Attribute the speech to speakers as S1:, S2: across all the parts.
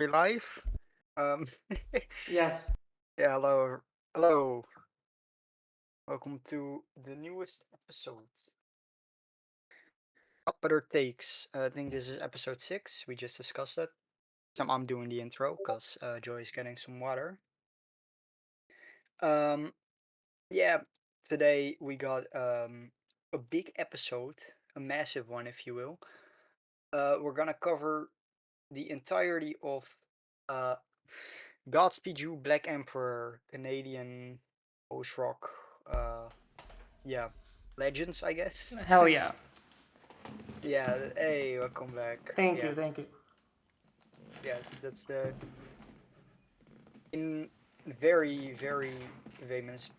S1: We're live. Um,
S2: Yes.
S1: yeah, hello. Welcome to the newest episode. Up Better Takes. I think this is episode 6. We just discussed it. I'm doing the intro because Joy's getting some water. Um, yeah, today we got a big episode, a massive one, if you will. We're gonna cover the entirety of uh Godspeed You, Black Emperor, Canadian post rock, uh, yeah, legends, I guess.
S2: Hell yeah.
S1: Yeah, hey, welcome back.
S2: Thank
S1: Yeah,
S2: you. Thank you.
S1: yes, that's the in very famous.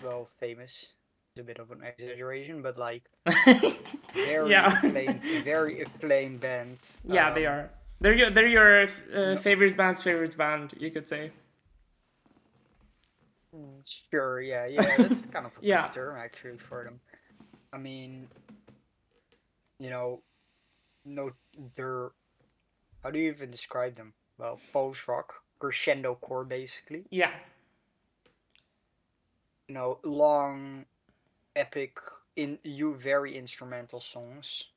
S1: Well, famous is a bit of an exaggeration, but like
S2: Yeah.
S1: very acclaimed band.
S2: Yeah, they are. They're your
S1: No,
S2: favorite band's favorite band, you could say.
S1: sure, yeah, that's kind of a good
S2: Yeah.
S1: term actually for them. I mean, you know, no, they're how do you even describe them? Well, post rock, crescendo core basically.
S2: Yeah.
S1: Long, epic, very instrumental songs,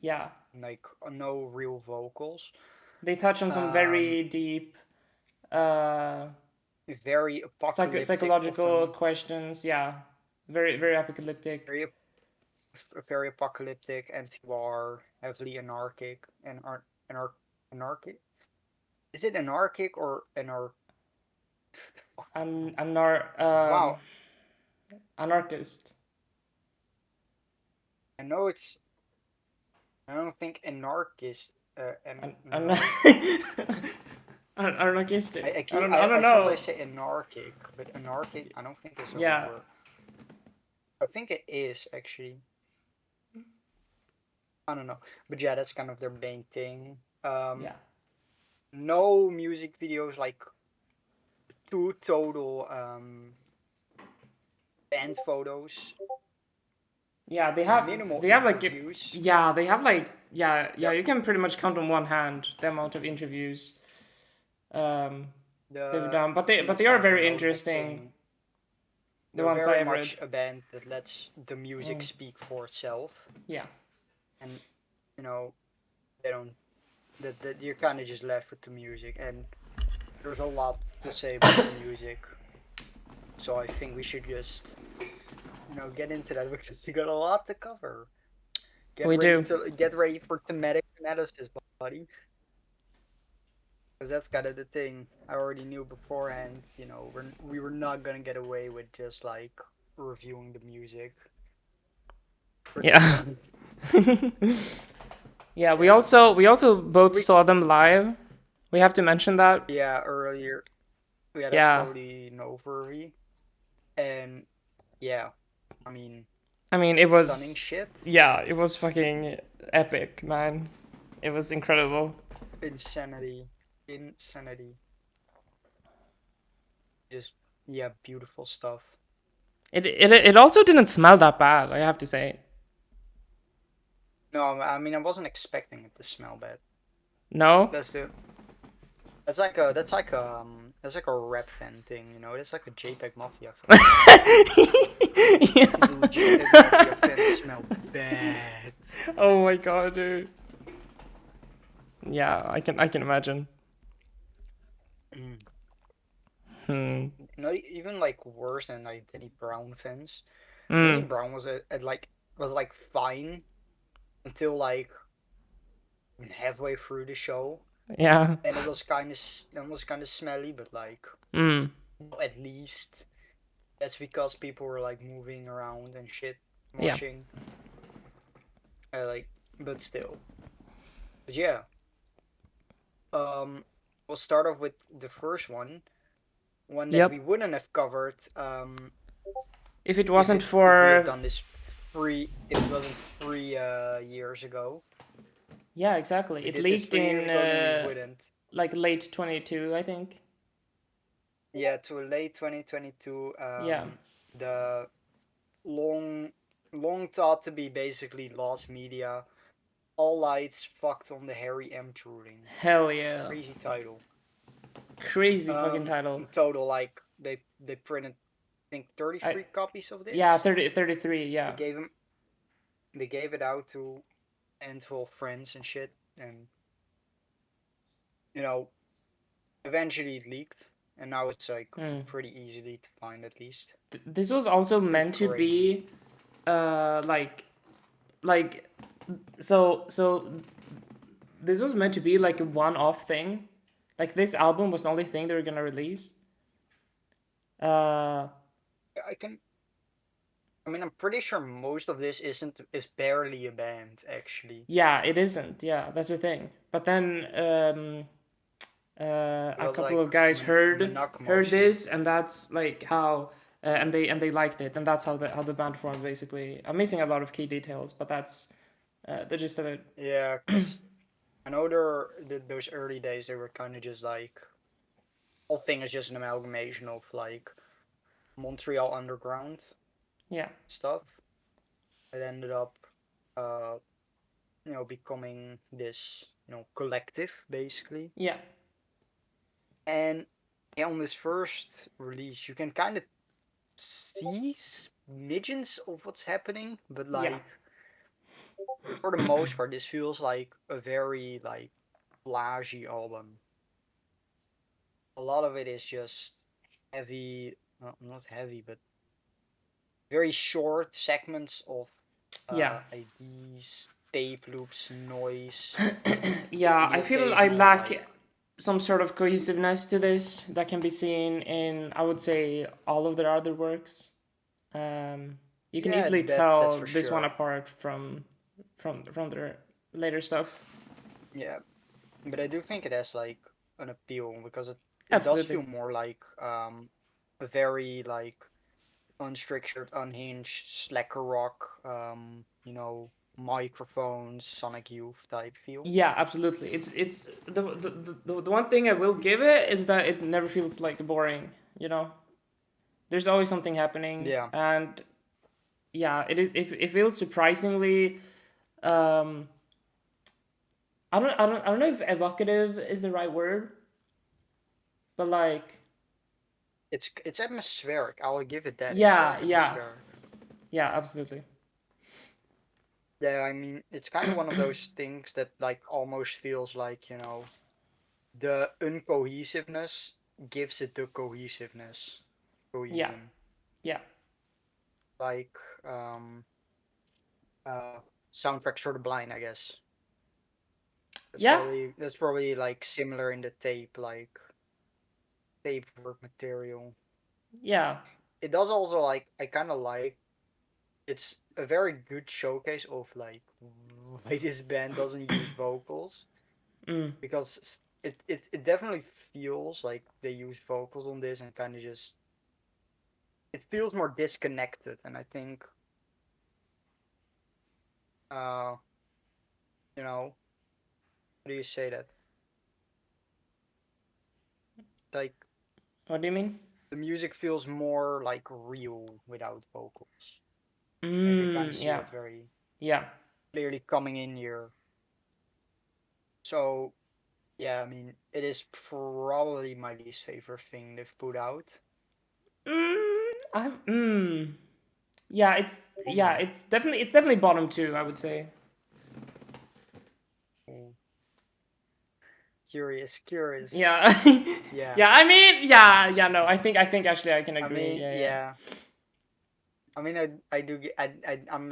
S2: Yeah.
S1: like no real vocals.
S2: They touch on some
S1: Um,
S2: very deep uh
S1: very apocalyptic,
S2: psychological
S1: often
S2: questions. Yeah. Very apocalyptic.
S1: very very apocalyptic, anti-war, heavily anarchic, and anarchic. Is it anarchic or
S2: An
S1: wow?
S2: anarchist.
S1: I know it's. I don't think anarchist. And
S2: An
S1: no.
S2: anarchistic. I don't
S1: I sometimes
S2: know.
S1: say anarchic, but anarchic I don't think is a
S2: Yeah.
S1: word. I think it is actually. I don't know, but yeah, that's kind of their main thing.
S2: Yeah.
S1: No music videos, like two total band photos,
S2: Yeah,
S1: minimal
S2: they have like
S1: interviews.
S2: yeah, they have like yeah,
S1: Yep,
S2: you can pretty much count on one hand the amount of interviews um they've
S1: the
S2: done.
S1: and
S2: But
S1: that's
S2: they are
S1: kind of the
S2: very
S1: notable
S2: interesting,
S1: thing.
S2: the
S1: They're
S2: ones I
S1: very
S2: have read.
S1: much a band that lets the music
S2: Mm,
S1: speak for itself,
S2: yeah.
S1: and you know they don't that you're kind of just left with the music, and there's a lot to say about the music. So I think we should just get into that because we got a lot to cover.
S2: We do.
S1: Get ready for thematic analysis, buddy, because that's kind of the thing I already knew beforehand. We were not gonna get away with just like reviewing the music.
S2: Yeah. Yeah,
S1: Yeah,
S2: we also both
S1: we
S2: saw them live. We have to mention that.
S1: yeah earlier. Yeah, that's
S2: Yeah.
S1: totally noteworthy, and yeah, I mean
S2: I mean,
S1: stunning shit,
S2: it was fucking epic, man. It was incredible.
S1: insanity, insanity. Just yeah, beautiful stuff.
S2: It also didn't smell that bad, I have to say.
S1: No, I mean I wasn't expecting it to smell bad.
S2: No?
S1: That's the that's like a rap fan thing, That's like a JPEG Mafia fan thing. People who JPEG Mafia fans smell bad.
S2: Oh my god, dude. Yeah, I can imagine.
S1: Mm.
S2: Hmm.
S1: Not even like worse than like Danny Brown fans. Danny
S2: Mm.
S1: Brown was like fine until like halfway through the show,
S2: Yeah.
S1: and it was kind of smelly, but like
S2: Mm.
S1: at least that's because people were like moving around and shit,
S2: Yeah.
S1: moshing. Like, but still, but yeah. Um, we'll start off with the first one that we
S2: Yep.
S1: wouldn't have covered
S2: If it wasn't
S1: if we had
S2: for
S1: done this if it wasn't 3 years ago.
S2: yeah, exactly.
S1: We
S2: It
S1: did this
S2: leaked
S1: 3 years
S2: in
S1: ago, then we wouldn't.
S2: like late 22, I think.
S1: Yeah, to late 2022.
S2: Yeah.
S1: The long, long thought to be basically lost media All Lights Fucked on the Harry M. Ruling.
S2: Hell yeah.
S1: Crazy title.
S2: Crazy fucking title.
S1: In total, like they printed, I think,
S2: I
S1: 33 copies of
S2: Yeah,
S1: this.
S2: 33,
S1: They
S2: yeah.
S1: gave them, they gave it out to a handful of friends and shit, and you know, eventually it leaked, and now it's like
S2: Mm.
S1: pretty easily to find at least.
S2: This was also
S1: Pretty
S2: meant to
S1: crazy.
S2: be like so this was meant to be like a one-off thing. Like this album was the only thing they were gonna release. Uh,
S1: I can. I mean, I'm pretty sure most of this is barely a band actually,
S2: yeah, it isn't. Yeah, that's the thing. But then a
S1: because
S2: couple
S1: like
S2: of guys
S1: Manak
S2: heard
S1: mostly.
S2: this, and that's like how and they liked it, and that's how the band formed basically. I'm missing a lot of key details, but that's the gist of it.
S1: Yeah, because I know those early days they were kind of just like whole thing is just an amalgamation of like Montreal underground
S2: Yeah,
S1: stuff. It ended up, uh, becoming this, collective basically.
S2: yeah,
S1: And yeah, on this first release, you can kind of see smidgens of what's happening, but
S2: yeah,
S1: like for the most part, this feels like a very like flashy album. A lot of it is just heavy, well, not heavy, but very short segments of
S2: yeah.
S1: IDs, tape loops, noise,
S2: Yeah,
S1: and the
S2: I feel I
S1: occasional
S2: lack
S1: like,
S2: some sort of cohesiveness to this that can be seen in, I would say, all of their other works. Um, you can
S1: yeah,
S2: easily
S1: that's
S2: tell
S1: for
S2: this one
S1: sure.
S2: apart from their later stuff.
S1: Yeah, but I do think it has like an appeal because it does
S2: Absolutely.
S1: feel more like a very like unstructured, unhinged, slacker rock, microphones, Sonic Youth type feel.
S2: Yeah, absolutely. It's the one thing I will give it is that it never feels like boring. You know, there's always something happening,
S1: Yeah,
S2: and yeah, it feels surprisingly. Um, I don't know if evocative is the right word, but like
S1: it's atmospheric. I will give it that. It's
S2: yeah,
S1: very
S2: yeah,
S1: atmospheric.
S2: yeah, absolutely.
S1: Yeah, I mean, it's kind of one of those things that like almost feels like, the uncohesiveness gives it the cohesiveness,
S2: Yeah,
S1: cohesion.
S2: yeah,
S1: Like um uh soundtracks for the blind, I guess.
S2: yeah,
S1: That's probably like similar in the tape work material.
S2: yeah.
S1: It does also like I kind of like it's a very good showcase of like why this band doesn't use vocals
S2: Mm,
S1: because it definitely feels like they use vocals on this and kind of just it feels more disconnected and I think uh you know how do you say that, like
S2: what do you mean?
S1: the music feels more like real without vocals. I can kind of see
S2: Yeah,
S1: that very
S2: yeah.
S1: clearly coming in here. So yeah, I mean it is probably my least favorite thing they've put out.
S2: Yeah,
S1: Hmm.
S2: it's definitely bottom two, I would say.
S1: Curious, curious.
S2: Yeah,
S1: Yeah.
S2: yeah. I mean, yeah. No, I think actually I can
S1: I
S2: agree.
S1: mean,
S2: Yeah,
S1: yeah. I mean, I do get, I'm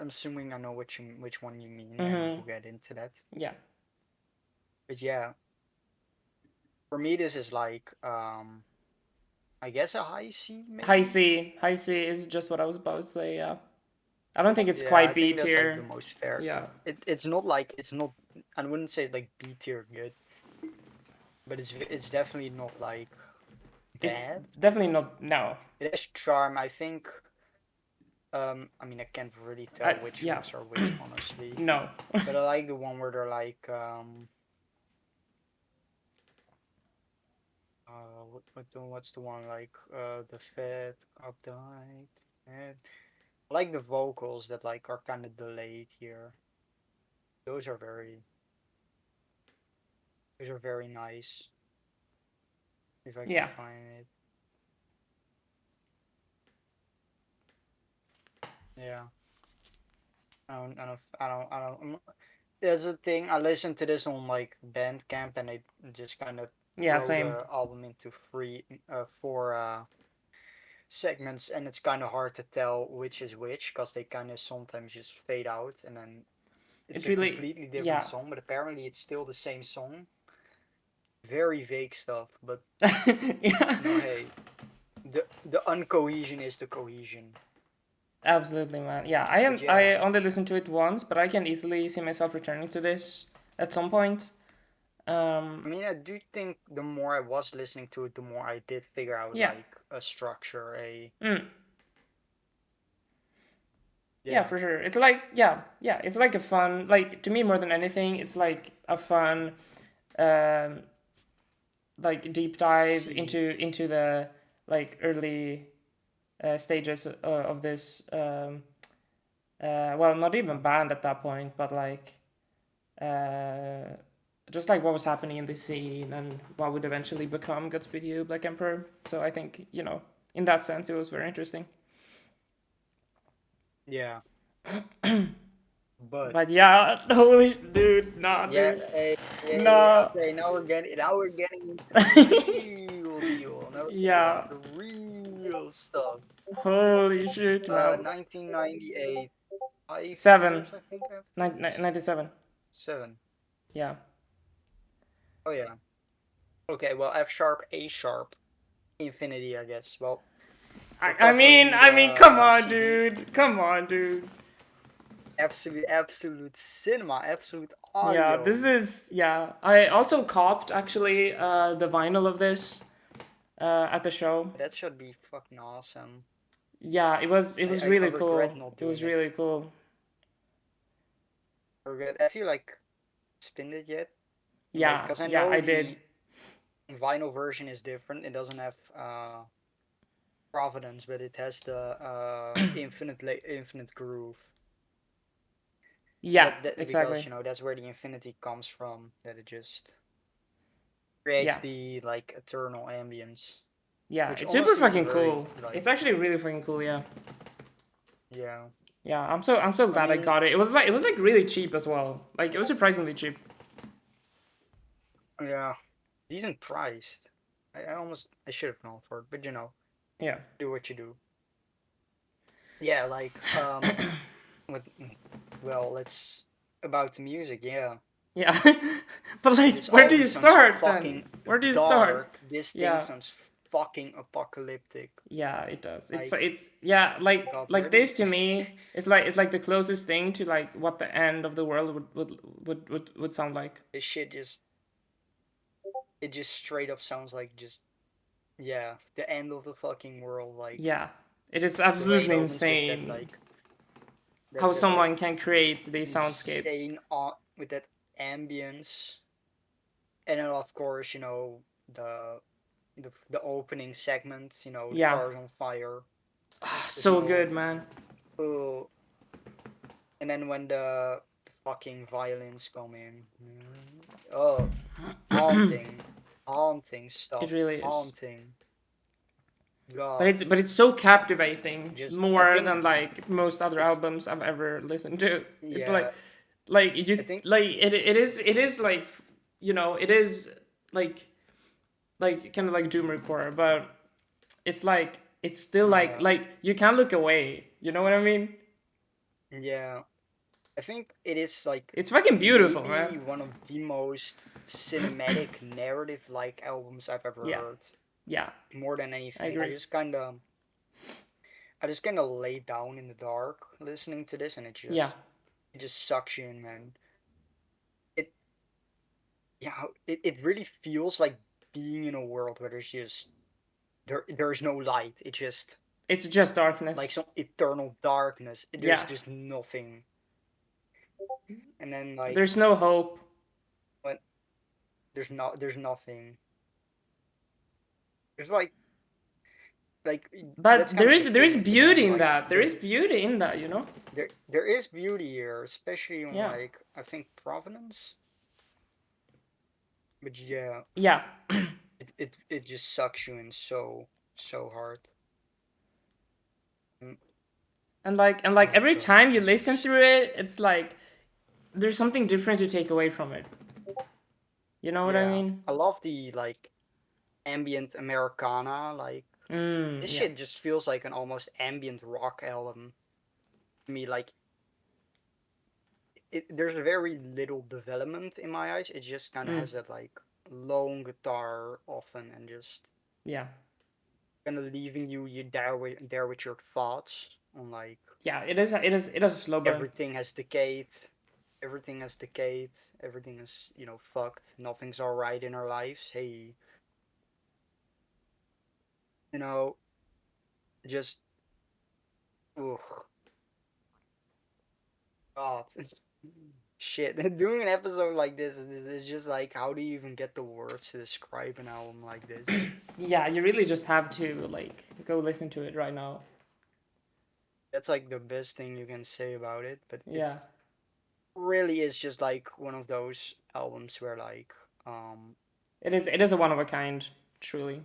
S1: assuming I know which one you mean,
S2: yeah.
S1: and we'll get into that.
S2: Yeah.
S1: But yeah, for me, this is like, I guess a high C, maybe.
S2: High C is just what I was about to say. Yeah, I don't think it's
S1: Yeah,
S2: quite
S1: I
S2: B
S1: think that's like the
S2: tier.
S1: most fair.
S2: Yeah,
S1: It's not like it's not. I wouldn't say like B tier good, but it's definitely not like
S2: it's
S1: bad.
S2: definitely not. No,
S1: It has charm. I think. I mean, I can't really tell which
S2: yeah,
S1: songs are which, honestly.
S2: no.
S1: But I like the one where they're like, what's the one like, the Fed updike, and I like the vocals that like are kind of delayed here. Those are very those are very nice. If I can
S2: Yeah.
S1: find it. Yeah. There's a thing. I listened to this on like Bandcamp, and it just kind of
S2: Yeah,
S1: throw
S2: same.
S1: the album into four segments, and it's kind of hard to tell which is which because they kind of sometimes just fade out, and then it's
S2: It's
S1: a
S2: really,
S1: completely different
S2: yeah.
S1: song. But apparently, it's still the same song. Very vague stuff, but
S2: Yeah.
S1: hey, the uncohesion is the cohesion.
S2: Absolutely, man. Yeah,
S1: But
S2: I
S1: yeah,
S2: only listened to it once, but I can easily see myself returning to this at some point.
S1: I mean, I do think the more I was listening to it, the more I did figure out
S2: Yeah.
S1: like a structure,
S2: Mm. Yeah,
S1: yeah,
S2: for sure. It's like, yeah, it's like a fun, like to me more than anything, it's like a fun um like deep dive
S1: see,
S2: into the like early stages of this well, not even band at that point, but like uh just like what was happening in the scene and what would eventually become Godspeed You, Black Emperor. So I think, in that sense it was very interesting.
S1: yeah. But
S2: But yeah, holy dude, nah,
S1: yeah,
S2: dude, nah.
S1: okay, now we're getting into the real deal. Now we're getting into
S2: Yeah,
S1: the real stuff.
S2: holy shit, man.
S1: 1998, 5 years
S2: Seven,
S1: I think after
S2: nine,
S1: this.
S2: 97.
S1: 7.
S2: Yeah.
S1: Oh yeah. Okay, well F sharp, A sharp, infinity, I guess. Well, we're covering
S2: I mean, come
S1: the
S2: on,
S1: CD.
S2: dude. Come on, dude.
S1: Absolute cinema, absolute
S2: Yeah, this
S1: audio.
S2: is, yeah. I also copped actually the vinyl of this at the show.
S1: That should be fucking awesome.
S2: Yeah, it was
S1: I
S2: really
S1: regret
S2: cool.
S1: not
S2: It was
S1: doing it.
S2: really cool.
S1: I regret. Have you like spinned it yet? Like,
S2: Yeah,
S1: cause I
S2: yeah,
S1: know
S2: I did.
S1: the vinyl version is different. It doesn't have Providence, but it has the infinite groove.
S2: Yeah,
S1: That because
S2: exactly.
S1: that's where the infinity comes from. That it just creates
S2: Yeah.
S1: the like eternal ambience,
S2: Yeah,
S1: which
S2: it's super
S1: honestly is a
S2: fucking
S1: very
S2: cool.
S1: like
S2: It's actually really fucking cool, yeah.
S1: yeah.
S2: Yeah, I'm so
S1: I
S2: glad I
S1: mean
S2: got it. It was like really cheap as well. Like it was surprisingly cheap.
S1: yeah, decent priced. I should have gone for it, but
S2: Yeah.
S1: do what you do. Yeah, like with well, let's about the music. Yeah,
S2: Yeah. But like
S1: this
S2: where do
S1: album
S2: you
S1: sounds
S2: start then?
S1: fucking
S2: Where do you start?
S1: dark. This thing
S2: Yeah.
S1: sounds fucking apocalyptic.
S2: Yeah, it does. It's
S1: Like
S2: it's yeah, like
S1: God,
S2: like
S1: where do you?
S2: this to me it's like the closest thing to like what the end of the world would sound like.
S1: This shit just it just straight up sounds like just yeah, the end of the fucking world. Like
S2: Yeah. It is
S1: the way it
S2: absolutely
S1: opens with
S2: insane how
S1: that like
S2: someone can create these soundscapes.
S1: insane with that ambience, and then of course the the opening segment,
S2: Yeah.
S1: cars on fire. There's
S2: So
S1: no
S2: good, man.
S1: oh, and then when the fucking violins come in, oh, haunting, haunting
S2: It
S1: stuff,
S2: really is.
S1: haunting.
S2: But
S1: God,
S2: it's so captivating
S1: just I
S2: more
S1: think
S2: than like most other
S1: it's
S2: albums I've ever listened to. It's
S1: yeah,
S2: like you
S1: I think
S2: like it is like it is like kind of like doomcore, but it's still like
S1: yeah,
S2: you can't look away. You know what I mean?
S1: yeah. I think it is like
S2: It's fucking beautiful, man.
S1: maybe one of the most cinematic narrative like albums I've ever
S2: Yeah,
S1: heard.
S2: yeah,
S1: More than
S2: I
S1: anything,
S2: agree.
S1: I just kind of lay down in the dark listening to this, and
S2: Yeah,
S1: it just sucks you in, man. It yeah, it really feels like being in a world where there's no light. It's just
S2: it's just
S1: like
S2: darkness.
S1: some eternal darkness. There's
S2: Yeah,
S1: just nothing, and then like
S2: there's no hope.
S1: when there's nothing. There's like like that's
S2: But
S1: kind of the
S2: there is
S1: thing with him.
S2: beauty in
S1: Like
S2: that. There is beauty in that, you know.
S1: there is beauty here, especially on
S2: Yeah.
S1: like I think Provenance. But yeah,
S2: Yeah.
S1: it just sucks you in so hard. Mm,
S2: And like
S1: oh
S2: every
S1: God,
S2: time you
S1: like
S2: listen through it, it's like there's something different to take away from it. You know what I
S1: yeah,
S2: mean?
S1: I love the like ambient Americana. Like this
S2: Yeah.
S1: shit just feels like an almost ambient rock album to me. Like there's very little development in my eyes. It just kind of
S2: Mm.
S1: has that like lone guitar often and just
S2: Yeah.
S1: kind of leaving you there with your thoughts on like
S2: Yeah. It is a slow burn.
S1: everything has decayed, everything is fucked, nothing's all right in our lives. Hey, you know, just ugh, God, shit. Doing an episode like this is just like, how do you even get the words to describe an album like this?
S2: Yeah, you really just have to like go listen to it right now.
S1: That's like the best thing you can say about it, but it
S2: Yeah.
S1: really is just like one of those albums where like um
S2: It is a one of a kind, truly.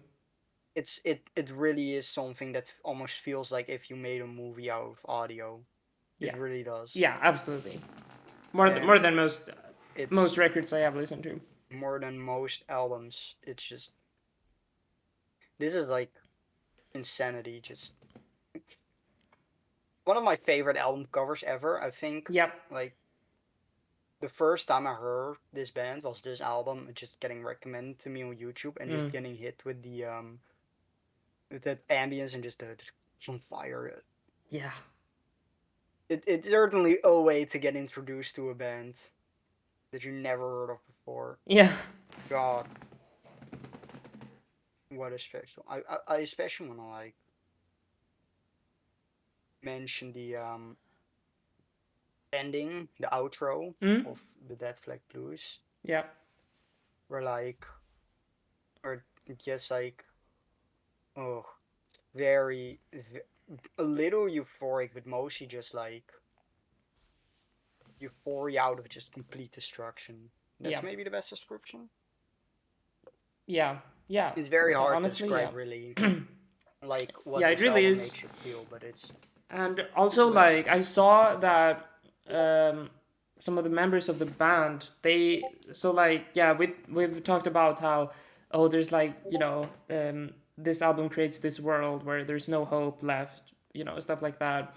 S1: it really is something that almost feels like if you made a movie out of audio. It
S2: Yeah.
S1: really does.
S2: Yeah, absolutely.
S1: And
S2: More than most
S1: it's
S2: records I have listened to.
S1: more than most albums. It's just this is like insanity. Just one of my favorite album covers ever. I think
S2: Yep.
S1: like the first time I heard this band was this album just getting recommended to me on YouTube and just
S2: Mm.
S1: getting hit with that ambience and just on fire.
S2: Yeah.
S1: It's certainly a way to get introduced to a band that you never heard of before.
S2: Yeah.
S1: God, what a special. I especially want to like mention the ending, the outro
S2: Mm.
S1: of the Dead Flag Blues,
S2: Yeah.
S1: where like, or just like, oh, very, a little euphoric, but mostly just like euphoria out of just complete destruction.
S2: Yeah.
S1: That's maybe the best description.
S2: Yeah. Yeah.
S1: It's very
S2: Yeah.
S1: hard to
S2: Honestly, yeah.
S1: describe really like what
S2: Yeah, it
S1: this
S2: really
S1: album
S2: is.
S1: makes you feel, but
S2: And
S1: it's
S2: also,
S1: bad.
S2: like, I saw that some of the members of the band, like, yeah, we've talked about how, oh, there's like, this album creates this world where there's no hope left, stuff like that.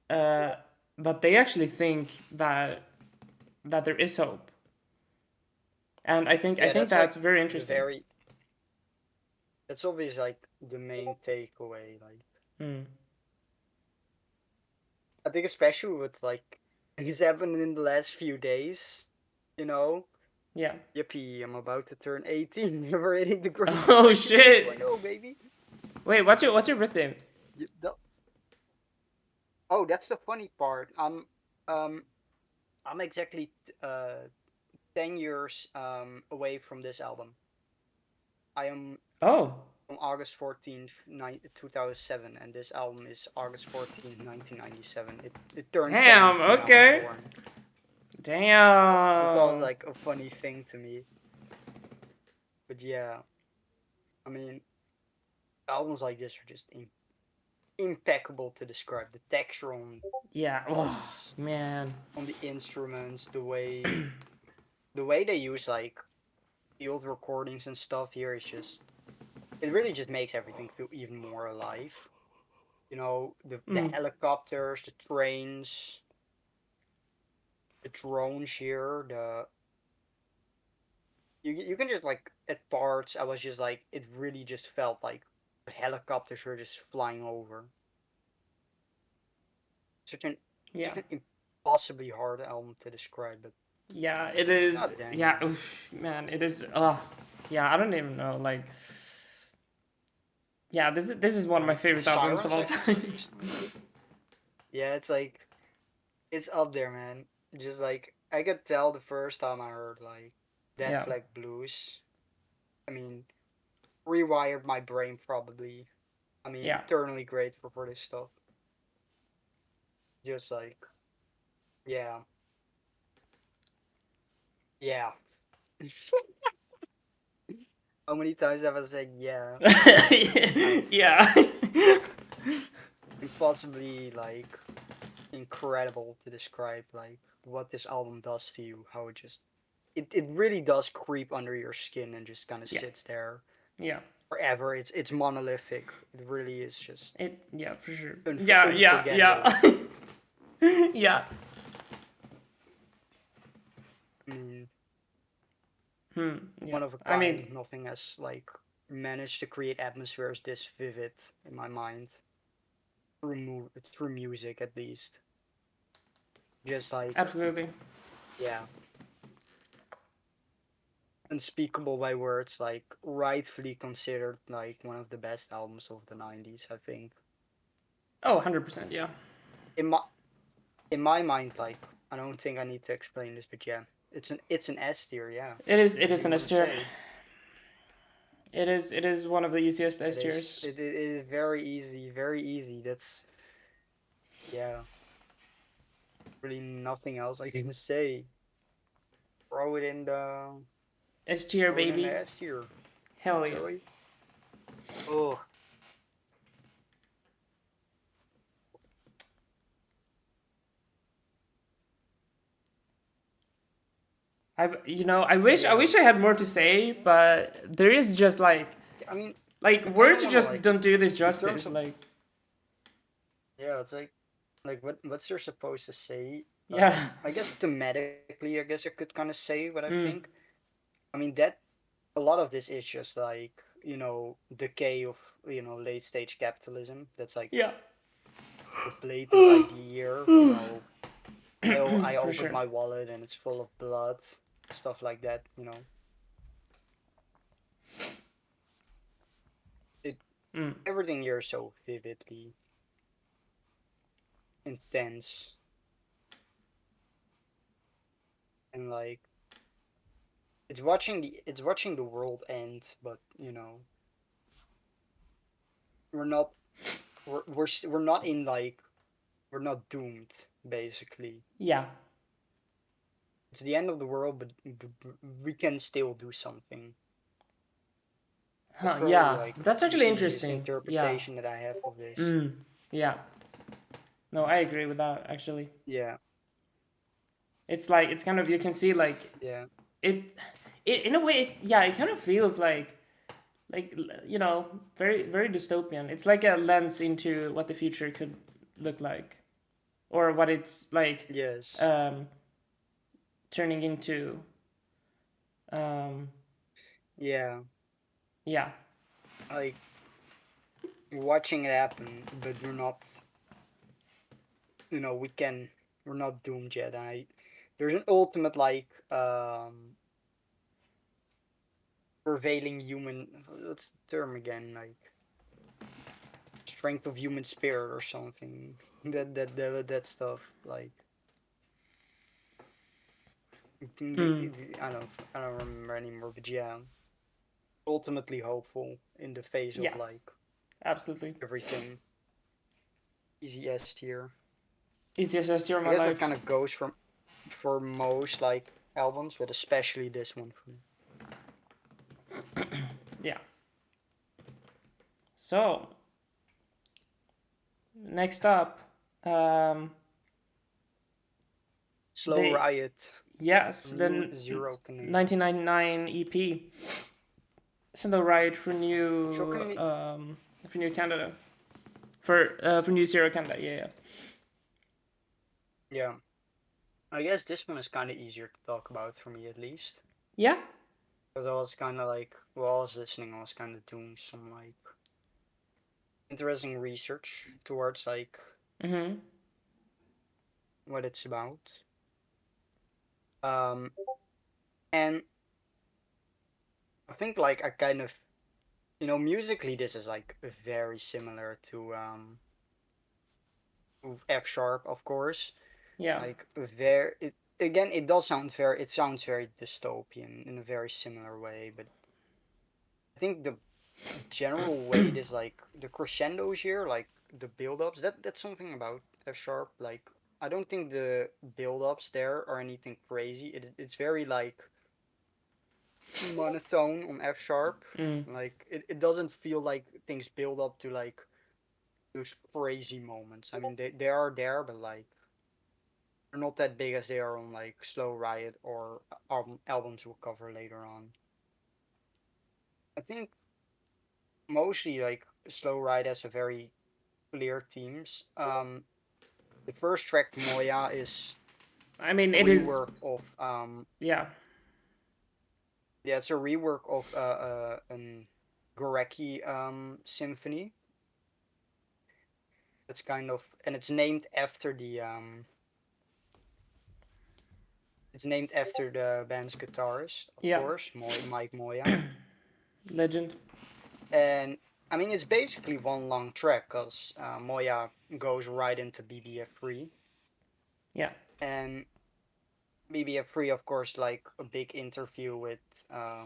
S2: Uh, but they actually think that there is hope, and I
S1: Yeah,
S2: think
S1: that's like
S2: that's very
S1: the
S2: interesting.
S1: very that's always like the main takeaway. Like
S2: Mm.
S1: I think especially with like things happened in the last few days, you know.
S2: Yeah.
S1: Yippee! I'm about to turn 18. We're hitting the great
S2: Oh
S1: depression
S2: shit!
S1: 2.0, baby.
S2: Wait, what's your birthday?
S1: Oh, that's the funny part. Um I'm exactly 10 years away from this album. I am
S2: Oh,
S1: on August 14th, 2007, and this album is August 14th, 1997. It turned 10
S2: damn.
S1: when I was
S2: Okay.
S1: born. It's always
S2: Damn.
S1: like a funny thing to me. But yeah, I mean, albums like this are just impeccable to describe. The texture
S2: Yeah.
S1: on
S2: Oh
S1: these
S2: man.
S1: on the instruments, the way they use like field recordings and stuff here is just it really just makes everything feel even more alive. The
S2: Mm.
S1: helicopters, the trains, the drones here, the you can just like at parts I was just like it really just felt like the helicopters were just flying over. Such an
S2: Yeah.
S1: such an impossibly hard album to describe, but
S2: Yeah. It is.
S1: god dang
S2: Yeah.
S1: man.
S2: Oof, man. It is. Oh. Yeah. I don't even know. Like. Yeah. This is one of my
S1: The
S2: favorite albums of
S1: sirens
S2: all
S1: I think are
S2: time.
S1: used. Yeah, it's like it's up there, man. Just like I could tell the first time I heard like Dead
S2: Yeah.
S1: Flag Blues. I mean, rewired my brain probably. I mean,
S2: Yeah.
S1: eternally grateful for this stuff. Just like, yeah, yeah. How many times have I said yeah? It's kind of
S2: Yeah.
S1: impossibly like incredible to describe like what this album does to you. How it really does creep under your skin and just kind of
S2: Yeah.
S1: sits there
S2: Yeah.
S1: forever. It's monolithic. It really is just
S2: Yeah, for sure. Yeah, yeah,
S1: unforgettable.
S2: yeah. Yeah.
S1: I mean,
S2: Yeah.
S1: one of a
S2: I mean,
S1: kind. Nothing has like managed to create atmospheres this vivid in my mind through music at least. Just like
S2: absolutely.
S1: yeah, unspeakable by words. Like rightfully considered like one of the best albums of the '90s. I think
S2: Oh, 100%, yeah.
S1: in my mind, like I don't think I need to explain this, but yeah, it's an S tier. Yeah,
S2: It
S1: what do
S2: is
S1: you
S2: an
S1: want
S2: S
S1: to
S2: tier.
S1: say?
S2: It is one of the easiest S
S1: It is.
S2: tiers.
S1: It is very easy. Very easy. That's yeah. Really nothing else I can say. Throw it in the
S2: S tier,
S1: throw it in the
S2: baby.
S1: S tier.
S2: Hell yeah.
S1: Really? Oh,
S2: I
S1: yeah.
S2: wish I had more to say, but there is just
S1: I mean,
S2: like
S1: I kind of
S2: words
S1: want to
S2: just
S1: like
S2: don't do this
S1: in terms
S2: justice.
S1: of
S2: Like,
S1: yeah, it's like what's there supposed to say?
S2: yeah.
S1: I guess thematically, I guess I could kind of say what I
S2: Mm,
S1: think. I mean that a lot of this is just like decay of late stage capitalism. That's like
S2: yeah.
S1: the blatant idea here. I
S2: For
S1: opened
S2: sure.
S1: my wallet and it's full of blood, stuff like that. It
S2: Mm,
S1: everything here is so vividly intense and like it's watching the world end, but we're not we're not in like we're not doomed basically.
S2: yeah.
S1: It's the end of the world, but we can still do something. That's
S2: Huh.
S1: probably
S2: Yeah.
S1: like
S2: That's
S1: the
S2: actually
S1: easiest
S2: interesting. Yeah.
S1: interpretation that I have of this.
S2: Mm, yeah. No, I agree with that. Actually,
S1: Yeah,
S2: it's like it's kind of you can see like
S1: yeah,
S2: it. It in a way, yeah. It kind of feels like very very dystopian. It's like a lens into what the future could look like, or what it's like
S1: yes,
S2: um, turning into. Um,
S1: yeah.
S2: yeah.
S1: Like watching it happen, but we're not doomed yet. There's an ultimate like prevailing human, what's the term again, like strength of human spirit or something. That stuff like
S2: Mm,
S1: I don't remember anymore, but yeah, ultimately hopeful in the face of
S2: yeah.
S1: like
S2: Absolutely.
S1: everything. Easy S tier.
S2: Easiest S tier of
S1: I
S2: my
S1: guess that
S2: life.
S1: kind of goes for most like albums, but especially this one for me.
S2: Yeah. So next up, um,
S1: Slow
S2: the
S1: Riot,
S2: yes,
S1: New
S2: the
S1: Zero Canadian.
S2: 1999 EP. Sendo Riot
S1: Shockingly,
S2: for New Canada for New Zero Canada. Yeah, yeah.
S1: yeah. I guess this one is kind of easier to talk about for me at least.
S2: Yeah.
S1: Because I was kind of like, while I was listening, I was kind of doing some like interesting research towards like
S2: Mhm.
S1: what it's about. Um, and I think like I kind of, musically this is like very similar to F sharp, of course.
S2: Yeah.
S1: Like very, it sounds very dystopian in a very similar way, but I think general weight is like the crescendos here, like the build-ups. That's something about F sharp. Like I don't think the build-ups there are anything crazy. It's very like monotone on F sharp.
S2: Mm.
S1: Like it doesn't feel like things build up to like those crazy moments. I mean they are there, but like they're not that big as they are on like Slow Riot or albums we'll cover later on. I think mostly like Slow Ride has a very clear themes. The first track Moya is
S2: I mean,
S1: a
S2: it is.
S1: rework of
S2: Yeah.
S1: yeah, it's a rework of an Goreki symphony. It's kind of and it's named after the band's guitarist, of
S2: Yeah.
S1: course, Mike Moya.
S2: Legend.
S1: And I mean it's basically one long track because Moya goes right into BBF3
S2: Yeah.
S1: and BBF3 of course like a big interview with uh,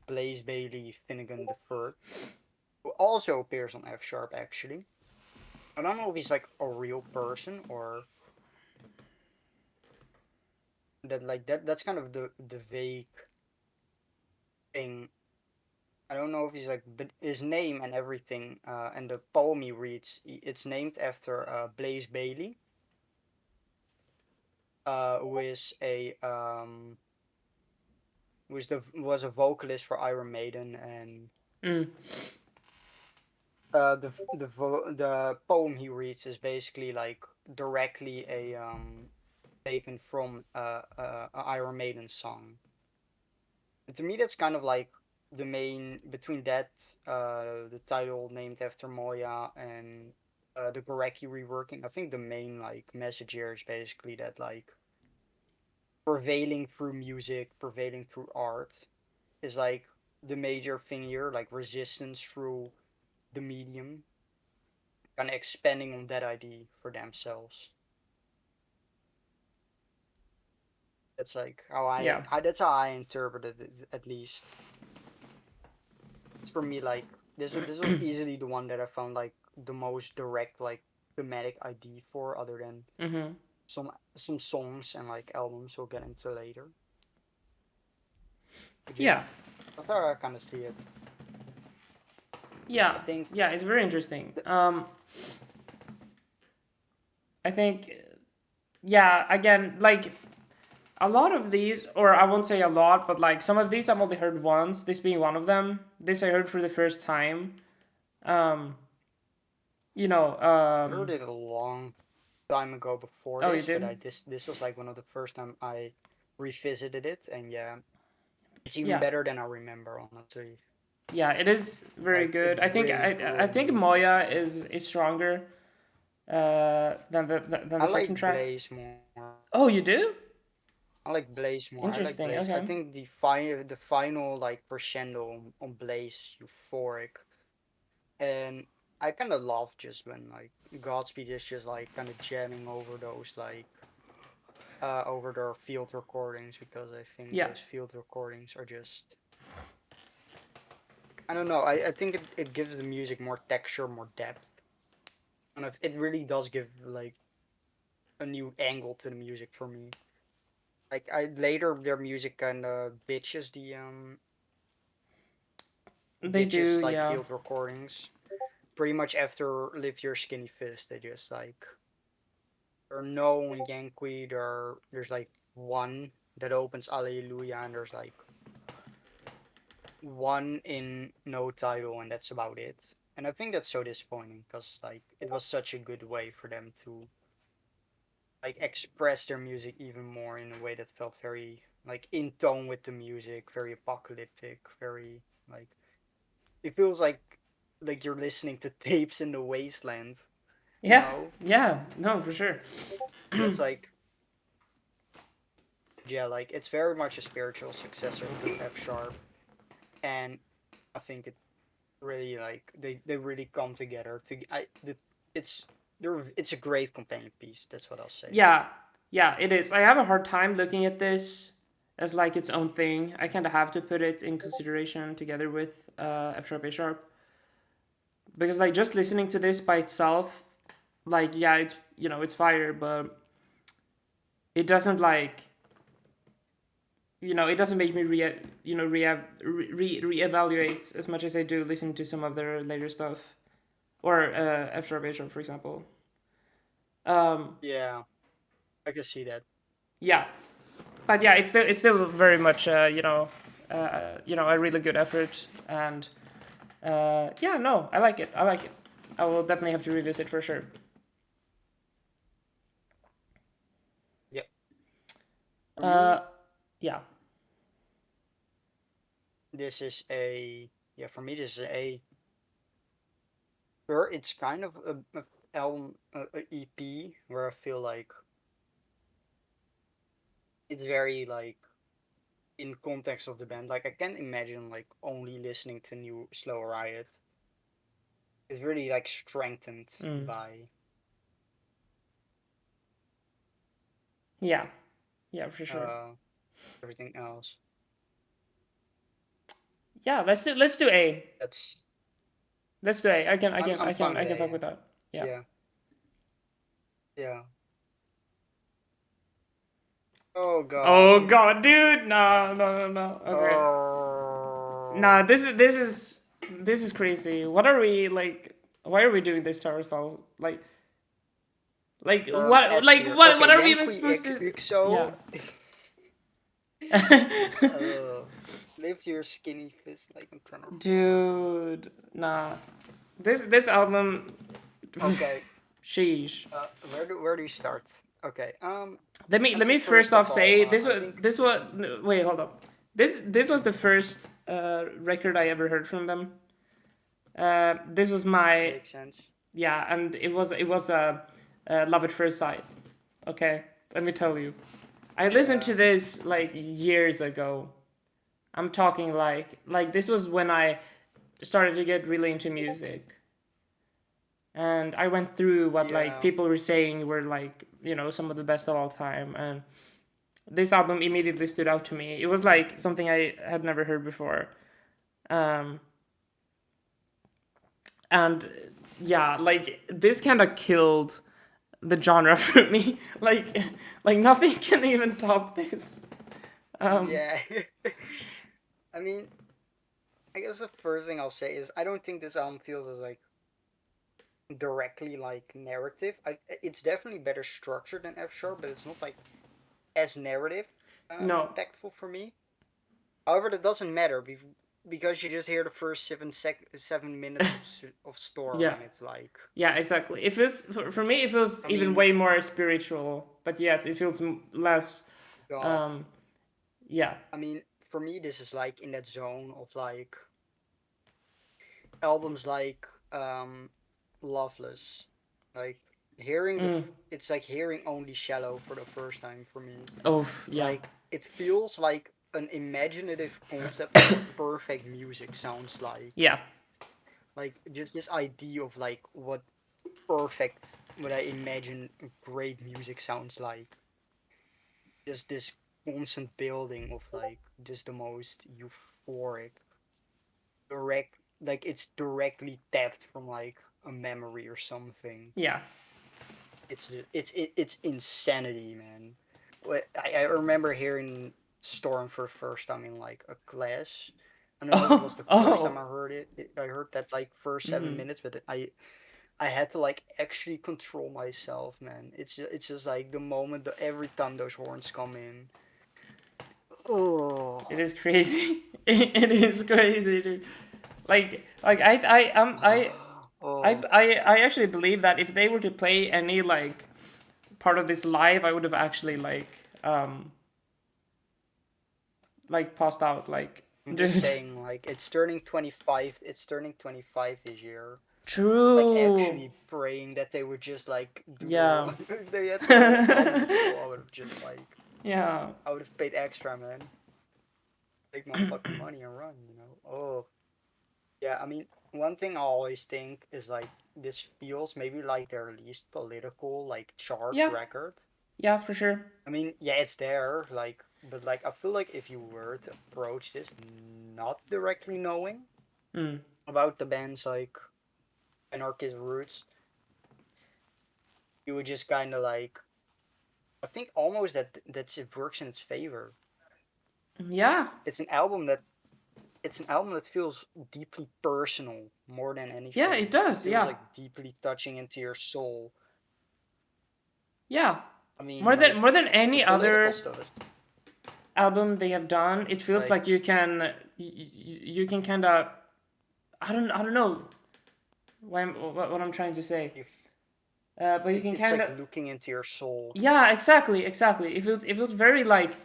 S1: Blaze Bailey Finnegan III, who also appears on F Sharp actually. I don't know if he's like a real person or that like that's kind of the vague thing. I don't know if he's like but his name and everything and the poem he reads it's named after Blaze Bailey who is the was a vocalist for Iron Maiden and
S2: Mm.
S1: the poem he reads is basically like directly a taken from a Iron Maiden song. And to me, that's kind of like the main between that the title named after Moya and the Goreki reworking. I think the main like message here is basically that like prevailing through music, prevailing through art is like the major thing here, like resistance through the medium, kind of expanding on that idea for themselves. That's like
S2: Yeah.
S1: that's how I interpreted it at least. It's for me like this was easily the one that I found like the most direct like thematic ID for other than
S2: Mm-hmm.
S1: some songs and like albums we'll get into later. But
S2: Yeah.
S1: yeah, that's how I kind of see it.
S2: Yeah.
S1: I think
S2: Yeah. It's very interesting.
S1: th-
S2: I think. Yeah. Again, like a lot of these, or I won't say a lot, but like some of these I've only heard once. This being one of them. This I heard for the first time. Um. You know.
S1: I heard it a long time ago before
S2: Oh, you
S1: this, but
S2: did.
S1: I this was like one of the first time I revisited it, and yeah, it's even
S2: Yeah.
S1: better than I remember, honestly.
S2: Yeah. It is very
S1: Like it
S2: good. I think.
S1: really
S2: I
S1: grew on
S2: think
S1: me.
S2: Moya is stronger. Than
S1: I
S2: the second
S1: like
S2: track.
S1: Blaze more.
S2: Oh, you do?
S1: I like Blaze more. I like
S2: Interesting.
S1: Blaze. I
S2: Okay.
S1: think the final like crescendo on Blaze euphoric, and I kind of love just when like Godspeed is just like kind of jamming over those like over their field recordings because I think
S2: Yeah.
S1: those field recordings are just I don't know. I think it gives the music more texture, more depth, and it really does give like a new angle to the music for me. Like I later their music kind of
S2: They do.
S1: bitches like
S2: Yeah.
S1: field recordings. Pretty much after Live Your Skinny Fist, they just like there are no in Yankee. There's like one that opens Alleluia, and there's like one in no title, and that's about it. And I think that's so disappointing because like it was such a good way for them to like express their music even more in a way that felt very like in tone with the music, very apocalyptic, very like it feels like you're listening to tapes in the wasteland, you
S2: Yeah.
S1: know?
S2: Yeah. No, for sure.
S1: That's like yeah, like it's very much a spiritual successor to F sharp, and I think it really like they really come together to it's it's a great companion piece. That's what I'll say.
S2: Yeah. Yeah. It is. I have a hard time looking at this as like its own thing. I kind of have to put it in consideration together with F sharp A sharp. because like just listening to this by itself, like yeah, it's it's fire, but it doesn't like it doesn't make me reevaluate as much as I do listening to some of their later stuff or F Sharp A Sharp, for example. Um,
S1: Yeah, I can see that.
S2: yeah, but yeah, it's still very much a really good effort, and yeah, no, I like it. I like it. I will definitely have to revisit for sure.
S1: Yeah, for
S2: Uh,
S1: me,
S2: yeah.
S1: this is a yeah. For me, this is a sure. It's kind of a album, a EP where I feel like it's very like in context of the band. Like I can't imagine like only listening to new Slow Riot. It's really like strengthened
S2: Mm.
S1: by
S2: Yeah. Yeah, for sure.
S1: uh everything else.
S2: Yeah, let's do A.
S1: That's
S2: Let's do A. I can I
S1: I'm
S2: can
S1: I'm
S2: I can
S1: fine
S2: I
S1: with
S2: can
S1: A.
S2: fuck
S1: Yeah,
S2: with that. Yeah.
S1: yeah, yeah. Oh God.
S2: Oh god, dude! No, no, no, no. Okay. Nah,
S1: Oh.
S2: this is crazy. What are we like? Why are we doing this to ourselves? Like what?
S1: S
S2: Like
S1: tier.
S2: what
S1: Okay,
S2: are we even
S1: Yankee
S2: supposed to? Yeah.
S1: XO. Uh, lift your skinny fist like a tennis ball.
S2: Dude, nah. This album,
S1: Okay.
S2: sheesh.
S1: Where do you start? Okay. I
S2: Let me
S1: think
S2: first
S1: first
S2: off
S1: of all,
S2: say
S1: I think
S2: this was wait, hold up. This was the first record I ever heard from them. This was my
S1: makes sense.
S2: yeah, and it was love at first sight. Okay, let me tell you, I listened
S1: Yeah.
S2: to this like years ago. I'm talking like this was when I started to get really into music, and I went through what like
S1: Yeah.
S2: people were saying were like some of the best of all time, and this album immediately stood out to me. It was like something I had never heard before, um, and yeah, like this kind of killed the genre for me. Like nothing can even top this. Um,
S1: Yeah. I mean, I guess the first thing I'll say is I don't think this album feels as like directly like narrative. It's definitely better structured than F sharp, but it's not like as narrative
S2: no,
S1: impactful for me. However, that doesn't matter because you just hear the first 7 minutes of Storm
S2: yeah,
S1: and it's like,
S2: yeah, exactly. It feels for me. It feels
S1: I
S2: even
S1: mean,
S2: way more spiritual. But yes, it feels less.
S1: God.
S2: Um, yeah.
S1: I mean, for me, this is like in that zone of like albums like Loveless, like hearing
S2: Mm.
S1: it's like hearing only Shallow for the first time for me.
S2: Oh yeah.
S1: Like it feels like an imaginative concept of what perfect music sounds like.
S2: Yeah.
S1: Like just this idea of like what I imagine great music sounds like. Just this constant building of like just the most euphoric, direct, like it's directly tapped from like a memory or something.
S2: Yeah.
S1: It's insanity, man. I remember hearing Storm for the first time in like a class. I don't know if it was
S2: Oh.
S1: the first time
S2: Oh.
S1: I heard it. I heard that like first seven
S2: Mm.
S1: minutes, but I had to like actually control myself, man. It's just like the moment every time those horns come in.
S2: It
S1: Oh.
S2: is crazy. It is crazy, dude. Like
S1: Oh.
S2: I actually believe that if they were to play any like part of this live, I would have actually um passed out. Like,
S1: I'm just
S2: dude.
S1: saying, like it's turning 25. It's turning 25 this year. Like
S2: True.
S1: actually praying that they would just like do
S2: Yeah.
S1: if they had done an album full, I would have just like
S2: Yeah.
S1: I would have paid extra, man. Take my fucking money and run. Oh, yeah, I mean, one thing I always think is like this feels maybe like their least political like charts
S2: Yeah.
S1: record.
S2: Yeah, for sure.
S1: I mean, yeah, it's there, like, but like I feel like if you were to approach this not directly knowing
S2: Mm.
S1: about the band's like anarchist roots, you would just kind of like, I think almost that it works in its favor.
S2: Yeah,
S1: It's an album that it's an album that feels deeply personal more than
S2: yeah,
S1: anything.
S2: it
S1: It
S2: does.
S1: feels
S2: Yeah,
S1: like deeply touching into your soul.
S2: yeah.
S1: I mean,
S2: More than
S1: like
S2: more than
S1: the
S2: any
S1: political
S2: other
S1: stuff is
S2: album they have done, it feels
S1: like
S2: like you can kind of I don't know what I'm trying to say,
S1: you,
S2: but you can
S1: it's
S2: kind
S1: like
S2: of
S1: looking into your soul.
S2: yeah, exactly. It feels very like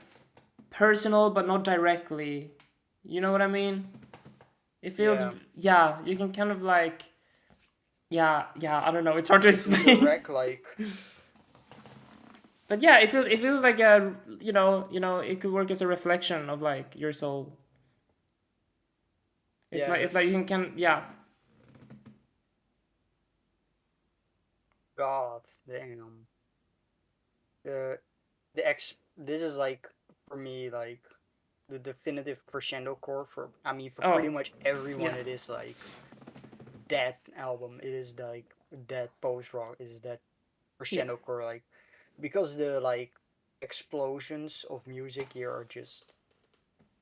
S2: personal, but not directly. You know what I mean? It feels
S1: Yeah,
S2: yeah. You can kind of like yeah. I don't know. It's hard to
S1: it's
S2: explain.
S1: indirect. Like
S2: But yeah, it feels like a it could work as a reflection of like your soul.
S1: yeah,
S2: It's like you can yeah.
S1: God damn. The this is like for me like the definitive crescendo chord for I mean for
S2: Oh
S1: pretty much
S2: yeah
S1: everyone it is like that album. It is like that post rock. It is that
S2: yeah
S1: crescendo chord like because the like explosions of music here are just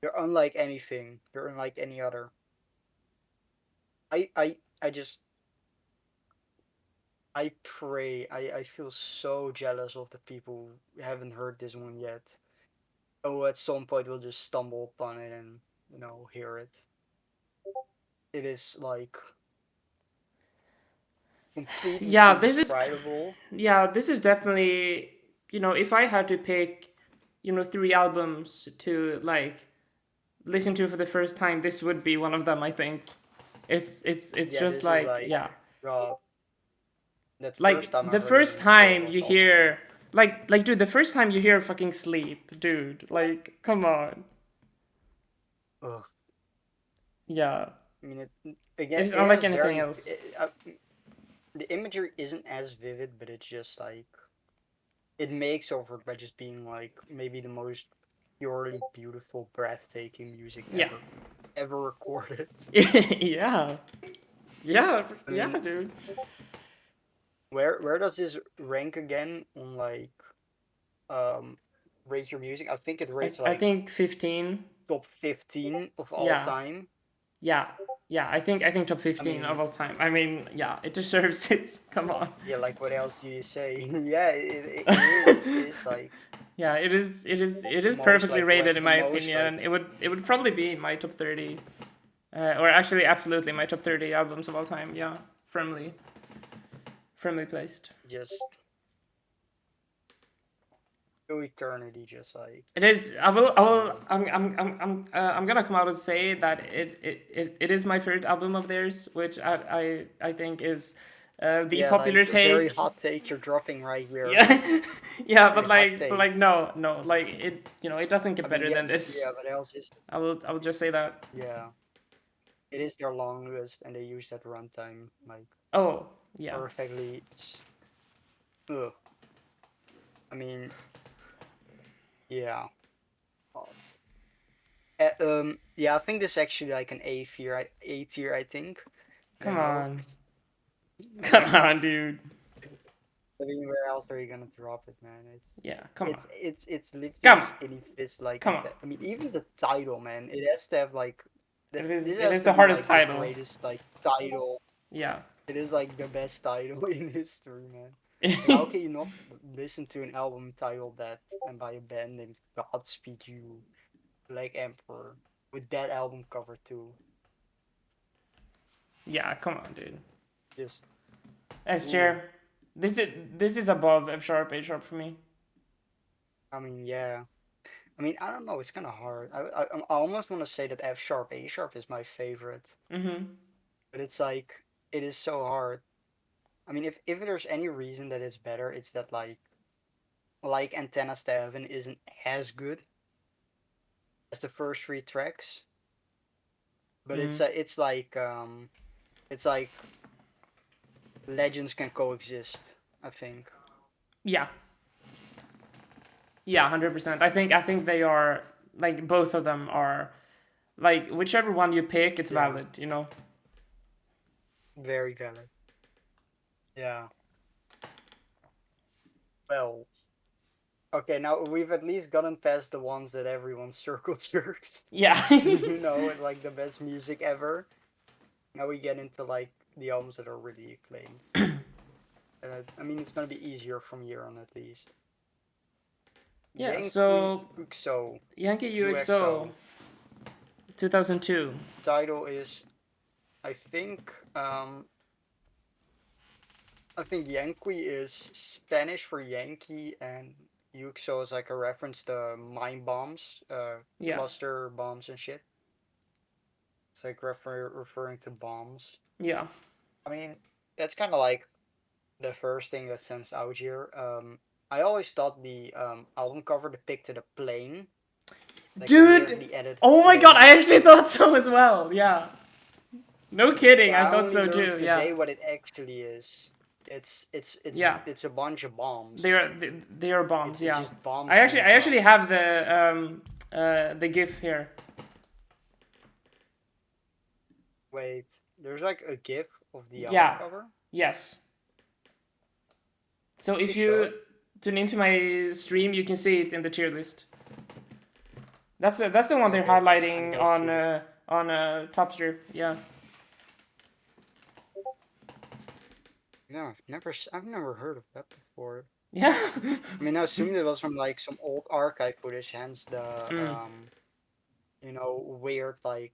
S1: they're unlike anything. They're unlike any other. I just I pray I feel so jealous of the people who haven't heard this one yet. Oh, at some point we'll just stumble upon it and hear it. It is like completely
S2: yeah.
S1: indescribable.
S2: This is definitely if I had to pick three albums to like listen to for the first time, this would be one of them. I think it's
S1: Yeah,
S2: just
S1: this is
S2: like
S1: like
S2: yeah,
S1: uh that first
S2: like
S1: time I
S2: the
S1: heard it
S2: first
S1: in full
S2: time
S1: was
S2: you
S1: also like
S2: hear like dude, the first time you hear fucking Sleep, dude, like come on.
S1: ugh.
S2: Yeah,
S1: I mean it
S2: it
S1: again
S2: is
S1: it
S2: unlike
S1: has
S2: anything
S1: very
S2: else.
S1: the imagery isn't as vivid, but it's just like it makes over by just being like maybe the most purely beautiful, breathtaking music
S2: Yeah.
S1: ever recorded.
S2: Yeah,
S1: I
S2: yeah,
S1: mean,
S2: dude.
S1: where does this rank again on like um rate your music? I think it rates
S2: I
S1: like
S2: think 15.
S1: top 15 of all
S2: Yeah,
S1: time.
S2: yeah, yeah. I think top
S1: I
S2: 15 of
S1: mean,
S2: all time. I mean, yeah, it deserves it. Come on.
S1: yeah, like what else do you say? Yeah, it is like
S2: Yeah, it is
S1: most
S2: perfectly
S1: like
S2: rated in
S1: the
S2: my
S1: most like
S2: opinion. It would probably be my top 30, or actually absolutely my top 30 albums of all time. Yeah, firmly placed.
S1: just to eternity, just like
S2: It is. I will.
S1: um
S2: I'm gonna come out and say that it is my favorite album of theirs, which I think is the
S1: yeah,
S2: popular
S1: like a very
S2: take.
S1: hot take you're dropping right here.
S2: Yeah, yeah,
S1: Very
S2: but
S1: hot
S2: like
S1: take.
S2: no, like it doesn't
S1: I
S2: get
S1: mean,
S2: better
S1: yeah,
S2: than this.
S1: yeah, what else is
S2: I will just say that.
S1: yeah. It is their longest, and they use that runtime like
S2: Oh yeah,
S1: perfectly. Ugh. I mean, yeah. God. Yeah, I think this is actually like an A tier. A tier, I think. I
S2: come
S1: don't know.
S2: on, come on, dude.
S1: I mean, where else are you gonna drop it, man?
S2: Yeah, come on,
S1: It's
S2: come
S1: literally
S2: on,
S1: any fits like
S2: come on.
S1: I mean, even the title, man. It has to have like
S2: It is
S1: this
S2: it
S1: has
S2: is
S1: to
S2: the
S1: be
S2: hardest
S1: like the
S2: title.
S1: greatest like title.
S2: Yeah.
S1: It is like the best title in history, man. Like, how can you not listen to an album titled that and by a band named Godspeed You, like Emperor, with that album cover too?
S2: Yeah, come on, dude.
S1: Just,
S2: S
S1: ooh.
S2: tier. This is above F sharp, A sharp for me.
S1: I mean, yeah. I mean, I don't know. It's kind of hard. I almost want to say that F sharp, A sharp is my favorite,
S2: Mm-hmm.
S1: but it's like it is so hard. I mean, if there's any reason that it's better, it's that like Antennas to Heaven isn't as good as the first three tracks, but
S2: Mm-hmm.
S1: it's like legends can coexist. I think.
S2: Yeah. Yeah, 100%. I think they are like both of them are like whichever one you pick, it's
S1: Yeah,
S2: valid. You know.
S1: very valid. Yeah. Well, okay, now we've at least gotten past the ones that everyone circle jerks.
S2: Yeah.
S1: You know, and like the best music ever. Now we get into like the albums that are really acclaimed. I mean, it's gonna be easier from here on at least.
S2: Yeah,
S1: Yankee
S2: so
S1: UXO,
S2: Yankee UXO
S1: UXO.
S2: 2002.
S1: Title is, I think, um, I think Yankee is Spanish for Yankee, and UXO is like a reference to mine bombs,
S2: Yeah.
S1: cluster bombs and shit. It's like referring to bombs.
S2: Yeah.
S1: I mean, that's kind of like the first thing that stands out here. I always thought the album cover depicted a plane, like a
S2: Dude!
S1: weirdly edited
S2: Oh my god, I
S1: plane.
S2: actually thought so as well. Yeah. No kidding,
S1: Yeah,
S2: I
S1: I
S2: thought
S1: only
S2: so
S1: learned
S2: too. Yeah.
S1: today what it actually is.
S2: Yeah.
S1: It's a bunch of
S2: They
S1: bombs.
S2: are they are bombs,
S1: It's
S2: yeah.
S1: just bombs being
S2: I actually
S1: dropped.
S2: have the GIF here.
S1: Wait, there's like a GIF of the album
S2: Yeah.
S1: cover.
S2: Yes. So
S1: Can you
S2: if
S1: show
S2: you
S1: it?
S2: tune into my stream, you can see it in the tier list. That's the one they're
S1: Okay, I'm
S2: highlighting
S1: gonna see it.
S2: on top tier. Yeah.
S1: No, I've never heard of that before.
S2: Yeah.
S1: I mean, I assumed it was from like some old archive footage, hence the
S2: Mm.
S1: weird like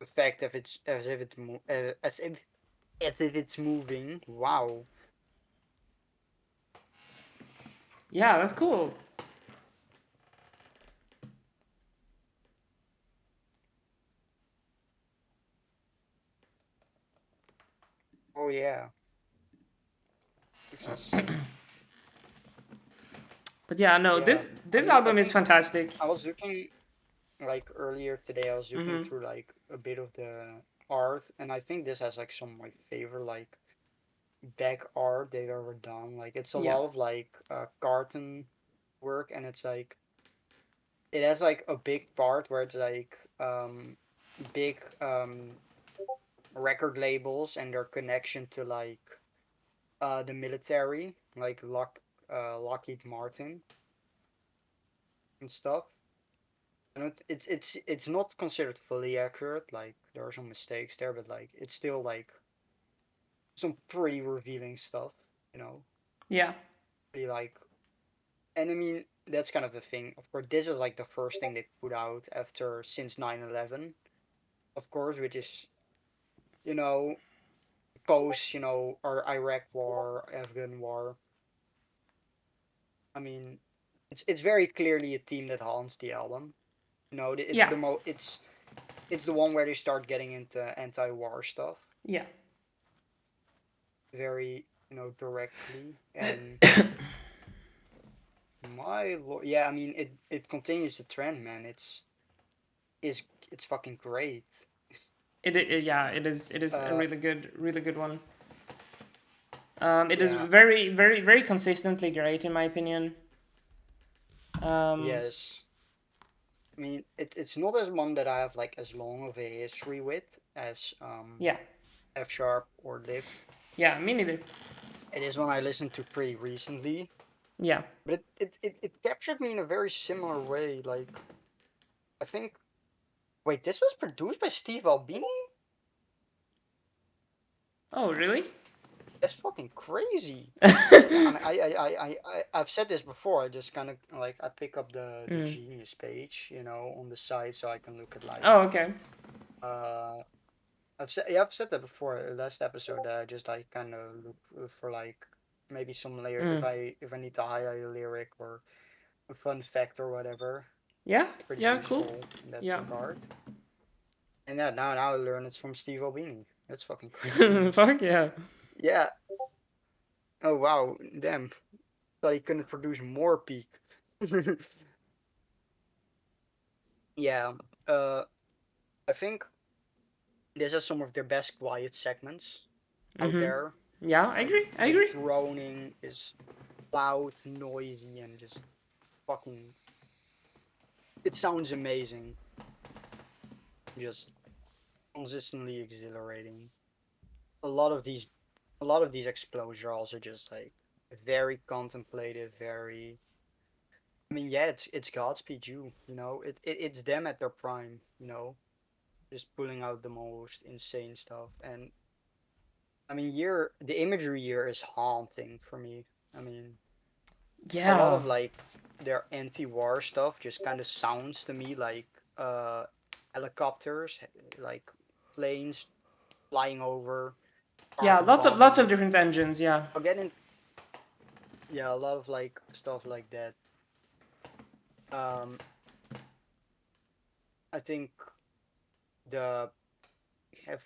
S1: effect if it's as if it's as if it's moving. Wow.
S2: Yeah, that's cool.
S1: Oh yeah. Looks insane.
S2: But yeah, no,
S1: Yeah. I
S2: this
S1: mean, I
S2: album is
S1: think
S2: fantastic.
S1: I was looking like earlier today. I was looking
S2: Hmm.
S1: through like a bit of the art, and I think this has like some of my favorite like back art they've ever done. Like it's a
S2: Yeah.
S1: lot of like cartoon work, and it's like it has like a big part where it's like big record labels and their connection to like the military, like Lockheed Martin and stuff. And it's not considered fully accurate. Like there are some mistakes there, but like it's still like some pretty revealing stuff. You know,
S2: Yeah.
S1: pretty like. And I mean that's kind of the thing. Of course, this is like the first thing they put out after since 9/11, of course, which is you know post our Iraq war, Afghan war. I mean, it's very clearly a theme that haunts the album. It's
S2: Yeah.
S1: the it's the one where they start getting into anti-war stuff
S2: Yeah.
S1: very directly. And my lord, yeah, I mean it continues the trend, man. Is it's fucking great.
S2: Yeah, it is a
S1: Uh,
S2: really good one. It is
S1: yeah,
S2: very very consistently great in my opinion. Um,
S1: yes. I mean it's not as one that I have like as long of a history with as
S2: yeah.
S1: F sharp or lift.
S2: Yeah, me neither.
S1: It is one I listened to pretty recently,
S2: Yeah.
S1: but it captured me in a very similar way. Like I think, wait, this was produced by Steve Albini?
S2: Oh, really?
S1: That's fucking crazy. Yeah, I mean, I've said this before. I just kind of like I pick up the
S2: Mm.
S1: Genius page, on the site so I can look at like
S2: Oh, okay.
S1: uh I've said that before last episode that I just like kind of look for like maybe some layer
S2: Mm.
S1: if I need to highlight a lyric or a fun fact or whatever.
S2: Yeah.
S1: It's pretty
S2: Yeah. Cool.
S1: useful in that
S2: Yeah.
S1: regard. And yeah, now I learn it's from Steve Albini. That's fucking crazy.
S2: Fuck yeah.
S1: Yeah. Oh wow. Damn. Thought he couldn't produce more peak. Yeah. Uh, I think this is some of their best quiet segments out
S2: Mhm.
S1: there.
S2: Yeah, I
S1: Like
S2: agree. I
S1: the
S2: agree.
S1: droning is loud, noisy, and just fucking. It sounds amazing. Just consistently exhilarating. A lot of these. a lot of these explosions are also just like very contemplative, very. I mean, yeah, it's Godspeed you know, it's them at their prime, you know, just pulling out the most insane stuff. And I mean, the imagery here is haunting for me. I mean, a lot
S2: Yeah.
S1: of like their anti-war stuff just kind of sounds to me like uh helicopters, like planes flying over,
S2: Yeah,
S1: carpet
S2: lots of
S1: bombing.
S2: different engines, yeah.
S1: I'll get in, yeah, a lot of like stuff like that. Um, I think the have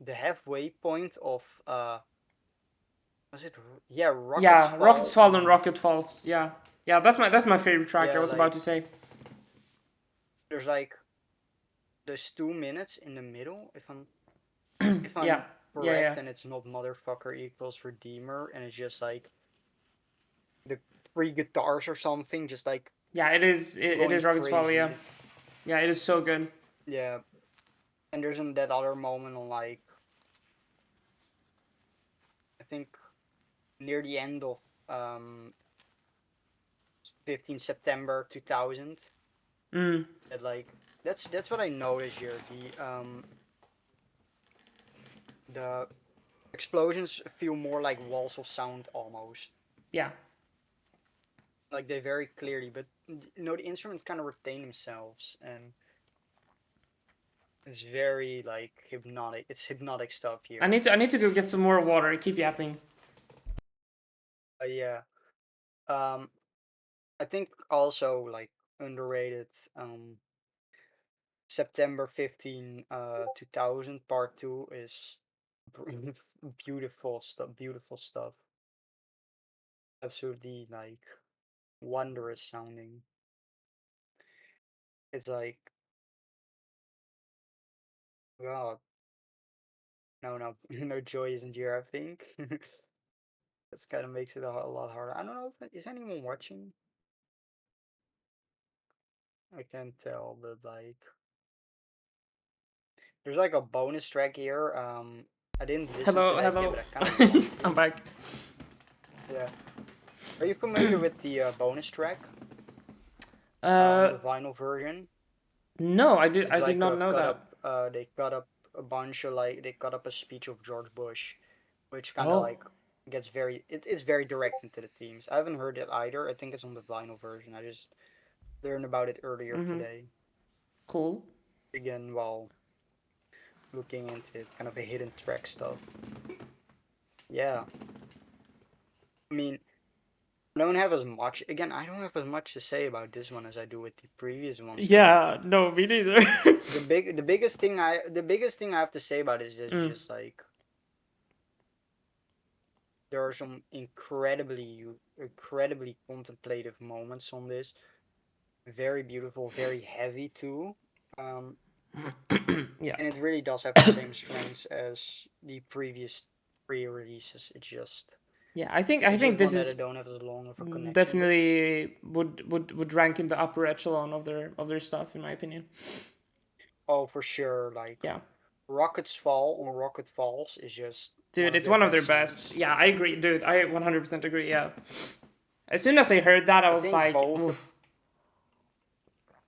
S1: the halfway point of was it yeah, Rocket's
S2: Yeah, Rockets
S1: Fall.
S2: Fall and Rocket Falls, yeah. Yeah, that's my favorite track I
S1: Yeah,
S2: was about
S1: like
S2: to say.
S1: there's like there's 2 minutes in the middle if
S2: Yeah.
S1: I'm
S2: Yeah, yeah.
S1: correct, and it's not motherfucker equals Redeemer, and it's just like the three guitars or something, just like
S2: Yeah, it
S1: going
S2: is Rockets Fall,
S1: crazy.
S2: yeah. Yeah, it is so good.
S1: Yeah, and there's that other moment on like I think near the end of um 15 September 2000
S2: Mm.
S1: that like that's what I noticed here. The explosions feel more like walls of sound almost.
S2: Yeah.
S1: Like they very clearly, but you know the instruments kind of retain themselves, and it's very like hypnotic. It's hypnotic stuff here.
S2: I need to go get some more water. Keep yapping.
S1: Yeah. Um, I think also like underrated. September 15, 2000, part two is beautiful stuff. Beautiful stuff. Absolutely like wondrous sounding. It's like, God, no, no joy isn't here, I think. That's kind of makes it a lot harder. I don't know if is anyone watching. I can't tell, but like, there's like a bonus track here. I didn't listen to
S2: Hello,
S1: that yet,
S2: hello.
S1: but I kind of want
S2: I'm
S1: to.
S2: back.
S1: Yeah. Are you familiar with the bonus track on
S2: Uh,
S1: the vinyl version?
S2: no,
S1: It's
S2: I did
S1: like
S2: not
S1: a
S2: know
S1: cut
S2: that.
S1: up. They cut up a bunch of like they cut up a speech of George Bush, which kind of
S2: Oh.
S1: like gets very. It's very direct into the themes. I haven't heard it either. I think it's on the vinyl version. I just learned about it earlier
S2: Mhm.
S1: today.
S2: Cool.
S1: Again, while looking into it, kind of a hidden track stuff. Yeah, I mean, I don't have as much. Again, I don't have as much to say about this one as I do with the previous ones, but
S2: Yeah, no, me neither.
S1: the biggest thing I have to say about it is
S2: Mm.
S1: just like there are some incredibly contemplative moments on this. Very beautiful, very heavy too. Um,
S2: Yeah.
S1: and it really does have the same strengths as the previous three releases.
S2: Yeah, I
S1: It's
S2: think
S1: just
S2: this
S1: one that I
S2: is
S1: don't have as long of a connection with.
S2: definitely would rank in the upper echelon of their stuff in my opinion.
S1: Oh, for sure. Like
S2: Yeah.
S1: Rockets Fall on Rocket Falls is just one
S2: Dude,
S1: of
S2: it's
S1: their
S2: one of their
S1: best
S2: best.
S1: songs.
S2: Yeah, I agree, dude. I 100% agree. Yeah. As soon as I heard that, I
S1: I
S2: was
S1: think
S2: like, oof.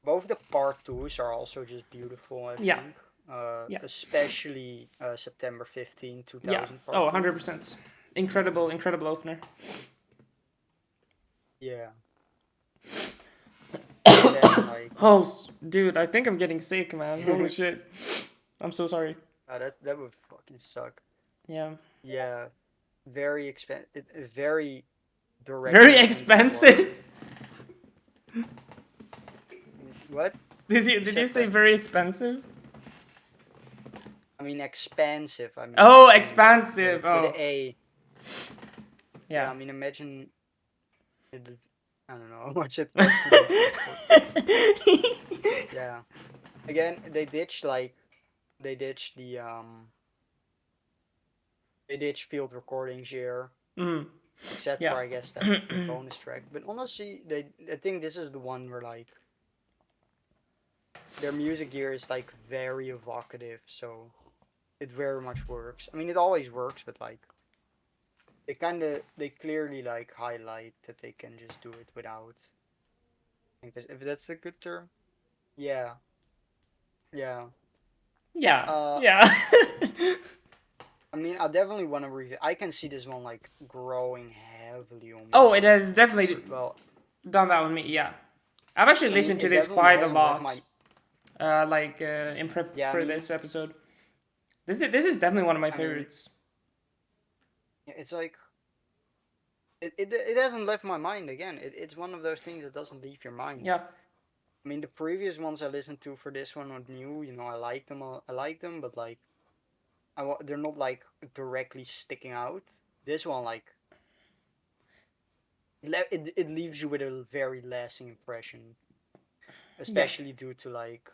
S1: both the part twos are also just beautiful, I
S2: Yeah.
S1: think.
S2: Yeah.
S1: Especially September 15,
S2: Yeah.
S1: 2000
S2: Oh,
S1: part 2.
S2: 100%. Incredible, incredible opener.
S1: Yeah. And then like
S2: Oh, dude, I think I'm getting sick, man. Holy shit. I'm so sorry.
S1: that would fucking suck.
S2: Yeah.
S1: Yeah, very very
S2: Very
S1: directly anti-war.
S2: expensive.
S1: What? You
S2: Did
S1: said
S2: you say
S1: that.
S2: very expensive?
S1: I mean expansive. I mean
S2: Oh,
S1: as in like
S2: expansive.
S1: with
S2: Oh,
S1: a A. Yeah,
S2: yeah.
S1: I mean imagine it, I don't know how much it costs to make some recordings. Yeah. Again, they ditched they ditched field recordings here,
S2: Mm,
S1: except for
S2: yeah.
S1: I guess that the bonus track. But honestly, they I think this is the one where like their music here is like very evocative, so it very much works. I mean, it always works, but like they clearly like highlight that they can just do it without. I think if that's a good term. Yeah, yeah.
S2: Yeah,
S1: Uh,
S2: yeah.
S1: I mean, I definitely want to read. I can see this one like growing heavily on me.
S2: Oh, it has definitely
S1: Well,
S2: done that with me. Yeah, I've actually
S1: I mean,
S2: listened to
S1: it
S2: this
S1: definitely
S2: quite a
S1: hasn't left
S2: lot.
S1: my.
S2: In prep
S1: Yeah, I
S2: for
S1: mean,
S2: this episode. This is definitely one of my
S1: I mean,
S2: favorites.
S1: it's like it hasn't left my mind again. It's one of those things that doesn't leave your mind.
S2: Yeah,
S1: I mean, the previous ones I listened to for this one were new. I like them. I like them, but like, they're not like directly sticking out. This one, like, it leaves you with a very lasting impression,
S2: yeah,
S1: especially due to like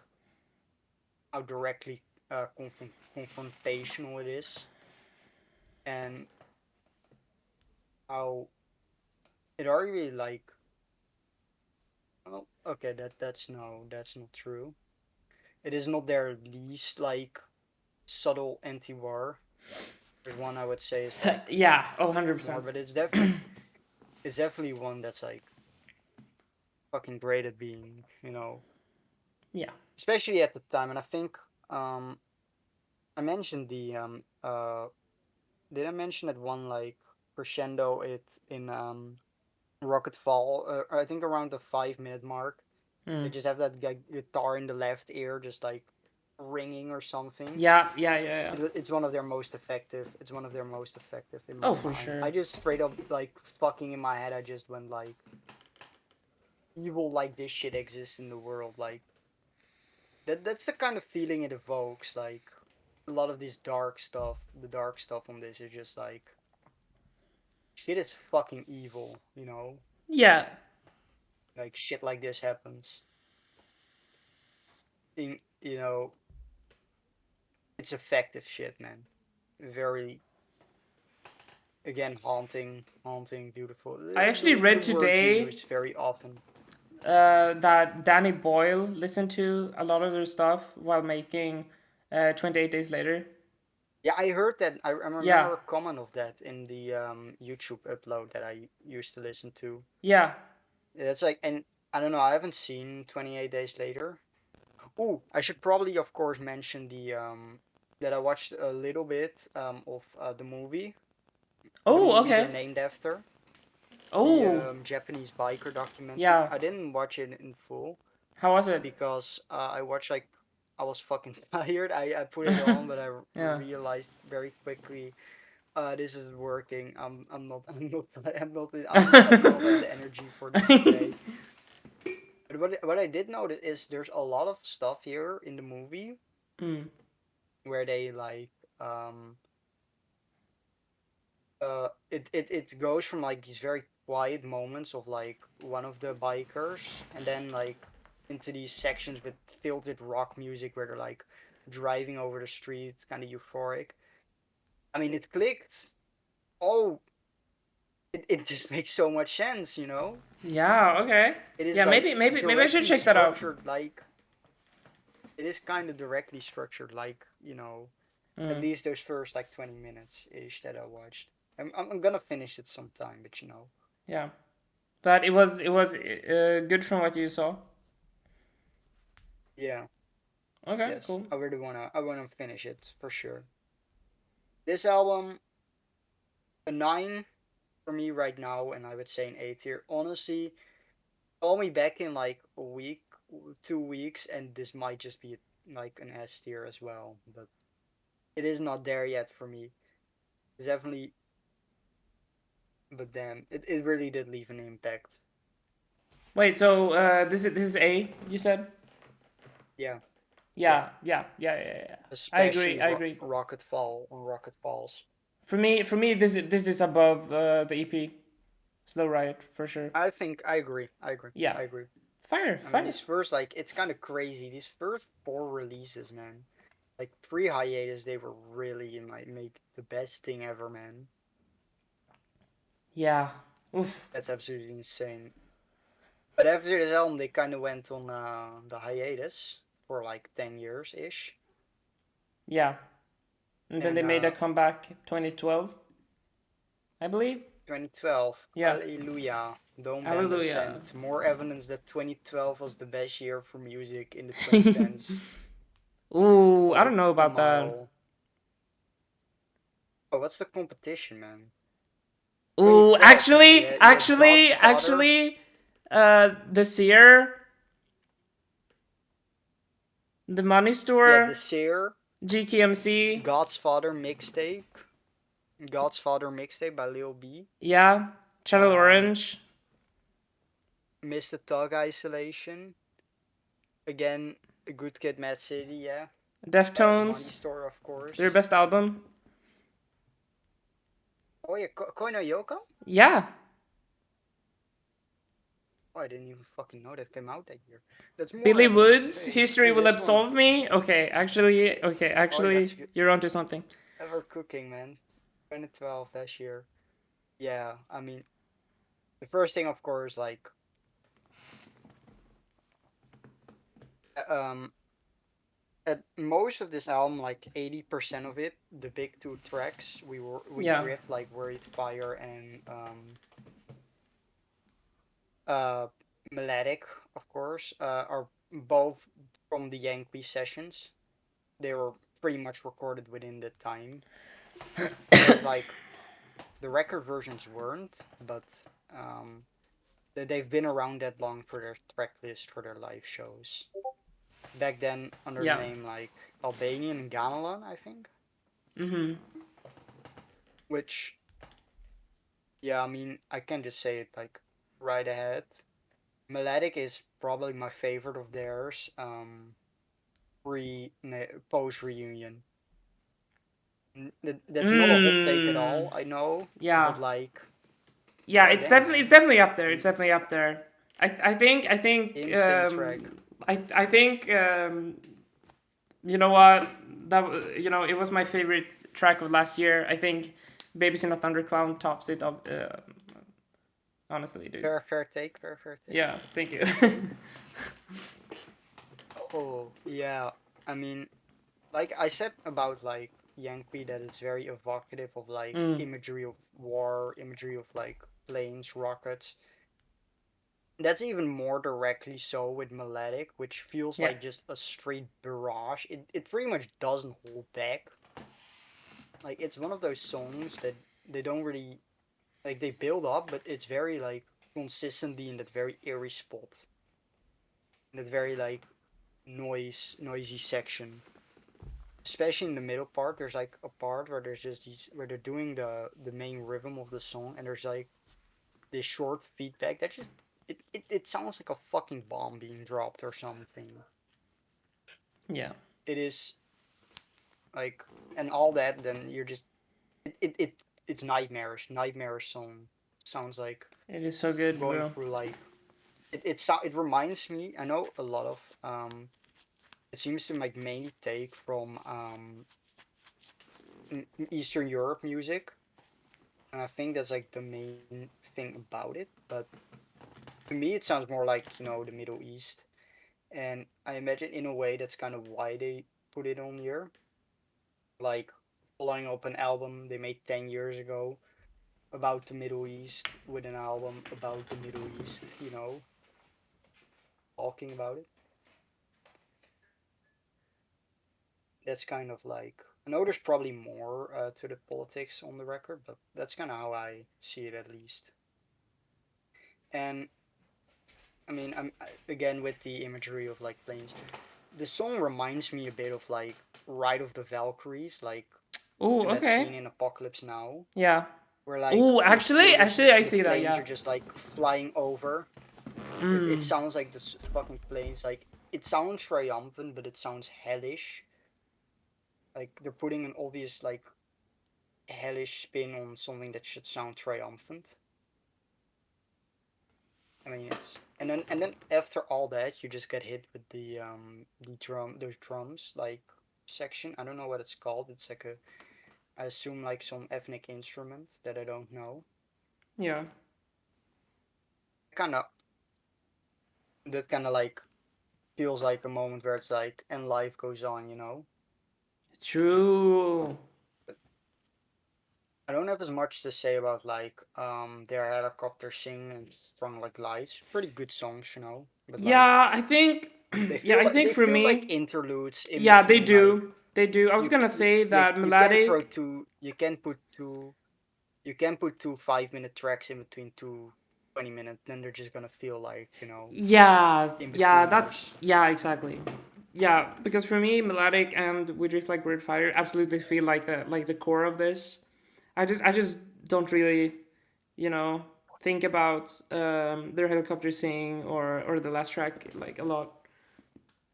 S1: how directly confrontational it is, and how it arguably like, well, okay, that's not true. It is not their least like subtle anti-war. There's one I would say is like
S2: yeah. Oh,
S1: more,
S2: 100%.
S1: but it's definitely one that's like fucking great at being,
S2: Yeah.
S1: especially at the time. And I think I mentioned did I mention that one like crescendo it in Rocket Fall? I think around the 5 minute mark, they
S2: Mm.
S1: just have that guitar in the left ear, just like ringing or something.
S2: Yeah, yeah, yeah, yeah.
S1: It's one of their most effective. It's one of their most effective in my
S2: Oh, for
S1: mind.
S2: sure.
S1: I just straight up like fucking in my head. I just went like, evil like this shit exists in the world. Like that's the kind of feeling it evokes. Like a lot of this dark stuff, the dark stuff on this is just like shit is fucking evil.
S2: Yeah,
S1: Like shit like this happens. In it's effective shit, man. Very again haunting, beautiful.
S2: I actually
S1: The
S2: read
S1: words
S2: today
S1: used very often.
S2: that Danny Boyle listened to a lot of their stuff while making 28 Days Later.
S1: Yeah, I heard that. I
S2: Yeah,
S1: remember a comment of that in the YouTube upload that I used to listen to.
S2: yeah.
S1: It's like, and I don't know, I haven't seen 28 Days Later. Ooh, I should probably, of course, mention the that I watched a little bit of the
S2: Oh,
S1: movie they're
S2: okay.
S1: named after, the
S2: Oh,
S1: Japanese biker documentary.
S2: yeah.
S1: I didn't watch it in full
S2: How was it?
S1: because I watched like I was fucking tired. I put it on, but I
S2: Yeah.
S1: realized very quickly this is working. I'm not I do not have the energy for this today. But what I did notice is there's a lot of stuff here in the movie
S2: Mm.
S1: where they like um it goes from like these very quiet moments of like one of the bikers and then like into these sections with filled with rock music where they're like driving over the streets, kind of euphoric. I mean, it clicked. Oh, it just makes so much sense.
S2: Yeah. Okay.
S1: It is
S2: Yeah. Maybe.
S1: like
S2: Maybe I should
S1: directly
S2: check that out.
S1: structured like it is kind of directly structured like at
S2: Mm.
S1: least those first like 20 minutes ish that I watched. I'm gonna finish it sometime, but.
S2: Yeah. But it was good from what you saw.
S1: Yeah,
S2: Okay.
S1: yes,
S2: Cool.
S1: I wanna finish it for sure. This album, a 9 for me right now, and I would say an 8 here. Honestly, call me back in like a week, 2 weeks, and this might just be like an S tier as well. But it is not there yet for me. It's definitely, but damn, it really did leave an impact.
S2: Wait. So this is A. You said.
S1: Yeah, yeah,
S2: Yeah. Yeah. Yeah. Yeah. Yeah. I agree.
S1: especially
S2: I agree.
S1: Rocket Fall on Rocket Falls.
S2: For me, this is above the EP. Slow Riot for sure.
S1: I think I agree. I agree.
S2: Yeah.
S1: I agree.
S2: Fire.
S1: I mean,
S2: Fire.
S1: these first like it's kind of crazy. These first four releases, man. Like pre-hiatus, they were really in like make the best thing ever, man.
S2: Yeah. Oof.
S1: That's absolutely insane. But after this album, they kind of went on the hiatus for like 10 years ish,
S2: Yeah. And then they
S1: and
S2: made a comeback 2012. I believe.
S1: 2012.
S2: Yeah.
S1: Hallelujah. Don't ban the
S2: Hallelujah.
S1: scent. More evidence that 2012 was the best year for music in the 2010s.
S2: Ooh, I
S1: By
S2: don't know
S1: a
S2: about that.
S1: mile. Oh, what's the competition, man?
S2: Ooh,
S1: 2012, man. You had God's Father.
S2: this year, the Money
S1: Yeah,
S2: Store,
S1: Desire.
S2: GKMC,
S1: God's Father mixtape. God's Father mixtape by Lil B.
S2: yeah, Channel
S1: Um,
S2: Orange,
S1: Mr. Thug Isolation. Again, a Good Kid, Mad City. Yeah. Money
S2: Deftones,
S1: Store, of
S2: their
S1: course.
S2: best album.
S1: Oh yeah, Koi no Yoko.
S2: Yeah,
S1: Oh, I didn't even fucking know that came out that year. That's more
S2: Billy
S1: evidence.
S2: Woods,
S1: Hey,
S2: History
S1: hey,
S2: Will
S1: this one.
S2: Absolve Me. Okay,
S1: Oh, that's
S2: actually,
S1: good.
S2: you're onto something.
S1: Ever cooking, man. 2012 that year. Yeah, I mean, the first thing, of course, like, um, at most of this album, like 80% of it, the big two tracks, we
S2: Yeah,
S1: drift like Worried Fire and uh Melodic, of course, are both from the Yankee sessions. They were pretty much recorded within the time. Like the record versions weren't, but um, they've been around that long for their track list for their live shows. Back then, under the
S2: yeah.
S1: name like Albanian Gamelan, I think.
S2: Mhm.
S1: Which, yeah, I mean, I can just say it like right ahead. Melodic is probably my favorite of theirs. Post reunion. That's not a hot take at
S2: Mm.
S1: all, I know,
S2: Yeah.
S1: but like,
S2: Yeah,
S1: goddamn,
S2: it's
S1: man,
S2: definitely up there. It's
S1: it's
S2: definitely up there. I think
S1: insane track.
S2: I think you know what, it was my favorite track of last year. I think Babies in a Thundercloud tops it up. Honestly, dude.
S1: Fair take, fair take.
S2: Yeah, thank you.
S1: Oh, yeah. I mean, like I said about like Yankee, that it's very evocative of like
S2: mm,
S1: imagery of war, imagery of like planes, rockets. That's even more directly so with Melodic, which feels
S2: yeah,
S1: like just a straight barrage. It pretty much doesn't hold back. Like it's one of those songs that they don't really like they build up, but it's very like consistently in that very eerie spot, in that very like noisy section. Especially in the middle part, there's like a part where there's just these where they're doing the main rhythm of the song, and there's like this short feedback that just it sounds like a fucking bomb being dropped or something.
S2: yeah.
S1: It is like and all that, then you're just it's nightmarish song. Sounds like
S2: It is so good,
S1: going
S2: bro.
S1: through like it reminds me. I know a lot of it seems to like mainly take from Eastern Europe music, and I think that's like the main thing about it. But to me, it sounds more like the Middle East, and I imagine in a way that's kind of why they put it on here, like following up an album they made 10 years ago about the Middle East with an album about the Middle East, talking about it. That's kind of like I know there's probably more to the politics on the record, but that's kind of how I see it at least. And I mean, again with the imagery of like planes. The song reminds me a bit of like Ride of the Valkyries, like
S2: Oh,
S1: in that
S2: okay.
S1: scene in Apocalypse Now,
S2: Yeah.
S1: where like
S2: Oh,
S1: you feel this
S2: actually, I
S1: the
S2: see that.
S1: planes
S2: Yeah.
S1: are just like flying over. It
S2: Mm.
S1: sounds like this fucking planes like it sounds triumphant, but it sounds hellish. Like they're putting an obvious like hellish spin on something that should sound triumphant. I mean it's and then after all that you just get hit with the those drums like section. I don't know what it's called. It's like a I assume like some ethnic instrument that I don't know.
S2: Yeah.
S1: Kind of that kind of like feels like a moment where it's like and life goes on.
S2: True.
S1: But I don't have as much to say about like their helicopter sing and strong like lights. Pretty good songs, you know. But like
S2: Yeah, I think yeah, I think
S1: they
S2: for
S1: feel like
S2: me,
S1: interludes in
S2: yeah, they
S1: between like
S2: do. They do. I was
S1: you
S2: gonna say that
S1: you can throw
S2: melodic.
S1: two you can put two 5 minute tracks in between two 20 minutes, then they're just gonna feel like, you know,
S2: Yeah,
S1: in
S2: yeah, that's
S1: betweeners.
S2: yeah, exactly. Yeah, because for me, melodic and We Drift Like Weird Fire absolutely feel like the core of this. I just don't really, you know, think about their helicopter sing or the last track like a lot.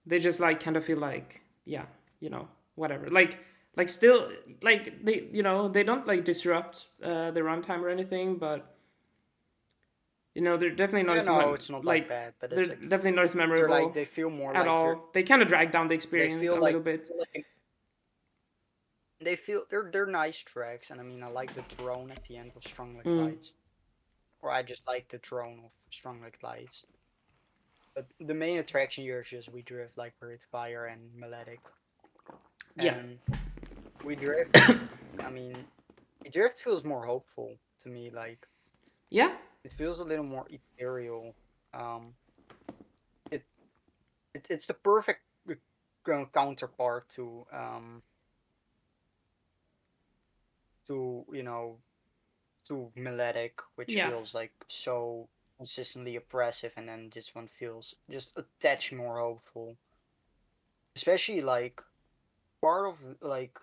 S2: They just like kind of feel like yeah, you know, whatever. Like still like they they don't like disrupt the runtime or anything, but they're definitely not
S1: Yeah,
S2: as
S1: no, it's not like
S2: like
S1: bad, but
S2: they're
S1: it's like
S2: definitely not as
S1: they're like
S2: memorable
S1: they feel more
S2: at
S1: like you're
S2: all. They kind of drag down the
S1: they
S2: experience
S1: feel
S2: a little
S1: like
S2: bit.
S1: they feel they're nice tracks, and I mean I like the drone at the end of Strong Like
S2: Mm,
S1: Lights, or I just like the drone of Strong Like Lights. But the main attraction here is just We Drift Like Weird Fire and Melodic,
S2: yeah,
S1: and We Drift. I mean, We Drift feels more hopeful to me. Like
S2: yeah,
S1: it feels a little more ethereal. Um, it, it's the perfect counterpart to to melodic, which
S2: yeah,
S1: feels like so consistently oppressive, and then this one feels just a touch more hopeful. Especially like part of like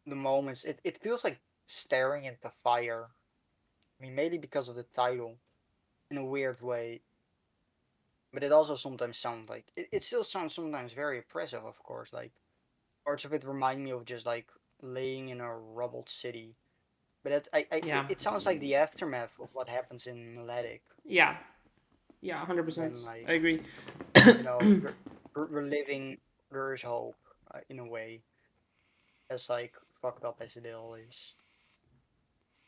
S1: the moments, it feels like staring into fire. I mean, maybe because of the title in a weird way, but it also sometimes sounds like it still sounds sometimes very oppressive, of course. Like parts of it remind me of just like laying in a rubbled city. But
S2: yeah,
S1: it sounds like the aftermath of what happens in Melodic.
S2: yeah, yeah. 100%.
S1: Then
S2: I
S1: like
S2: agree.
S1: we're living. There is hope in a way, as like fucked up as it all is.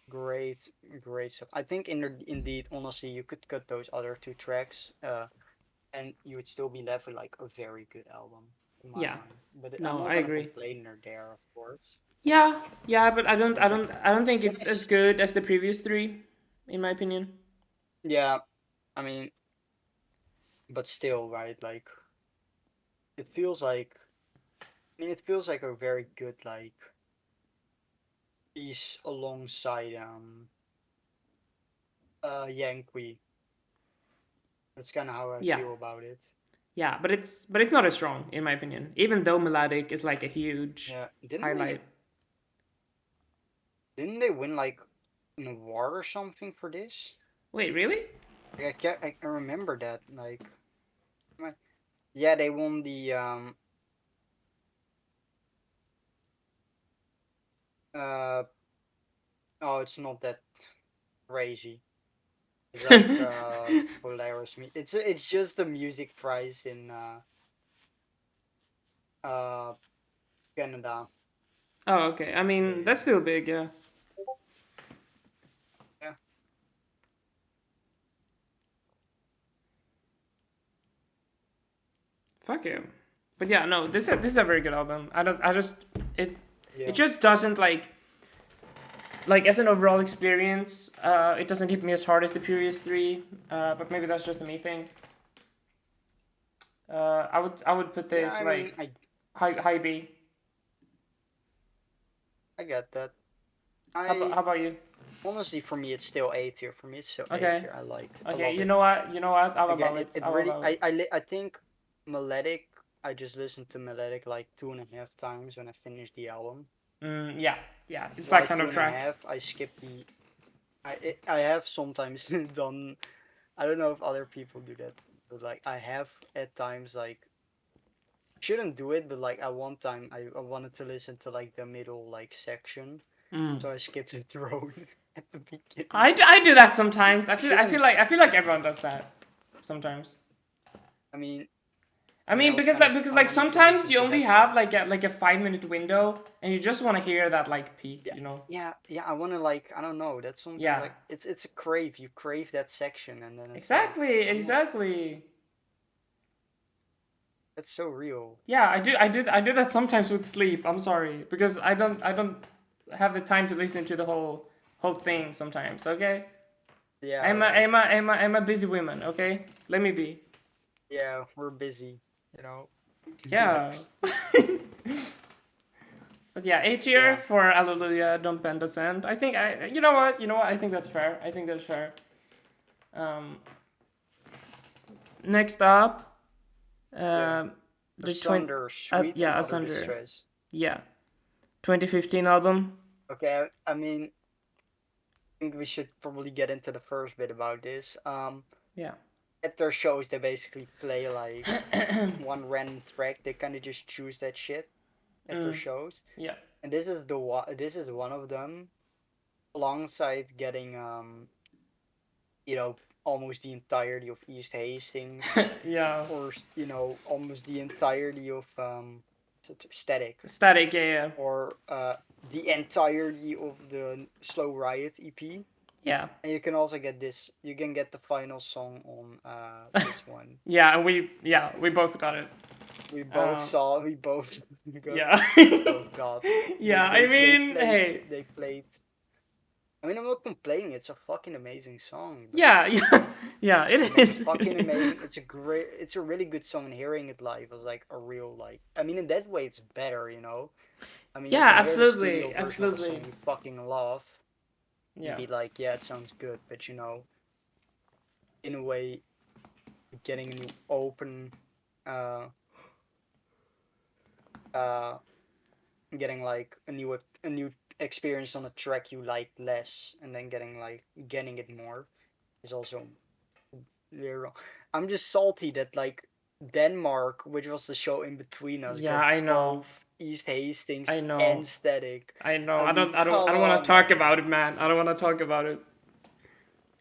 S1: Great, great stuff. I think indeed, honestly, you could cut those other two tracks, and you would still be left with like a very good album in my
S2: Yeah.
S1: mind. But I'm
S2: No,
S1: not
S2: I
S1: gonna
S2: agree.
S1: complain they're there, of course.
S2: Yeah, yeah, but I don't,
S1: But
S2: I
S1: it's like
S2: don't, I don't think it's as
S1: yes,
S2: good as the previous three, in my opinion.
S1: yeah. I mean, but still, right? Like it feels like I mean, it feels like a very good like piece alongside Yankee. That's kind of how I
S2: Yeah,
S1: feel about it.
S2: yeah, but it's not as strong, in my opinion. Even though melodic is like a huge
S1: Yeah,
S2: highlight.
S1: didn't they win like an award or something for this?
S2: Wait, really?
S1: Like, I remember that like yeah, they won the uh oh, it's not that crazy. It's like hilarious. It's just the music prize in uh Canada.
S2: Oh, okay. I mean, that's
S1: They
S2: still big, yeah.
S1: yeah
S2: Fuck you. But yeah, no, this is a very good album. I just it it
S1: yeah
S2: just doesn't like as an overall experience. It doesn't hit me as hard as the previous three. But maybe that's just a me thing. I would put
S1: yeah.
S2: this
S1: I mean,
S2: like high B.
S1: I get that.
S2: How
S1: I
S2: about you?
S1: honestly, for me, it's still A tier. For me, it's still A
S2: Okay.
S1: tier. I liked it. I
S2: Okay.
S1: love
S2: You
S1: it.
S2: know what? You know what? I'll
S1: Again,
S2: allow it.
S1: it
S2: I'll
S1: really
S2: allow it.
S1: I think Melodic. I just listened to Melodic like 2.5 times when I finished the album.
S2: Yeah. Yeah. It's that
S1: Why
S2: kind
S1: two
S2: of
S1: and a
S2: track.
S1: half? I skipped the. I have sometimes done. I don't know if other people do that, but like I have at times like shouldn't do it, but like at one time I wanted to listen to like the middle like section,
S2: Mm.
S1: so I skipped the drone at the beginning.
S2: I do that sometimes. I feel I feel
S1: Shouldn't.
S2: like I feel like everyone does that sometimes.
S1: I mean,
S2: I
S1: I
S2: mean,
S1: was
S2: because
S1: kind of
S2: like because
S1: I
S2: like
S1: wanted to
S2: sometimes
S1: listen
S2: you
S1: to
S2: only
S1: that
S2: have like a 5 minute window, and you just want to hear that like peak,
S1: yeah
S2: you know?
S1: yeah I want to like I don't know that's sometimes
S2: Yeah,
S1: like it's a crave you crave that section and then it's like
S2: exactly,
S1: I'm not
S2: exactly.
S1: that's so real.
S2: Yeah, I do that sometimes with sleep. I'm sorry because I don't have the time to listen to the whole. whole thing sometimes. Okay,
S1: Yeah,
S2: I'm a
S1: right.
S2: I'm a I'm a I'm a busy woman. Okay, let me be.
S1: Yeah, we're busy, you know.
S2: Yeah. But yeah, A tier
S1: Yeah.
S2: for Alleluia, Don't Bend the Sand. I think you know what? You know what? I think that's fair. I think that's fair. Um, Next up,
S1: Yeah.
S2: the 20,
S1: Asunder, sweet and
S2: yeah,
S1: utter
S2: Asunder.
S1: distress.
S2: Yeah, 2015 album.
S1: Okay, I mean, I think we should probably get into the first bit about this.
S2: Yeah.
S1: At their shows, they basically play like one random track. They kind of just choose that shit at their
S2: Mm,
S1: shows,
S2: yeah.
S1: and this is the one. This is one of them, alongside getting you know, almost the entirety of East Hastings,
S2: Yeah.
S1: or almost the entirety of Static,
S2: Static. Yeah. Yeah.
S1: or the entirety of the Slow Riot EP.
S2: Yeah.
S1: And you can also get this. You can get the final song on this one.
S2: Yeah. And we both got it.
S1: We both
S2: Um,
S1: saw. We both got.
S2: yeah.
S1: Oh God.
S2: Yeah. I mean,
S1: Played.
S2: hey.
S1: They played. I mean, I'm not complaining. It's a fucking amazing song, but
S2: Yeah. Yeah. Yeah. It is.
S1: fucking amazing. It's a great. It's a really good song. And hearing it live was like a real like. I mean, in that way, it's better. You know. I mean, you
S2: Yeah.
S1: can hear the studio
S2: Absolutely.
S1: version of a
S2: Absolutely.
S1: song you fucking love and
S2: Yeah.
S1: be like, yeah, it sounds good, but in a way, getting a new open, uh, uh, getting like a new experience on a track you like less, and then getting it more is also very wrong. I'm just salty that like Denmark, which was the show in between us,
S2: Yeah.
S1: got
S2: I know.
S1: both East Hastings
S2: I know.
S1: and Static.
S2: I know.
S1: I
S2: I
S1: mean,
S2: don't. I don't. I
S1: come
S2: don't want to
S1: on,
S2: talk
S1: man.
S2: about it, man. I don't want to talk about it.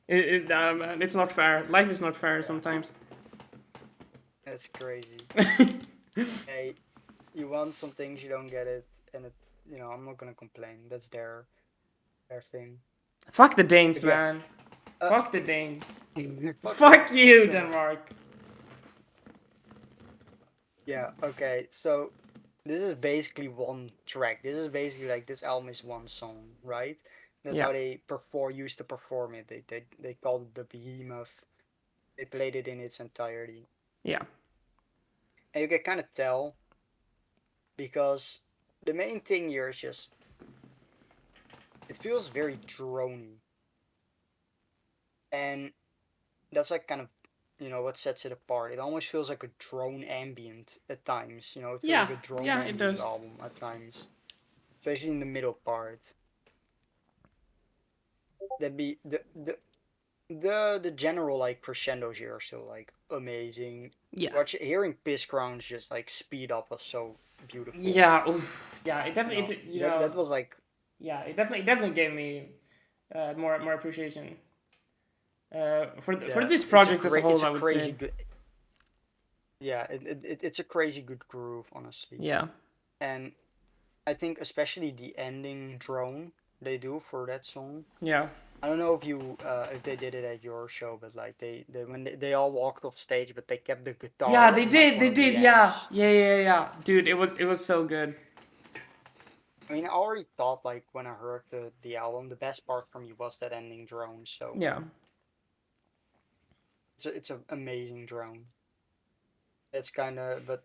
S2: Man, it's not fair. Life is not fair
S1: Yeah,
S2: sometimes.
S1: that's crazy. Hey, you want some things, you don't get it, and I'm not gonna complain. That's their thing.
S2: Fuck the Danes,
S1: But yeah,
S2: man.
S1: uh,
S2: Fuck the Danes.
S1: fuck the
S2: Fuck you,
S1: Denmark.
S2: Denmark.
S1: Yeah, okay. So this is basically one track. This is basically like this album is one song, right? That's
S2: Yeah.
S1: how they used to perform it. They called it the Behemoth. They played it in its entirety,
S2: Yeah.
S1: and you can kind of tell because the main thing here is just it feels very drony, and that's like kind of what sets it apart. It almost feels like a drone ambient at times. It feels
S2: Yeah.
S1: like a drone
S2: Yeah, it
S1: ambient
S2: does.
S1: album at times, especially in the middle part. That be the general like crescendos here are still like amazing.
S2: Yeah.
S1: Hearing Piss Grounds just like speed up was so beautiful.
S2: Yeah. Oof. Yeah, it definitely.
S1: That was like
S2: Yeah, it definitely gave me more appreciation for
S1: yeah,
S2: this project as a
S1: it's
S2: whole.
S1: a
S2: I would say.
S1: crazy good yeah, it's a crazy good groove, honestly.
S2: Yeah.
S1: And I think especially the ending drone they do for that song.
S2: Yeah.
S1: I don't know if they did it at your show, but like they all walked off stage, but they kept the
S2: Yeah,
S1: guitar
S2: they
S1: on like
S2: did.
S1: one
S2: They
S1: of the
S2: did. Yeah.
S1: amps.
S2: Yeah. Yeah. Yeah. Dude, it was so good.
S1: I mean, I already thought like when I heard the album, the best part for me was that ending drone. So
S2: Yeah.
S1: it's an amazing drone. It's kind of, but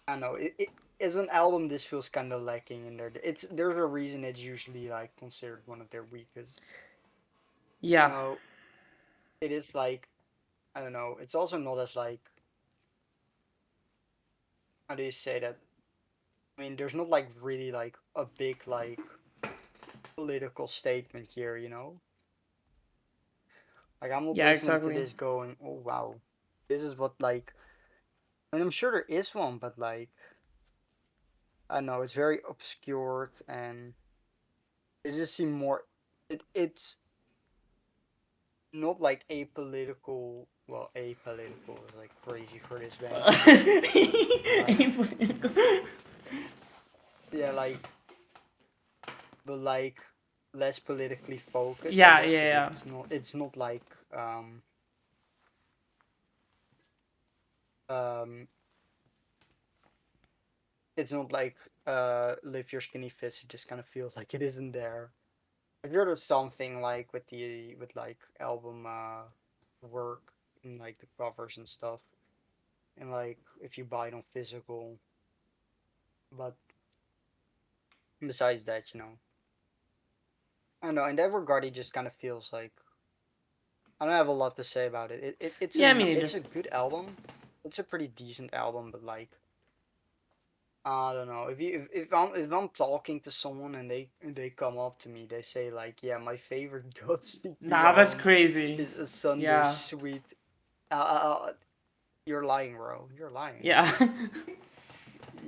S1: I don't know. It as an album, this feels kind of lacking in there. There's a reason it's usually like considered one of their weakest. You
S2: Yeah.
S1: know, it is like I don't know. It's also not as like how do you say that? I mean, there's not like really like a big like political statement here. Like I'm not
S2: Yeah.
S1: listening to
S2: Exactly.
S1: this going, oh wow, this is what like. I mean, I'm sure there is one, but like I don't know, it's very obscured and it just seems more. It's not like apolitical. Well, apolitical is like crazy for this band, but like yeah, like less politically focused, I
S2: Yeah.
S1: guess.
S2: Yeah.
S1: But
S2: Yeah.
S1: it's not like um it's not like lift your skinny fist. It just kind of feels like it isn't there. I've heard of something like with like album work and like the covers and stuff, and like if you buy it on physical. But besides that, I don't know. In that regard, it just kind of feels like I don't have a lot to say about it.
S2: Yeah, me neither.
S1: It's a good album. It's a pretty decent album, but like I don't know. If I'm talking to someone and they come up to me, they say like, yeah, my favorite Godspeed You
S2: Nah, that's
S1: album
S2: crazy.
S1: is Asunder
S2: Yeah.
S1: Sweet. Uh, uh, uh, you're lying, bro. You're lying.
S2: Yeah.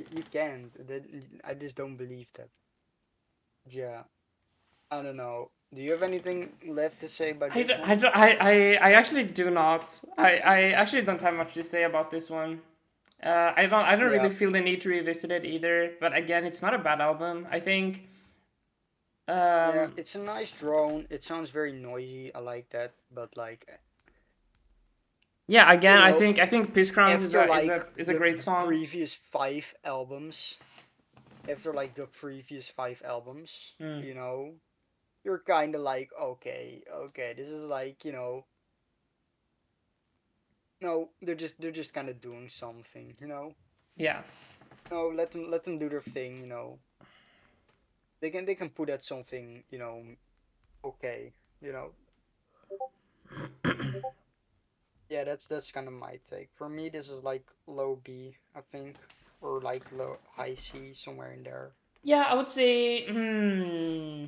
S1: You can't. I just don't believe that. Yeah. I don't know. Do you have anything left to say about
S2: I,
S1: this
S2: d- I,
S1: one?
S2: d- I actually do not. I actually don't have much to say about this one. I don't really
S1: Yeah.
S2: feel the need to revisit it either. But again, it's not a bad album. I think.
S1: Yeah,
S2: Um,
S1: it's a nice drone. It sounds very noisy. I like that. But like,
S2: yeah.
S1: you
S2: Again, I
S1: know,
S2: think I think Peace Crowns is
S1: after
S2: a is
S1: like
S2: a is a
S1: the
S2: great song.
S1: previous five albums, after like the previous five albums,
S2: Mm,
S1: you're kind of like, okay, okay, this is like, no, they're just kind of doing something,
S2: yeah.
S1: No, let them do their thing, They can put out something, okay, you know. Yeah, that's kind of my take. For me, this is like low B, I think, or like low high C, somewhere in there.
S2: Yeah, I would say. Hmm.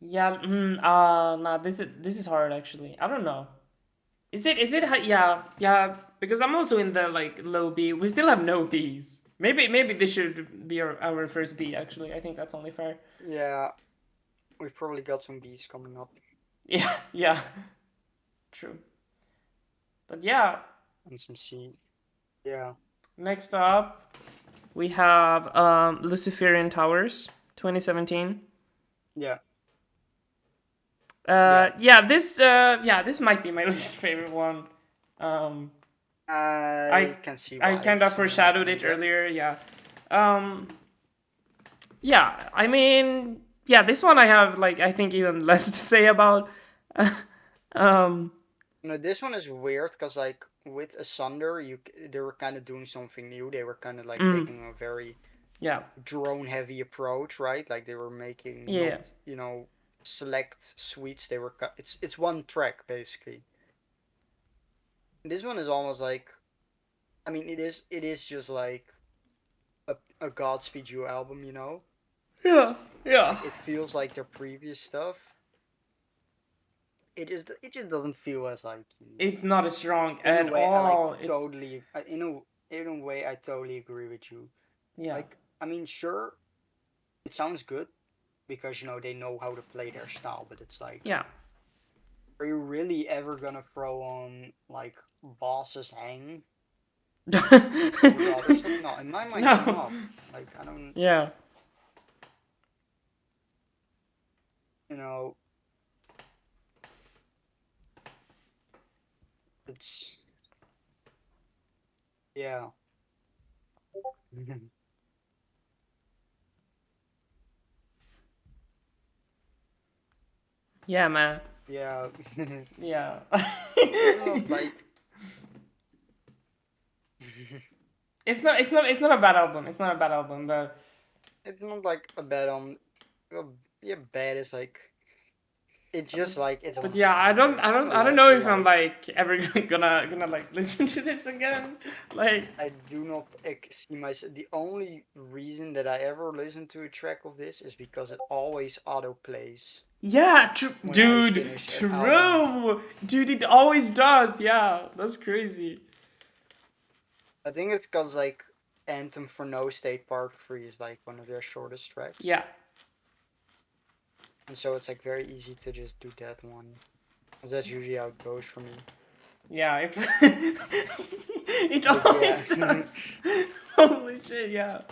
S2: Yeah. Nah. This is hard actually. I don't know. Yeah, yeah. Because I'm also in the like low B. We still have no Bs. Maybe this should be our first B. Actually, I think that's only fair.
S1: Yeah, we've probably got some Bs coming up
S2: Yeah. Yeah. True. But yeah.
S1: and some Cs. Yeah,
S2: Next up, we have Luciferian Towers, 2017.
S1: yeah, yeah.
S2: Yeah, this might be my least favorite one. Um, I
S1: I can see
S2: I
S1: why
S2: kind of
S1: someone might
S2: foreshadowed
S1: believe
S2: it
S1: that.
S2: earlier. Yeah. Um, yeah. I mean, yeah. This one I have like I think even less to say about. um.
S1: This one is weird because like with Asunder, they were kind of doing something new. They were kind of like
S2: Mm,
S1: taking a very
S2: yeah.
S1: drone heavy approach, right? Like they were making not,
S2: Yeah.
S1: select suites. It's one track basically. This one is almost like, I mean, it is just like a Godspeed You album,
S2: Yeah. Yeah.
S1: Like it feels like their previous stuff. It just doesn't feel as like
S2: It's not as strong
S1: in a
S2: at
S1: way I like
S2: all. It's
S1: totally in a way I totally agree with you.
S2: yeah.
S1: Like I mean, sure, it sounds good because they know how to play their style, but it's like,
S2: Yeah.
S1: are you really ever gonna throw on like Boss's Hang over the other stuff? No, in my mind, you're
S2: No.
S1: not. Like I don't,
S2: Yeah.
S1: you know, it's yeah.
S2: Yeah, man.
S1: Yeah.
S2: Yeah.
S1: It's not like
S2: It's not a bad album. It's not a bad album, but
S1: it's not like a bad well, yeah, bad is like it's just like it's
S2: but
S1: one of
S2: yeah,
S1: his
S2: I don't
S1: albums.
S2: I
S1: I'm
S2: don't
S1: a
S2: I don't
S1: lot
S2: know if I'm
S1: like
S2: like ever gonna like listen to this again. Like
S1: I do not see myself. The only reason that I ever listen to a track of this is because it always auto plays
S2: yeah,
S1: when I
S2: dude,
S1: finish an album.
S2: true, dude, it always does. Yeah, that's crazy.
S1: I think it's because like Anthem for No State Part 3 is like one of their shortest tracks.
S2: Yeah,
S1: And so it's like very easy to just do that one. 'Cause that's usually how it goes for me.
S2: yeah, it
S1: But yeah.
S2: always does. Holy shit, yeah.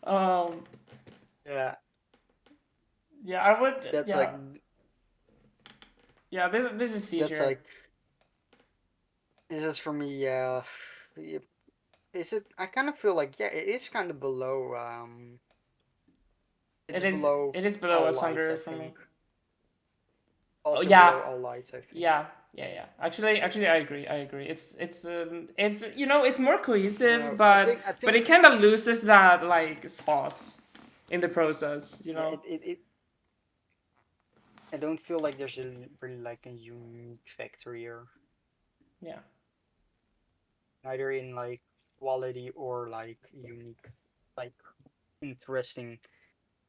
S2: Um,
S1: Yeah.
S2: yeah, I would,
S1: That's like
S2: yeah, yeah. This is C
S1: that's
S2: tier.
S1: like this is for me, yeah. is it? I kind of feel like, yeah, it is kind of below.
S2: It
S1: It's
S2: is.
S1: below
S2: It is below
S1: All
S2: us
S1: Lights,
S2: under
S1: I
S2: for me.
S1: think.
S2: Oh
S1: Also
S2: yeah,
S1: below All Lights, I think.
S2: yeah, yeah. Actually, I agree. I agree. It's it's more cohesive,
S1: I
S2: but
S1: think,
S2: it kind of loses that like sauce in the process.
S1: yeah, I don't feel like there's really like a unique factor here,
S2: Yeah.
S1: neither in like quality or like unique, like interesting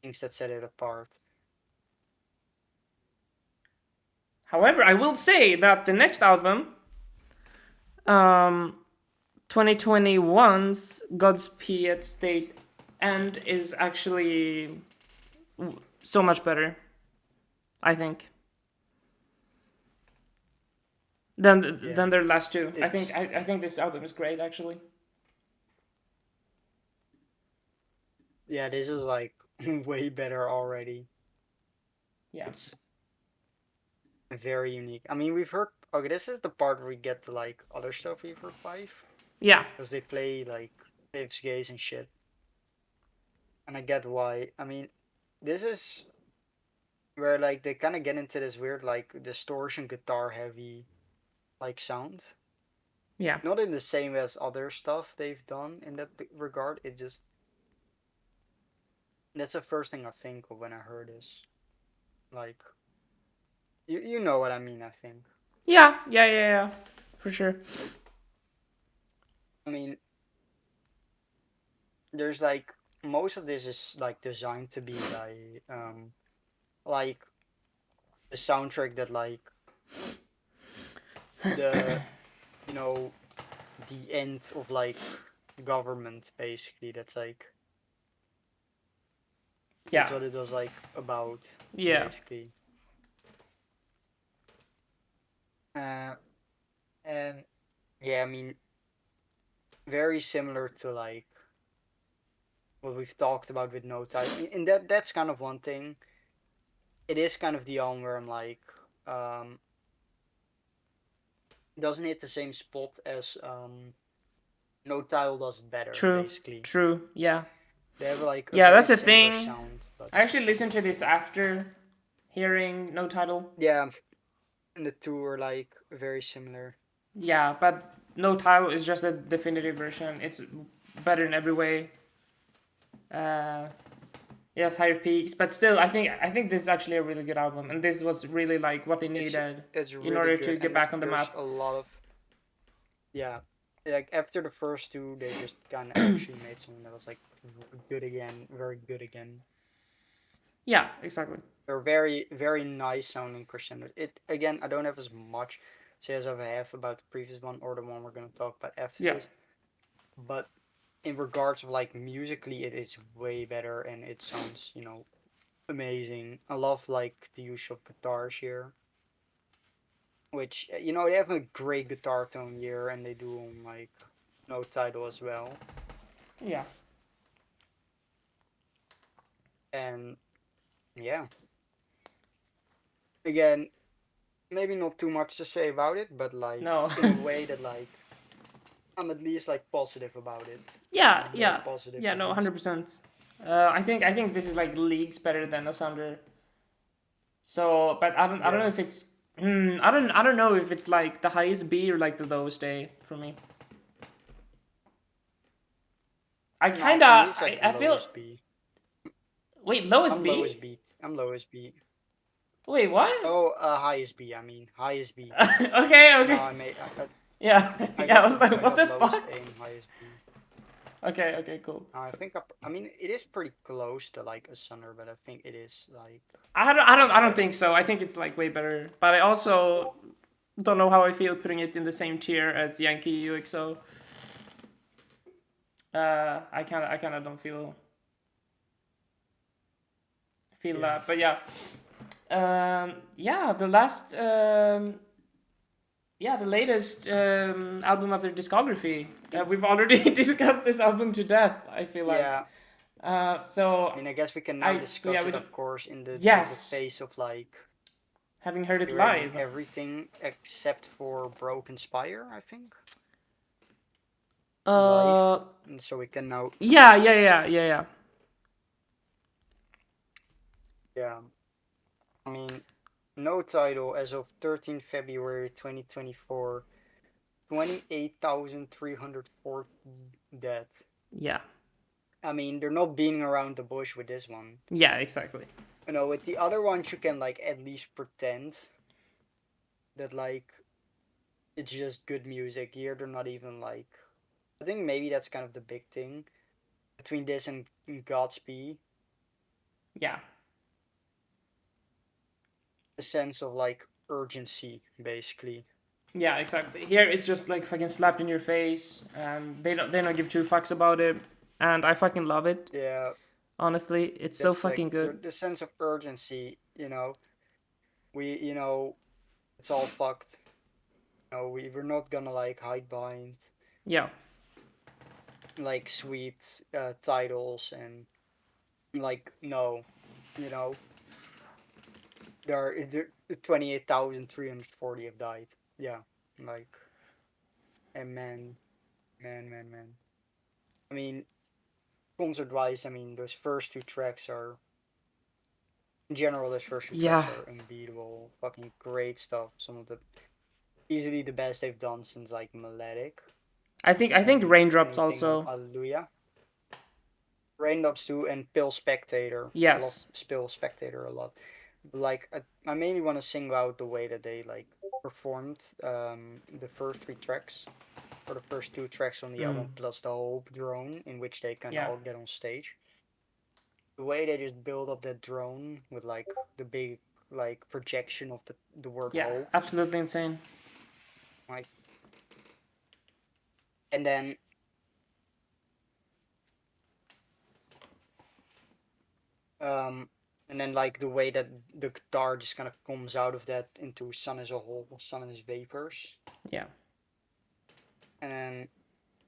S1: things that set it apart.
S2: However, I will say that the next album, um, 2021's Godspeed State End, is actually so much better. I think
S1: Yeah,
S2: than their last two.
S1: it's
S2: I think this album is great actually.
S1: yeah, this is like way better already.
S2: Yeah.
S1: It's very unique. I mean, we've heard. Okay, this is the part where we get to like other stuff we've heard Five,
S2: Yeah.
S1: because they play like Dave's Gaze and shit, and I get why. I mean, this is where like they kind of get into this weird like distortion guitar heavy like sound.
S2: Yeah.
S1: Not in the same as other stuff they've done in that regard. It just that's the first thing I think of when I heard this. Like you know what I mean, I think.
S2: Yeah. Yeah. Yeah. Yeah. For sure.
S1: I mean, there's like most of this is like designed to be like the soundtrack that like the you know the end of like government basically. That's
S2: Yeah.
S1: what it was like about
S2: Yeah.
S1: basically. Uh, and yeah, I mean, very similar to like what we've talked about with No Title. And that's kind of one thing. It is kind of the album where I'm like, um, doesn't hit the same spot as No Title does better,
S2: True.
S1: basically.
S2: True. Yeah.
S1: They have like a
S2: Yeah.
S1: very
S2: That's the
S1: similar
S2: thing.
S1: sound, but
S2: I actually listened to this after hearing No Title.
S1: yeah, and the two are like very similar.
S2: Yeah, but No Title is just a definitive version. It's better in every way. Uh, it has higher peaks, but still, I think this is actually a really good album, and this was really like what they
S1: It's
S2: needed
S1: it's
S2: in
S1: really
S2: order to
S1: good,
S2: get
S1: and
S2: back on the
S1: there's
S2: map.
S1: a lot of yeah. Like after the first two, they just kind of actually made something that was like good again, very good again.
S2: Yeah, exactly.
S1: They're very nice sounding crescendos. It again, I don't have as much say as I have about the previous one or the one we're gonna talk about after
S2: Yeah,
S1: this, but in regards of like musically, it is way better and it sounds amazing. I love like the use of guitars here, which they have a great guitar tone here, and they do on like No Title as well.
S2: yeah.
S1: And yeah, again, maybe not too much to say about it, but like
S2: No.
S1: in a way that like I'm at least like positive about it.
S2: Yeah,
S1: Like very
S2: yeah,
S1: positive
S2: yeah.
S1: at
S2: No,
S1: least.
S2: 100%. I think this is like leagues better than Asunder. So, but I don't know
S1: Yeah.
S2: if it's. I don't know if it's like the highest B or like the lowest A for me.
S1: No, for me it's like
S2: I feel.
S1: lowest B.
S2: Wait, lowest
S1: I'm
S2: B?
S1: lowest B. I'm lowest B.
S2: Wait, what?
S1: Oh, highest B. I mean highest B.
S2: Okay,
S1: No,
S2: okay. Yeah, yeah. I was like,
S1: I
S2: what
S1: got
S2: the
S1: lowest
S2: fuck?
S1: A and highest B.
S2: Okay, okay, cool.
S1: I mean it is pretty close to like a Sunner, but I think it is like
S2: I
S1: it's
S2: don't
S1: better.
S2: think so. I think it's like way better. But I also don't know how I feel putting it in the same tier as Yankee UXO. I kind of don't feel
S1: Yeah.
S2: that. But yeah, yeah. The last, yeah, the latest album of their discography. We've already discussed this album to death. I feel like.
S1: Yeah.
S2: So
S1: I mean I guess we can now
S2: yeah,
S1: discuss
S2: we
S1: it
S2: don't.
S1: of course in the
S2: Yes,
S1: face of like
S2: having heard it
S1: hearing
S2: live.
S1: everything except for Broken Spire, I think.
S2: Uh,
S1: Live. so we can now.
S2: Yeah.
S1: Yeah, I mean, no title as of 13 February 2024. 28,340 dead.
S2: Yeah.
S1: I mean, they're not beating around the bush with this one.
S2: Yeah, exactly.
S1: You know, with the other ones, you can like at least pretend that like it's just good music. Here, they're not even like. I think maybe that's kind of the big thing between this and Godspeed.
S2: Yeah.
S1: A sense of like urgency, basically.
S2: Yeah, exactly. Here it's just like fucking slapped in your face. They don't give two fucks about it, and I fucking love it.
S1: Yeah,
S2: Honestly, it's so
S1: that's like
S2: fucking good.
S1: the sense of urgency. We it's all fucked. We're not gonna like hide behind
S2: Yeah.
S1: like sweet titles and like no, you know, there 28,340 have died. Yeah, like and man. I mean, concert wise, I mean those first two tracks are in general those first two
S2: Yeah.
S1: tracks are unbeatable, fucking great stuff. Some of the easily the best they've done since like Melodic
S2: I think
S1: and
S2: Raindrops
S1: anything on
S2: also.
S1: Alleluia. Raindrops too, and Pill Spectator. I love
S2: Yes.
S1: Spill Spectator a lot. Like I mainly want to single out the way that they like performed the first three tracks or the first two tracks on the
S2: Mm.
S1: album plus the whole drone in which they kind of
S2: Yeah.
S1: all get on stage. The way they just build up that drone with like the big like projection of the word
S2: Yeah.
S1: hope,
S2: Absolutely insane.
S1: like, and then um like the way that the guitar just kind of comes out of that into Sun as a whole, Sun as vapors,
S2: Yeah.
S1: and then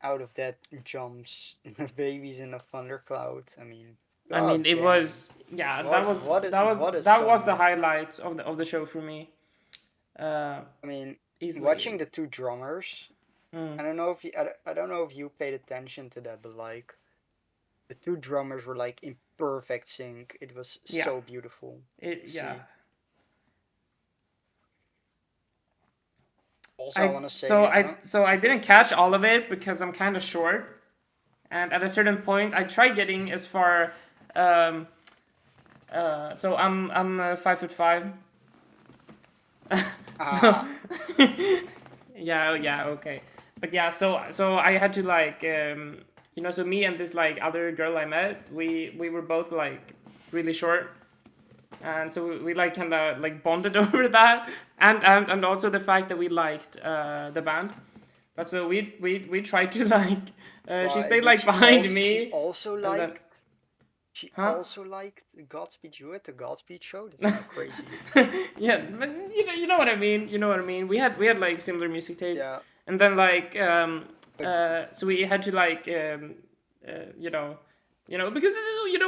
S1: out of that jumps babies in a thundercloud. I mean,
S2: I mean,
S1: god
S2: it
S1: damn,
S2: was yeah. That
S1: what
S2: was
S1: what a,
S2: that was
S1: what a
S2: that was the
S1: song.
S2: highlight of the show for me. Uh,
S1: I mean,
S2: Easily.
S1: watching the two drummers.
S2: Mm.
S1: I don't know if you paid attention to that, but like the two drummers were like in perfect sync. It was
S2: Yeah.
S1: so beautiful to
S2: Yeah.
S1: see. Also, I want to say,
S2: I
S1: I
S2: didn't
S1: think
S2: catch all of it because I'm kind of short, and at a certain point, I tried getting as far. Um, so I'm 5'5". So
S1: ah,
S2: yeah, okay, but yeah, so I had to like so me and this like other girl I met, we were both like really short, and so we like kind of like bonded over that, and also the fact that we liked the band. But so we tried to like she
S1: why
S2: stayed
S1: did
S2: like behind me, and then
S1: she
S2: huh.
S1: also liked Godspeed You at the Godspeed show? That's kind of crazy.
S2: Yeah, but you know what I mean. You know what I mean. We had like similar music tastes,
S1: Yeah,
S2: and then like
S1: uh,
S2: so we had to like because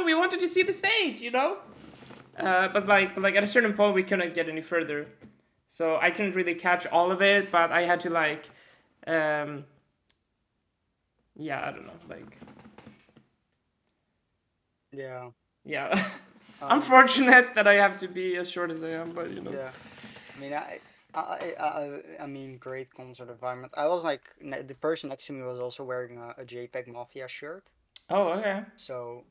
S2: we wanted to see the stage, but like at a certain point we couldn't get any further, so I couldn't really catch all of it. But I had to like um yeah, I don't know, like
S1: yeah.
S2: yeah.
S1: Um,
S2: Unfortunate that I have to be as short as I am, but
S1: yeah. I mean, I mean, great concert environment. I was like, the person next to me was also wearing a JPEG Mafia shirt,
S2: Oh, okay.
S1: so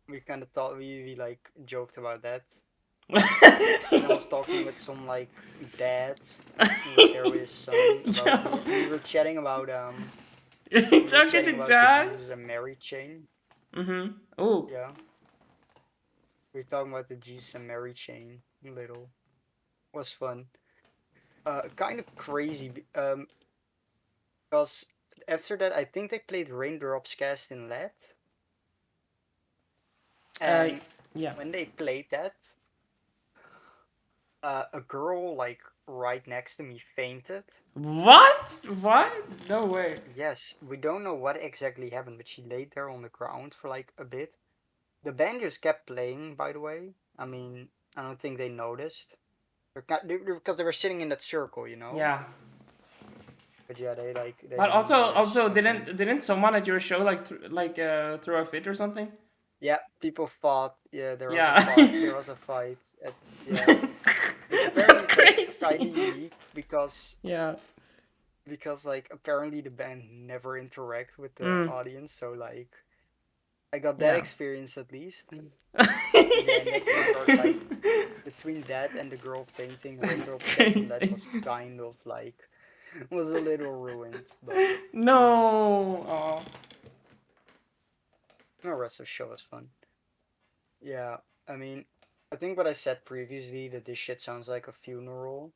S1: we kind of thought we like joked about that. And I was talking with some like dads who was there with his son about
S2: Yo,
S1: we were chatting about
S2: you're
S1: we were
S2: talking
S1: chatting
S2: to
S1: about the Jesus
S2: dads?
S1: and Mary chain.
S2: Mm-hmm. Oh,
S1: Yeah, we were talking about the Jesus and Mary chain. Little was fun. Kind of crazy. Because after that, I think they played Raindrops Cast in Lead,
S2: uh,
S1: and
S2: yeah.
S1: when they played that, a girl like right next to me fainted.
S2: What? What? No way.
S1: Yes, we don't know what exactly happened, but she laid there on the ground for like a bit. The band just kept playing, by the way. I mean, I don't think they noticed. Because they were sitting in that circle, you know?
S2: Yeah.
S1: But yeah, they
S2: But
S1: done worse,
S2: also
S1: I think.
S2: didn't someone at your show like throw a fit or something?
S1: Yeah, people fought. Yeah, there was a
S2: Yeah.
S1: fight. There was a fight. Yeah, which
S2: That's
S1: apparently is like kind
S2: crazy.
S1: of unique
S2: Yeah.
S1: because like apparently the band never interact with the
S2: Mm.
S1: audience, so like I got that
S2: Yeah.
S1: experience at least. But yeah, in that regard, like between that and the girl fainting
S2: That's
S1: rainbow procession, that
S2: crazy.
S1: was kind of like was a little ruined, but you know,
S2: No. Oh.
S1: the rest of the show was fun. Yeah, I mean, I think what I said previously that this shit sounds like a funeral.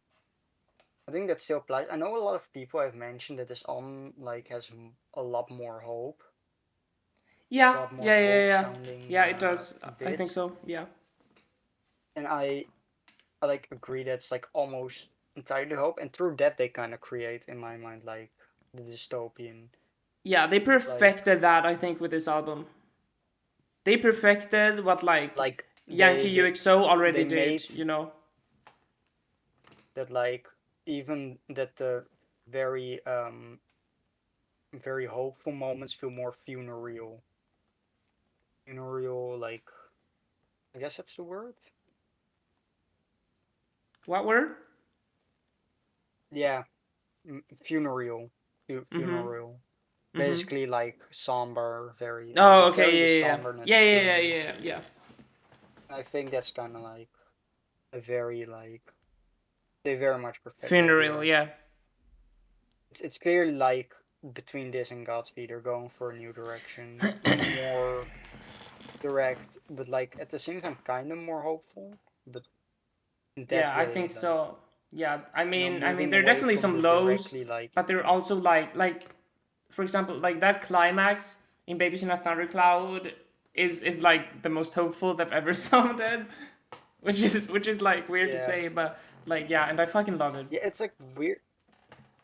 S1: I think that still applies. I know a lot of people have mentioned that this album like has a lot more hope, a
S2: Yeah.
S1: lot more
S2: Yeah. Yeah.
S1: hope
S2: Yeah.
S1: sounding
S2: Yeah. It does. I think
S1: bits,
S2: so. Yeah.
S1: and I like agree that's like almost entirely hope, and through that they kind of create in my mind like the dystopian
S2: Yeah. They
S1: like
S2: perfected that. I think with this album, they perfected what like
S1: like
S2: Yankee UXO already
S1: they
S2: did.
S1: made
S2: You know.
S1: that like even that the very very hopeful moments feel more funereal like I guess that's the word.
S2: What word?
S1: Yeah, funereal,
S2: Mm-hmm.
S1: funereal.
S2: Mm-hmm.
S1: Basically, like somber, very like
S2: Oh.
S1: they
S2: Okay.
S1: carry the
S2: Yeah. Yeah.
S1: somberness
S2: Yeah.
S1: through
S2: Yeah. Yeah.
S1: them.
S2: Yeah. Yeah.
S1: I think that's kind of like a very like they very much perfected
S2: Funeral.
S1: here.
S2: Yeah.
S1: It's clearly like between this and Godspeed, they're going for a new direction, more direct, but like at the same time, kind of more hopeful. But in that
S2: Yeah, I
S1: way,
S2: think
S1: like
S2: so. Yeah, I mean,
S1: moving
S2: there are
S1: away
S2: definitely
S1: from
S2: some
S1: the
S2: lows,
S1: directly like
S2: but there are also for example, like that climax in Babies in a Thundercloud is like the most hopeful they've ever sounded, which is like weird to
S1: yeah
S2: say, but like yeah, and I fucking love it.
S1: yeah. It's like weird.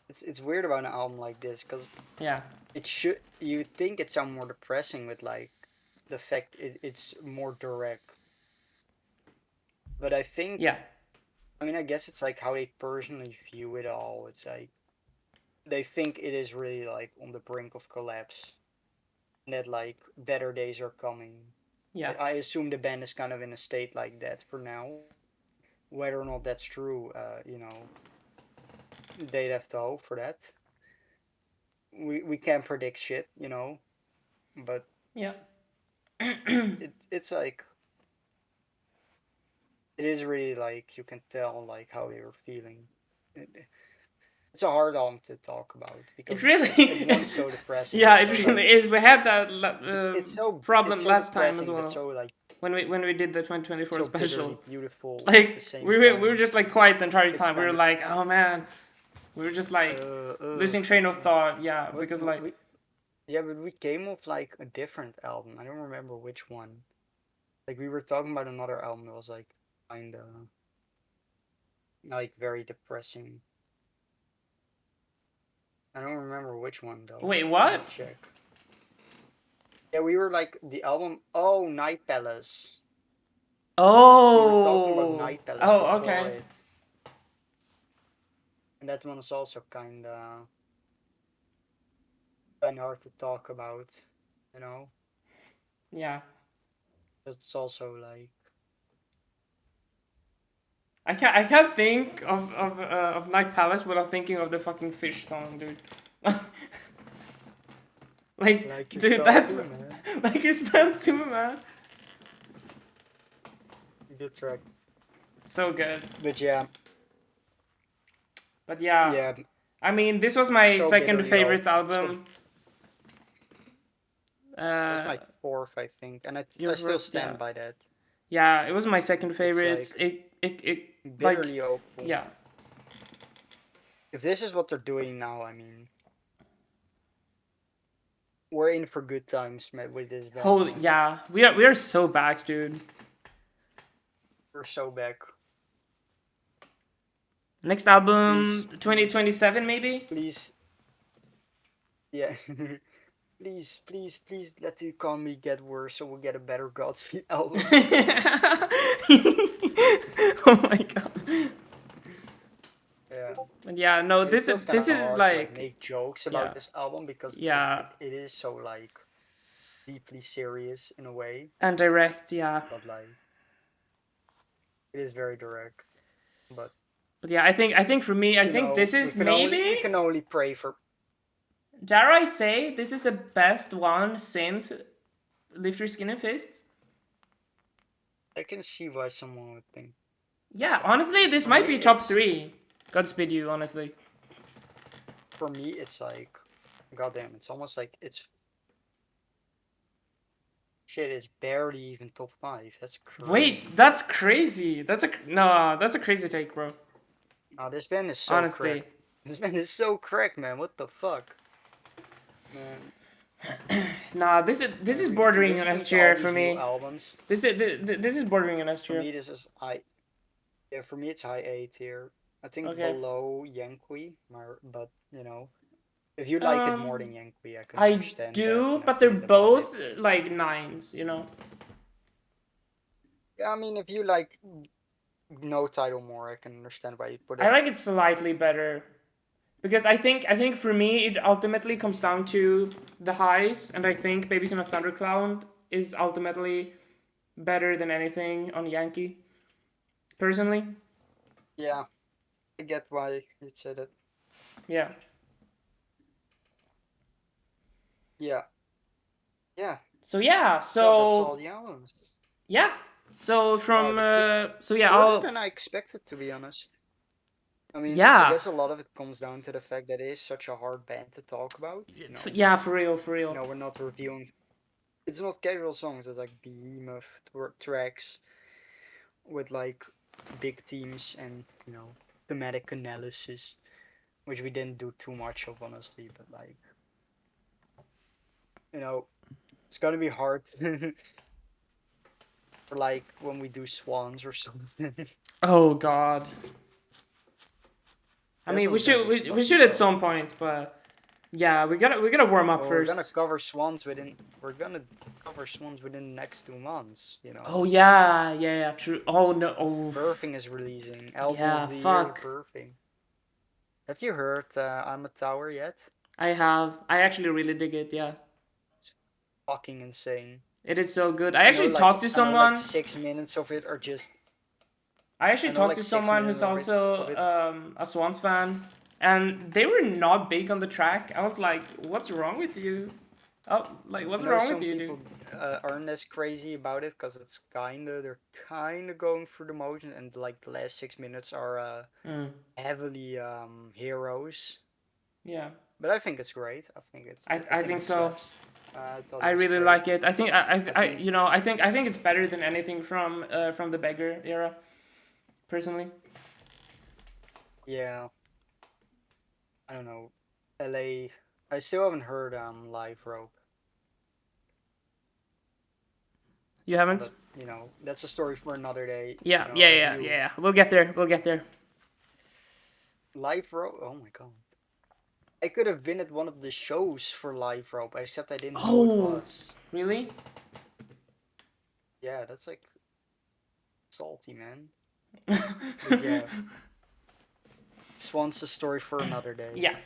S1: It's weird about an album like this because
S2: Yeah,
S1: it should you think it sound more depressing with like the fact it's more direct. But I think
S2: yeah,
S1: I mean I guess it's like how they personally view it all. It's like they think it is really like on the brink of collapse and that like better days are coming.
S2: yeah,
S1: I assume the band is kind of in a state like that for now. Whether or not that's true, they'd have to hope for that. We can't predict shit, but
S2: yeah.
S1: it's like it is really like you can tell like how they were feeling. It's a hard album to talk about
S2: It
S1: because it's at
S2: really,
S1: once so depressing
S2: yeah,
S1: but
S2: it
S1: so
S2: really
S1: like
S2: is. We had that
S1: it's
S2: problem
S1: so
S2: last time as
S1: depressing but
S2: well
S1: so like
S2: when we did the 2024
S1: so bitterly
S2: special.
S1: beautiful at the
S2: Like
S1: same
S2: we were
S1: time.
S2: just like quiet the entire
S1: It's
S2: time. We were
S1: kind of
S2: like, oh man, we were just like
S1: uh uh
S2: losing train of
S1: uh,
S2: thought. Yeah,
S1: what
S2: because like
S1: we yeah but we came off like a different album. I don't remember which one. Like we were talking about another album that was like kind of like very depressing. I don't remember which one though.
S2: wait,
S1: Let me
S2: what?
S1: check. Yeah, we were like the album. Oh, Night Palace. We were talking about
S2: Oh,
S1: Night Palace
S2: oh,
S1: before
S2: okay,
S1: it, and that one is also kind of hard to talk about. You know,
S2: yeah.
S1: it's also like
S2: I can't think of Night Palace without thinking of the fucking fish song, dude. Like,
S1: like your
S2: dude,
S1: style
S2: that's
S1: too, man.
S2: like your style too, man.
S1: Good track.
S2: So good.
S1: But yeah,
S2: But yeah,
S1: yeah,
S2: I mean, this was my
S1: so
S2: second
S1: bitterly
S2: favorite
S1: hope. So
S2: album.
S1: that's
S2: Uh,
S1: my fourth, I think, and I still
S2: your
S1: stand
S2: yeah,
S1: by that.
S2: yeah, it was my second
S1: It's
S2: favorite.
S1: like
S2: It like
S1: bitterly hopeful.
S2: yeah.
S1: If this is what they're doing now, I mean, we're in for good times, man, with this band,
S2: Holy
S1: man.
S2: yeah, we are so back, dude.
S1: We're so back.
S2: Next
S1: Please,
S2: album,
S1: please,
S2: 2027 maybe.
S1: please, yeah. Please, please, please let the economy get worse so we'll get a better Godspeed album.
S2: Oh my god.
S1: Yeah.
S2: Yeah, no,
S1: It
S2: this
S1: feels kind of
S2: this is
S1: hard to like
S2: like,
S1: make jokes about
S2: yeah,
S1: this album because
S2: yeah,
S1: it is so like deeply serious in a way,
S2: and direct, yeah.
S1: but like it is very direct. But
S2: But yeah, I think for me, I
S1: you
S2: think
S1: know,
S2: this is maybe,
S1: we can only pray for.
S2: dare I say, this is the best one since Lift Your Skin and Fists.
S1: I can see why someone would think.
S2: Yeah, honestly, this
S1: For
S2: might
S1: me,
S2: be top
S1: it's
S2: three. Godspeed You, honestly.
S1: like, goddamn, it's almost like it's shit. It's barely even top five. That's
S2: Wait,
S1: crazy.
S2: that's crazy. That's a crazy take, bro.
S1: Oh, this band is so
S2: Honestly.
S1: correct. This band is so correct, man. What the fuck, man?
S2: Nah, this is
S1: We
S2: bordering on
S1: listening
S2: S
S1: to all
S2: tier for
S1: these new
S2: me.
S1: albums.
S2: This is bordering on S
S1: For
S2: tier.
S1: me, this is I. Yeah, for me, it's high A tier. I think
S2: Okay.
S1: below Yankee, but you know, if you like it more
S2: Um,
S1: than Yankee, I can
S2: I
S1: understand that.
S2: do,
S1: You know,
S2: but they're
S1: putting them on
S2: both
S1: it.
S2: like nines.
S1: Yeah, I mean, if you like no title more, I can understand why you put
S2: I
S1: it.
S2: like it slightly better because I think for me it ultimately comes down to the highs, and I think Babies in a Thundercloud is ultimately better than anything on Yankee. Personally,
S1: Yeah, I get why you said it.
S2: yeah.
S1: Yeah, yeah,
S2: So yeah,
S1: yeah. That's all
S2: so
S1: the albums.
S2: yeah, so
S1: Wow,
S2: from
S1: that took
S2: so yeah,
S1: shorter
S2: I'll
S1: than I expected, to be honest. I mean, I
S2: yeah,
S1: guess a lot of it comes down to the fact that it is such a hard band to talk about.
S2: yeah, for real, for real.
S1: We're not reviewing. It's not casual songs. It's like behemoth tracks with like big themes and thematic analysis, which we didn't do too much of, honestly. But like, you know, it's gonna be hard for like when we do Swans or something.
S2: Oh God. I
S1: That
S2: mean, we
S1: one's gonna
S2: should
S1: be
S2: we, we
S1: fucking
S2: should at
S1: tough.
S2: some point, but yeah, we gotta warm up
S1: Well, we're gonna
S2: first.
S1: cover Swans within. We're gonna cover Swans within the next 2 months.
S2: Oh yeah, yeah, yeah, true. Oh no, oh
S1: Birthing is releasing. Album of
S2: yeah,
S1: the year,
S2: fuck.
S1: Birthing. Have you heard I'm a Tower yet?
S2: I have. I actually really dig it. Yeah,
S1: It's fucking insane.
S2: it is so good. I actually talked to
S1: I know like
S2: someone.
S1: 6 minutes of it are just.
S2: I actually
S1: I know
S2: talked
S1: like
S2: to
S1: six
S2: someone
S1: minutes
S2: who's
S1: of it
S2: also a Swans fan, and they were not big on the track. I was like, "What's wrong with you? Oh, like,
S1: I
S2: what's
S1: know
S2: wrong with
S1: some
S2: you, dude?"
S1: people aren't as crazy about it because they're kinda going through the motions, and like the last 6 minutes are
S2: Mm,
S1: heavily heroes.
S2: yeah,
S1: But I think it's great. I
S2: I
S1: think
S2: think
S1: it
S2: so.
S1: slaps. I thought
S2: I
S1: it was
S2: really
S1: great.
S2: like it. I think
S1: I think
S2: I think it's better than anything from the Beggar era, personally.
S1: yeah. I don't know. LA. I still haven't heard Live Rope,
S2: You haven't?
S1: but that's a story for another day.
S2: Yeah, yeah,
S1: Have
S2: yeah, yeah,
S1: you
S2: yeah. We'll get there. We'll get there.
S1: Live Rope? Oh my god. I could have been at one of the shows for Live Rope, except I didn't know it
S2: Oh,
S1: was.
S2: really?
S1: Yeah, that's like salty, man. But yeah, Swan's a story for another day.
S2: Yeah.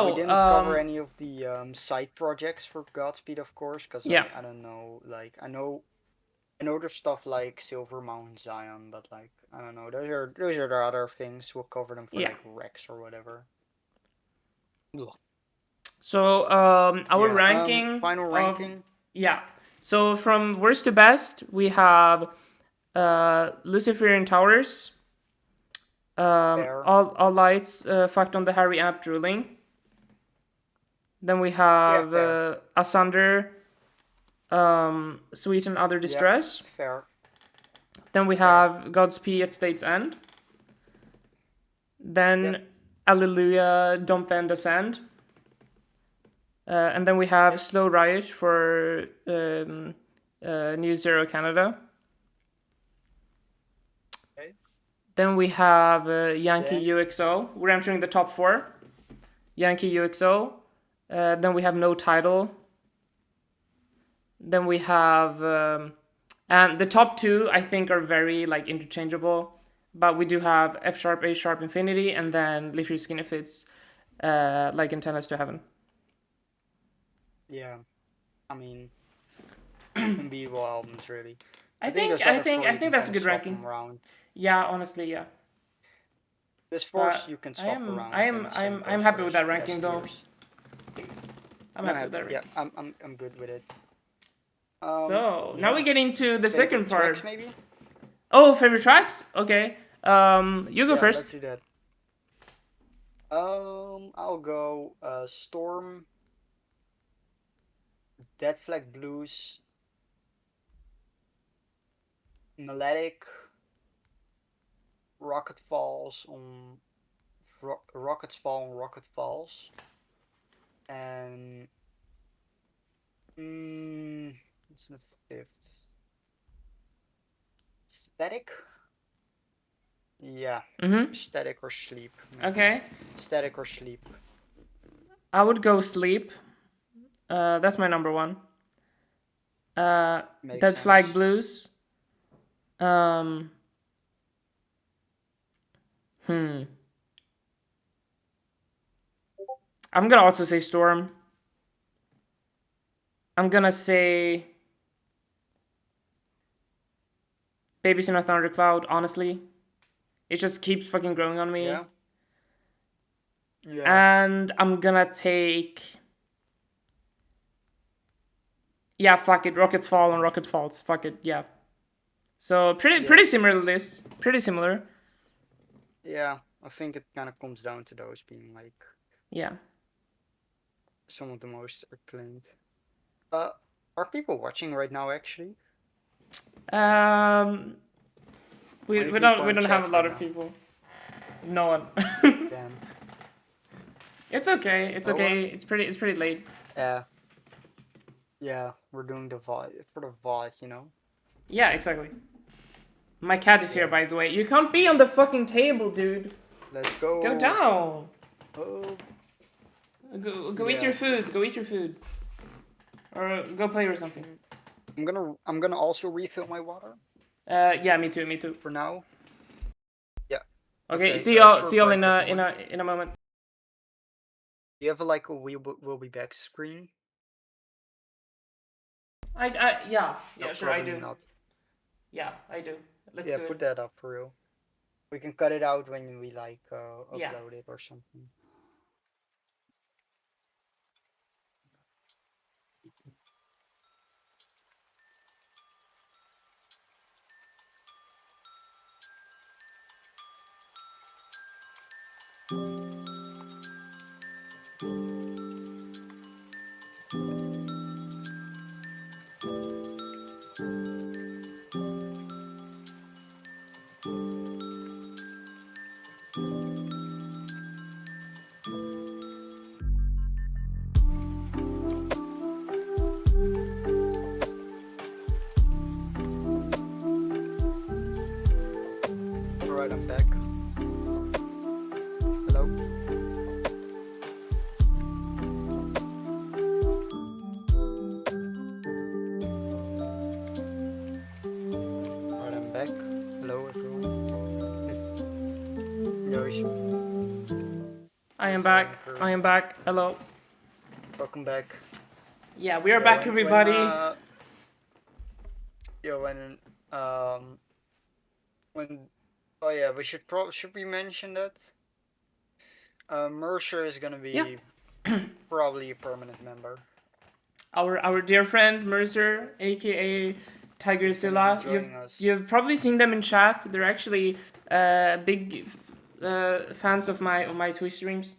S1: We
S2: So,
S1: didn't cover any of the side projects for Godspeed, of course, because
S2: yeah,
S1: I don't know. Like I know there's stuff like Silver Mountain Zion, but like I don't know. Those are the other things. We'll cover them for
S2: yeah.
S1: like Rex or whatever. Ugh.
S2: So, our
S1: Yeah.
S2: ranking
S1: Final
S2: of,
S1: ranking.
S2: yeah. So from worst to best, we have Luciferian Towers,
S1: Fair.
S2: all lights fucked on the Harry amp drooling. Then we
S1: Yeah,
S2: have
S1: fair.
S2: Asunder, Sweet and Other
S1: Yep.
S2: Distress.
S1: Fair.
S2: Then we
S1: Fair.
S2: have Godspeed at State's End.
S1: Yep.
S2: Then Alleluia, Don't Bend Ascend. And then we have
S1: Yep.
S2: Slow Riot for New Zero Canada.
S1: Okay.
S2: Then we have Yankee
S1: Then.
S2: UXO. We're entering the top four. Yankee UXO. Then we have No Title. Then we have and the top two I think are very like interchangeable. but we do have F sharp, A sharp, infinity, and then lift your skin if it's like in Tennis to Heaven.
S1: Yeah, I mean, unbeatable albums, really.
S2: I
S1: I think
S2: think
S1: those
S2: I
S1: other
S2: think
S1: four
S2: I
S1: you
S2: think
S1: can
S2: that's
S1: kind
S2: a
S1: of
S2: good
S1: swap
S2: ranking.
S1: them around.
S2: Yeah, honestly, yeah.
S1: This fourth
S2: But
S1: you can
S2: I
S1: swap
S2: am I
S1: around,
S2: am
S1: and the same
S2: I'm
S1: goes for
S2: happy
S1: the
S2: with that
S1: S
S2: ranking though.
S1: tiers.
S2: I'm
S1: No,
S2: happy with that
S1: happy. Yeah,
S2: ranking.
S1: I'm good with it.
S2: So now we
S1: Yeah.
S2: get into the second
S1: Favorite tracks,
S2: part.
S1: maybe?
S2: Oh, favorite tracks? Okay. You go
S1: Yeah,
S2: first.
S1: let's do that. I'll go Storm, Dead Flag Blues, Melodic, Rocket Falls on Rockets Fall on Rocket Falls, and what's the fifth? Static? Yeah,
S2: Mm-hmm.
S1: Static or Sleep, maybe.
S2: Okay.
S1: Static or Sleep
S2: I would go Sleep. That's my number one.
S1: makes
S2: Dead Flag
S1: sense.
S2: Blues. Um. Hmm. I'm gonna also say Storm. I'm gonna say Babies in a Thundercloud. Honestly, it just keeps fucking growing on me.
S1: Yeah, yeah,
S2: And I'm gonna take, yeah, fuck it. Rockets Fall and Rocket Falls. Fuck it. Yeah. So
S1: yeah,
S2: pretty similar list. Pretty similar.
S1: yeah. I think it kind of comes down to those being like
S2: Yeah.
S1: some of the most acclaimed. Uh, are people watching right now, actually?
S2: Um.
S1: How
S2: We,
S1: many
S2: we
S1: people
S2: don't we
S1: in
S2: don't have
S1: chat
S2: a lot
S1: right
S2: of
S1: now?
S2: people. No one.
S1: Damn.
S2: It's okay. It's
S1: No
S2: okay.
S1: one?
S2: It's pretty late.
S1: Yeah, yeah, we're doing the VOD for the VOD.
S2: Yeah, exactly. My cat is here,
S1: Yeah.
S2: by the way. You can't be on the fucking table, dude.
S1: Let's
S2: Go
S1: go.
S2: down.
S1: Oh,
S2: Go eat your
S1: yeah.
S2: food. Go eat your food. Or go play or something.
S1: Mm, I'm gonna also refill my water
S2: Yeah, me too. Me too.
S1: for now. Yeah.
S2: Okay.
S1: Okay.
S2: See y'all. See
S1: Short
S2: y'all
S1: break, everyone.
S2: in a moment.
S1: Do you have like a we'll be back screen?
S2: Yeah.
S1: No,
S2: Sure, I
S1: probably
S2: do.
S1: not.
S2: Yeah, I do. Let's
S1: Yeah,
S2: do
S1: put
S2: it.
S1: that up for real. We can cut it out when we like
S2: Yeah.
S1: upload it or something. All right, I'm back. Hello. All right, I'm back. Hello, everyone. Yo,
S2: I am
S1: is the
S2: back.
S1: anchor.
S2: I am back. Hello.
S1: Welcome back.
S2: Yeah, we are
S1: Yeah,
S2: back,
S1: when
S2: everybody.
S1: yo um when oh yeah, should we mention that Mercer is gonna
S2: Yeah.
S1: be probably a permanent member.
S2: Our dear friend Mercer, aka
S1: He's gonna be
S2: Tigerzilla.
S1: joining us.
S2: You've probably seen them in chat. They're actually big fans of my Twitch streams.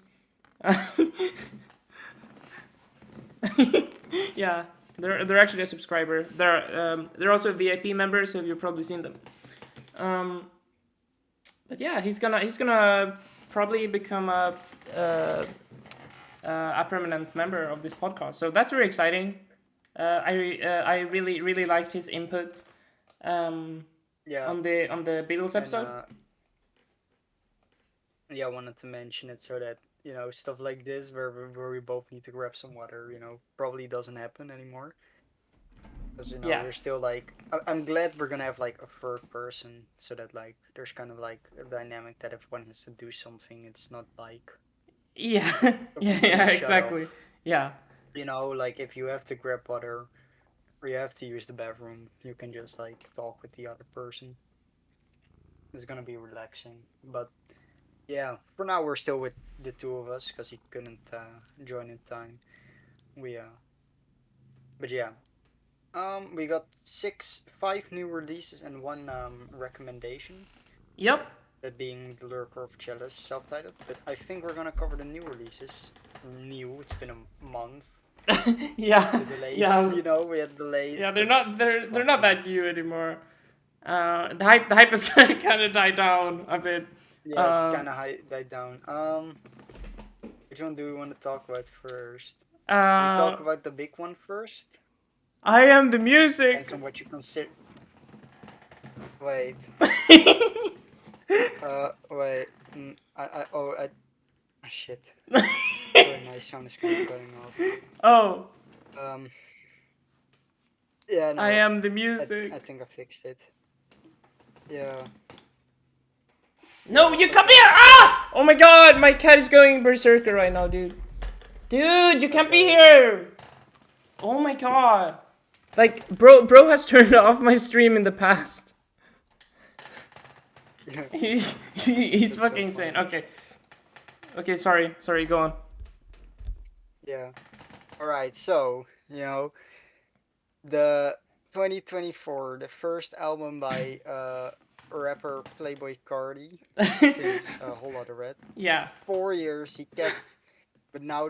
S2: Yeah, they're actually a subscriber. They're also a VIP member, so you've probably seen them. But yeah, he's gonna probably become a permanent member of this podcast. So that's very exciting. I really liked his input
S1: Yeah,
S2: on the Beatles
S1: and
S2: episode.
S1: yeah, I wanted to mention it so that stuff like this where we both need to grab some water, probably doesn't happen anymore. because
S2: Yeah.
S1: we're still like I'm glad we're gonna have like a third person so that like there's kind of like a dynamic that if one has to do something, it's not like
S2: Yeah.
S1: a
S2: Yeah. Yeah.
S1: complete shut
S2: Exactly.
S1: off.
S2: Yeah.
S1: Like if you have to grab water or you have to use the bathroom, you can just like talk with the other person. It's gonna be relaxing. But yeah, for now we're still with the two of us because he couldn't join in time. We but yeah, we got five new releases and one recommendation.
S2: Yep.
S1: That being the Lurker of Chalice, self-titled. But I think we're gonna cover the new releases. New, it's been a month.
S2: Yeah.
S1: The delays,
S2: Yeah.
S1: we had delays
S2: Yeah. They're
S1: because
S2: not.
S1: this
S2: They're not
S1: fucking
S2: that new anymore. The hype has kind of died down a bit.
S1: yeah, it
S2: Um.
S1: kind of died down. Which one do we want to talk about first? We
S2: Uh.
S1: talk about the big one first.
S2: I am the
S1: Depends
S2: music.
S1: on what you consider. Wait, wait. Shit. Sorry, my sound is kind of cutting off.
S2: Oh,
S1: Um, yeah,
S2: I
S1: no,
S2: am the
S1: I
S2: music.
S1: think I fixed it. Yeah,
S2: No,
S1: yeah,
S2: you come here!
S1: okay, so,
S2: Ah! Oh my god, my cat is going berserker right now, dude. Dude, you can't be
S1: okay.
S2: here! Oh my god. Like, bro has turned off my stream in the past. He, he's
S1: That's so
S2: fucking insane.
S1: funny.
S2: Okay. Okay, sorry, go on.
S1: Yeah. Alright, so, the 2024, the first album by rapper Playboi Cardi since a whole lot of red.
S2: Yeah.
S1: 4 years he kept, but now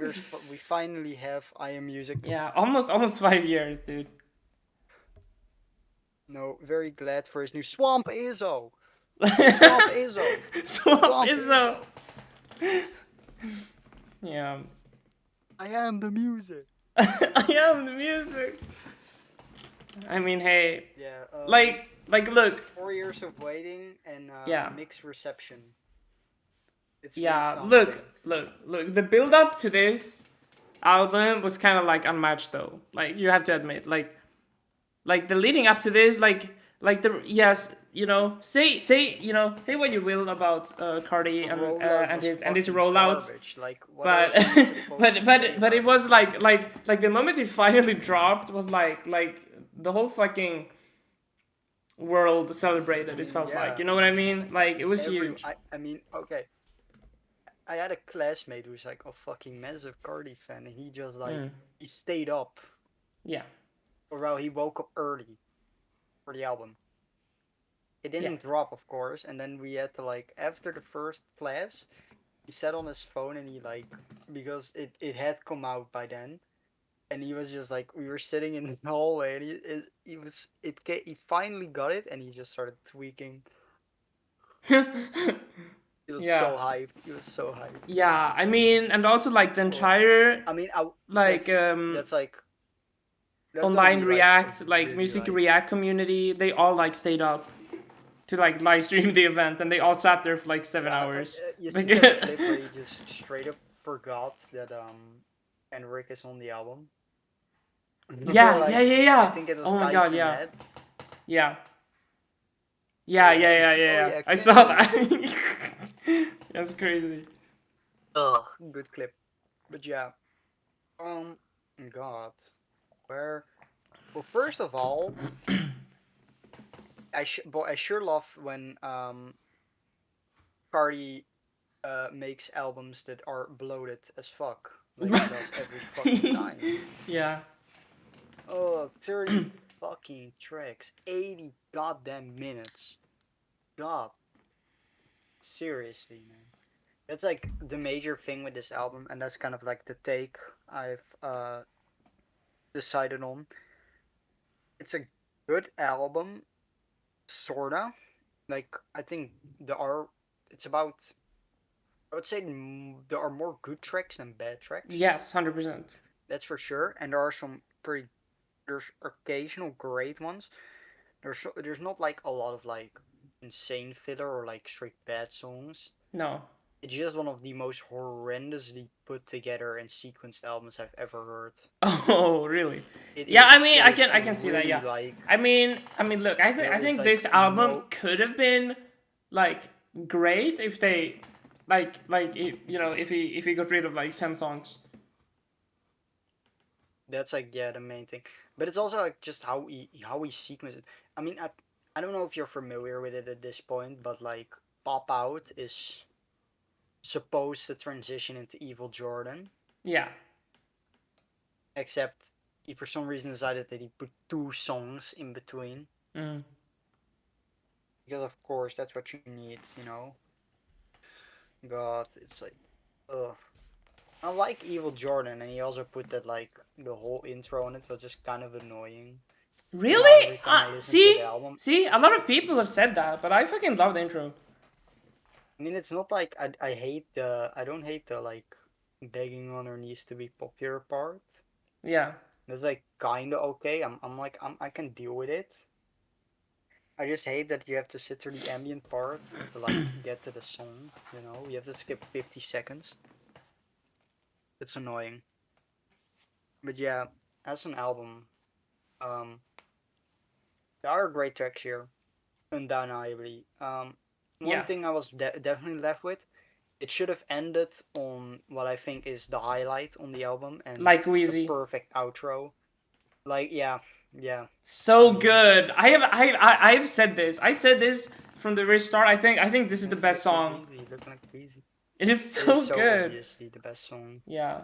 S1: we finally have I Am Music.
S2: Yeah, almost 5 years, dude.
S1: No, very glad for his new Swamp Izzo. Swamp Izzo.
S2: Swamp
S1: Swamp
S2: is
S1: Izzo.
S2: so. Yeah.
S1: I am the music.
S2: I am the music. I mean, hey,
S1: Yeah,
S2: look,
S1: 4 years of waiting and
S2: yeah,
S1: mixed reception. It's really
S2: yeah, look,
S1: something.
S2: look. The build up to this album was kind of like unmatched, though. Like you have to admit, like the leading up to this, like the yes, say what you will about Cardi
S1: The
S2: and
S1: rollout was
S2: his
S1: fucking
S2: rollouts,
S1: garbage. Like, what
S2: but
S1: else are you supposed to say
S2: but it
S1: about it?
S2: was like the moment it finally dropped was like the whole fucking world
S1: I
S2: celebrated. It
S1: mean,
S2: felt like,
S1: yeah,
S2: you know what I mean? Like it was huge.
S1: I mean, okay. I had a classmate who's like a fucking massive Cardi fan, and he just like
S2: Mm,
S1: he stayed up,
S2: yeah,
S1: or well, he woke up early for the album. It
S2: yeah.
S1: didn't drop, of course, and then we had to like after the first class, he sat on his phone and he like because it had come out by then, and he was just like we were sitting in the hallway and he finally got it and he just started tweaking. He was
S2: Yeah,
S1: so hyped. He was so hyped.
S2: yeah. I mean, and also like the
S1: Oh,
S2: entire
S1: I mean,
S2: like
S1: that's like that's gonna
S2: online
S1: be like a
S2: React, like
S1: really
S2: music
S1: like
S2: React community, they all like stayed up to like live stream the event, and they all sat there for like 7 hours.
S1: you
S2: Like,
S1: see that clip where he just straight up forgot that Enric is on the album.
S2: yeah, yeah,
S1: Like
S2: yeah,
S1: I
S2: yeah.
S1: think it was
S2: Oh my god,
S1: Kais and
S2: yeah,
S1: Ed.
S2: yeah, yeah,
S1: Yeah,
S2: yeah,
S1: he's
S2: yeah,
S1: like,
S2: yeah,
S1: oh
S2: yeah.
S1: yeah,
S2: I saw
S1: Kenny.
S2: that. That's crazy.
S1: Ugh, good clip. But yeah, um, God, where? Well, first of all, I sure love when Cardi makes albums that are bloated as fuck, like he does every fucking time.
S2: Yeah,
S1: Oh, 30 fucking tracks, 80 goddamn minutes. God, seriously, man. That's like the major thing with this album, and that's kind of like the take I've decided on. It's a good album, sorta. Like I think there are. It's about. I would say there are more good tracks than bad tracks.
S2: yes, 100%.
S1: That's for sure. And there are some pretty. There's occasional great ones. There's not like a lot of like insane filler or like straight bad songs.
S2: No,
S1: it's just one of the most horrendously put together and sequenced albums I've ever heard.
S2: Oh, really? Yeah, I mean,
S1: It is
S2: I can see that.
S1: really
S2: Yeah,
S1: like
S2: I mean, look, I
S1: there is
S2: think
S1: like
S2: this album
S1: no
S2: could have been like great if they like if, you know, if he got rid of like 10 songs.
S1: that's like yeah the main thing. But it's also like just how he sequenced it. I mean I don't know if you're familiar with it at this point, but like Pop Out is supposed to transition into Evil Jordan,
S2: Yeah.
S1: except he for some reason decided that he put two songs in between.
S2: Mm.
S1: Because of course that's what you need, you know. God, it's like ugh. I like Evil Jordan, and he also put that like the whole intro on it was just kind of annoying. And now
S2: Really?
S1: every time I listen to the
S2: See,
S1: album,
S2: see, a lot of people have said that, but I fucking love the intro.
S1: I mean, it's not like I hate I don't hate the like begging on her knees to be popular part.
S2: Yeah.
S1: That's like kinda okay. I'm like I can deal with it. I just hate that you have to sit through the ambient part to like get to the song. You know, you have to skip 50 seconds. It's annoying. But yeah, as an album, um, there are great tracks here, undeniably. One
S2: Yeah.
S1: thing I was definitely left with, it should have ended on what I think is the highlight on the album and
S2: Like
S1: the
S2: Wheezy.
S1: perfect outro. Like, yeah, yeah. I
S2: So
S1: mean,
S2: good. I've said this. I said this from the very start. I think this is the best
S1: looking like
S2: song.
S1: Wheezy, looking like Wheezy.
S2: It is
S1: It is
S2: so
S1: so
S2: good.
S1: obviously the best song.
S2: Yeah.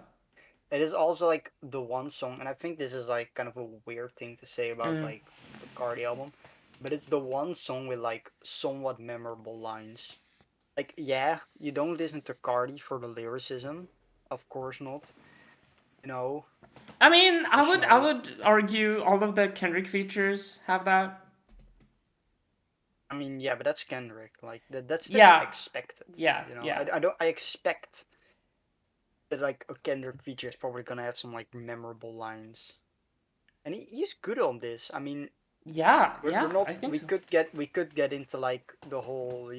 S1: It is also like the one song, and I think this is like kind of a weird thing to say about
S2: Mm.
S1: like the Cardi album, but it's the one song with like somewhat memorable lines. Like, yeah, you don't listen to Cardi for the lyricism, of course not. You know,
S2: I mean,
S1: just you
S2: I
S1: know,
S2: would argue all of the Kendrick features have that.
S1: I mean, yeah, but that's Kendrick. Like that's to be
S2: Yeah.
S1: expected.
S2: Yeah.
S1: You know,
S2: Yeah.
S1: I expect that like a Kendrick feature is probably gonna have some like memorable lines, and he's good on this. I mean,
S2: Yeah.
S1: we're
S2: Yeah.
S1: not
S2: I think so.
S1: we could get into like the whole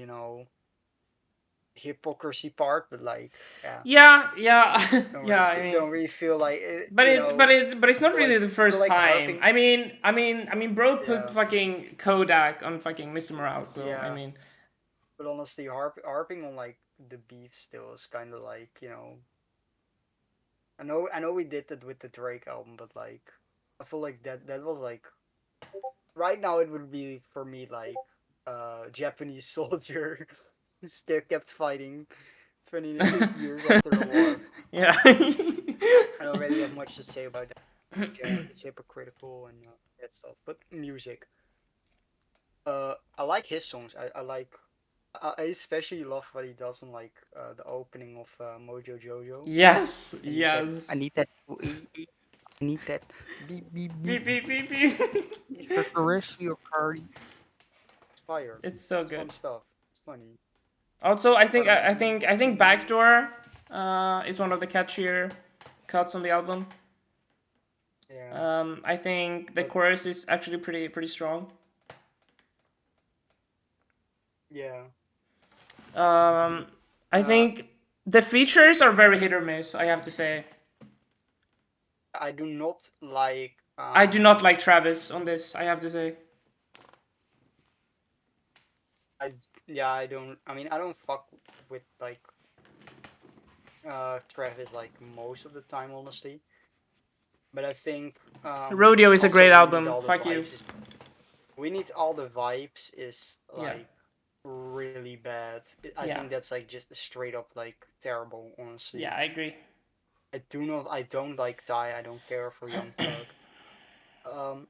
S1: hypocrisy part, but like yeah,
S2: Yeah. Yeah. Yeah. I mean,
S1: don't really feel like it,
S2: but it's not really the
S1: feel
S2: first
S1: like
S2: time.
S1: harping.
S2: I mean, bro put
S1: Yeah,
S2: fucking Kodak on fucking Mr. Morale. So I
S1: yeah.
S2: mean,
S1: But honestly, harping on like the beef still is kind of like I know we did that with the Drake album, but like I feel like that was like right now it would be for me like Japanese soldier who still kept fighting 28 years after the war.
S2: yeah.
S1: I don't really have much to say about that. Yeah, it's hypocritical and that stuff. But music, I like his songs. I like. I especially love what he does on like the opening of Mojo Jojo.
S2: Yes.
S1: I need that. I
S2: Yes.
S1: need that. I need that. Beep beep beep.
S2: Beep beep beep beep.
S1: Extraterrestrial party. It's fire.
S2: It's so
S1: It's fun
S2: good.
S1: stuff. It's funny.
S2: Also, I think
S1: Party.
S2: Backdoor is one of the catchier cuts on the album.
S1: Yeah,
S2: I think the
S1: but
S2: chorus is actually pretty strong.
S1: yeah.
S2: Um, I
S1: Uh,
S2: think the features are very hit or miss. I have to say.
S1: I do not like.
S2: I do not like Travis on this. I have to say.
S1: I yeah. I don't. I mean, I don't fuck with like Travis like most of the time, honestly. But I think
S2: Rodeo is a
S1: also
S2: great
S1: we need
S2: album.
S1: all the
S2: Fuck you.
S1: vibes. We need all the vibes is
S2: Yeah.
S1: like really bad. I
S2: Yeah.
S1: think that's like just straight up like terrible,
S2: Yeah.
S1: honestly.
S2: I agree.
S1: I don't like Die. I don't care for Young Thug. Um,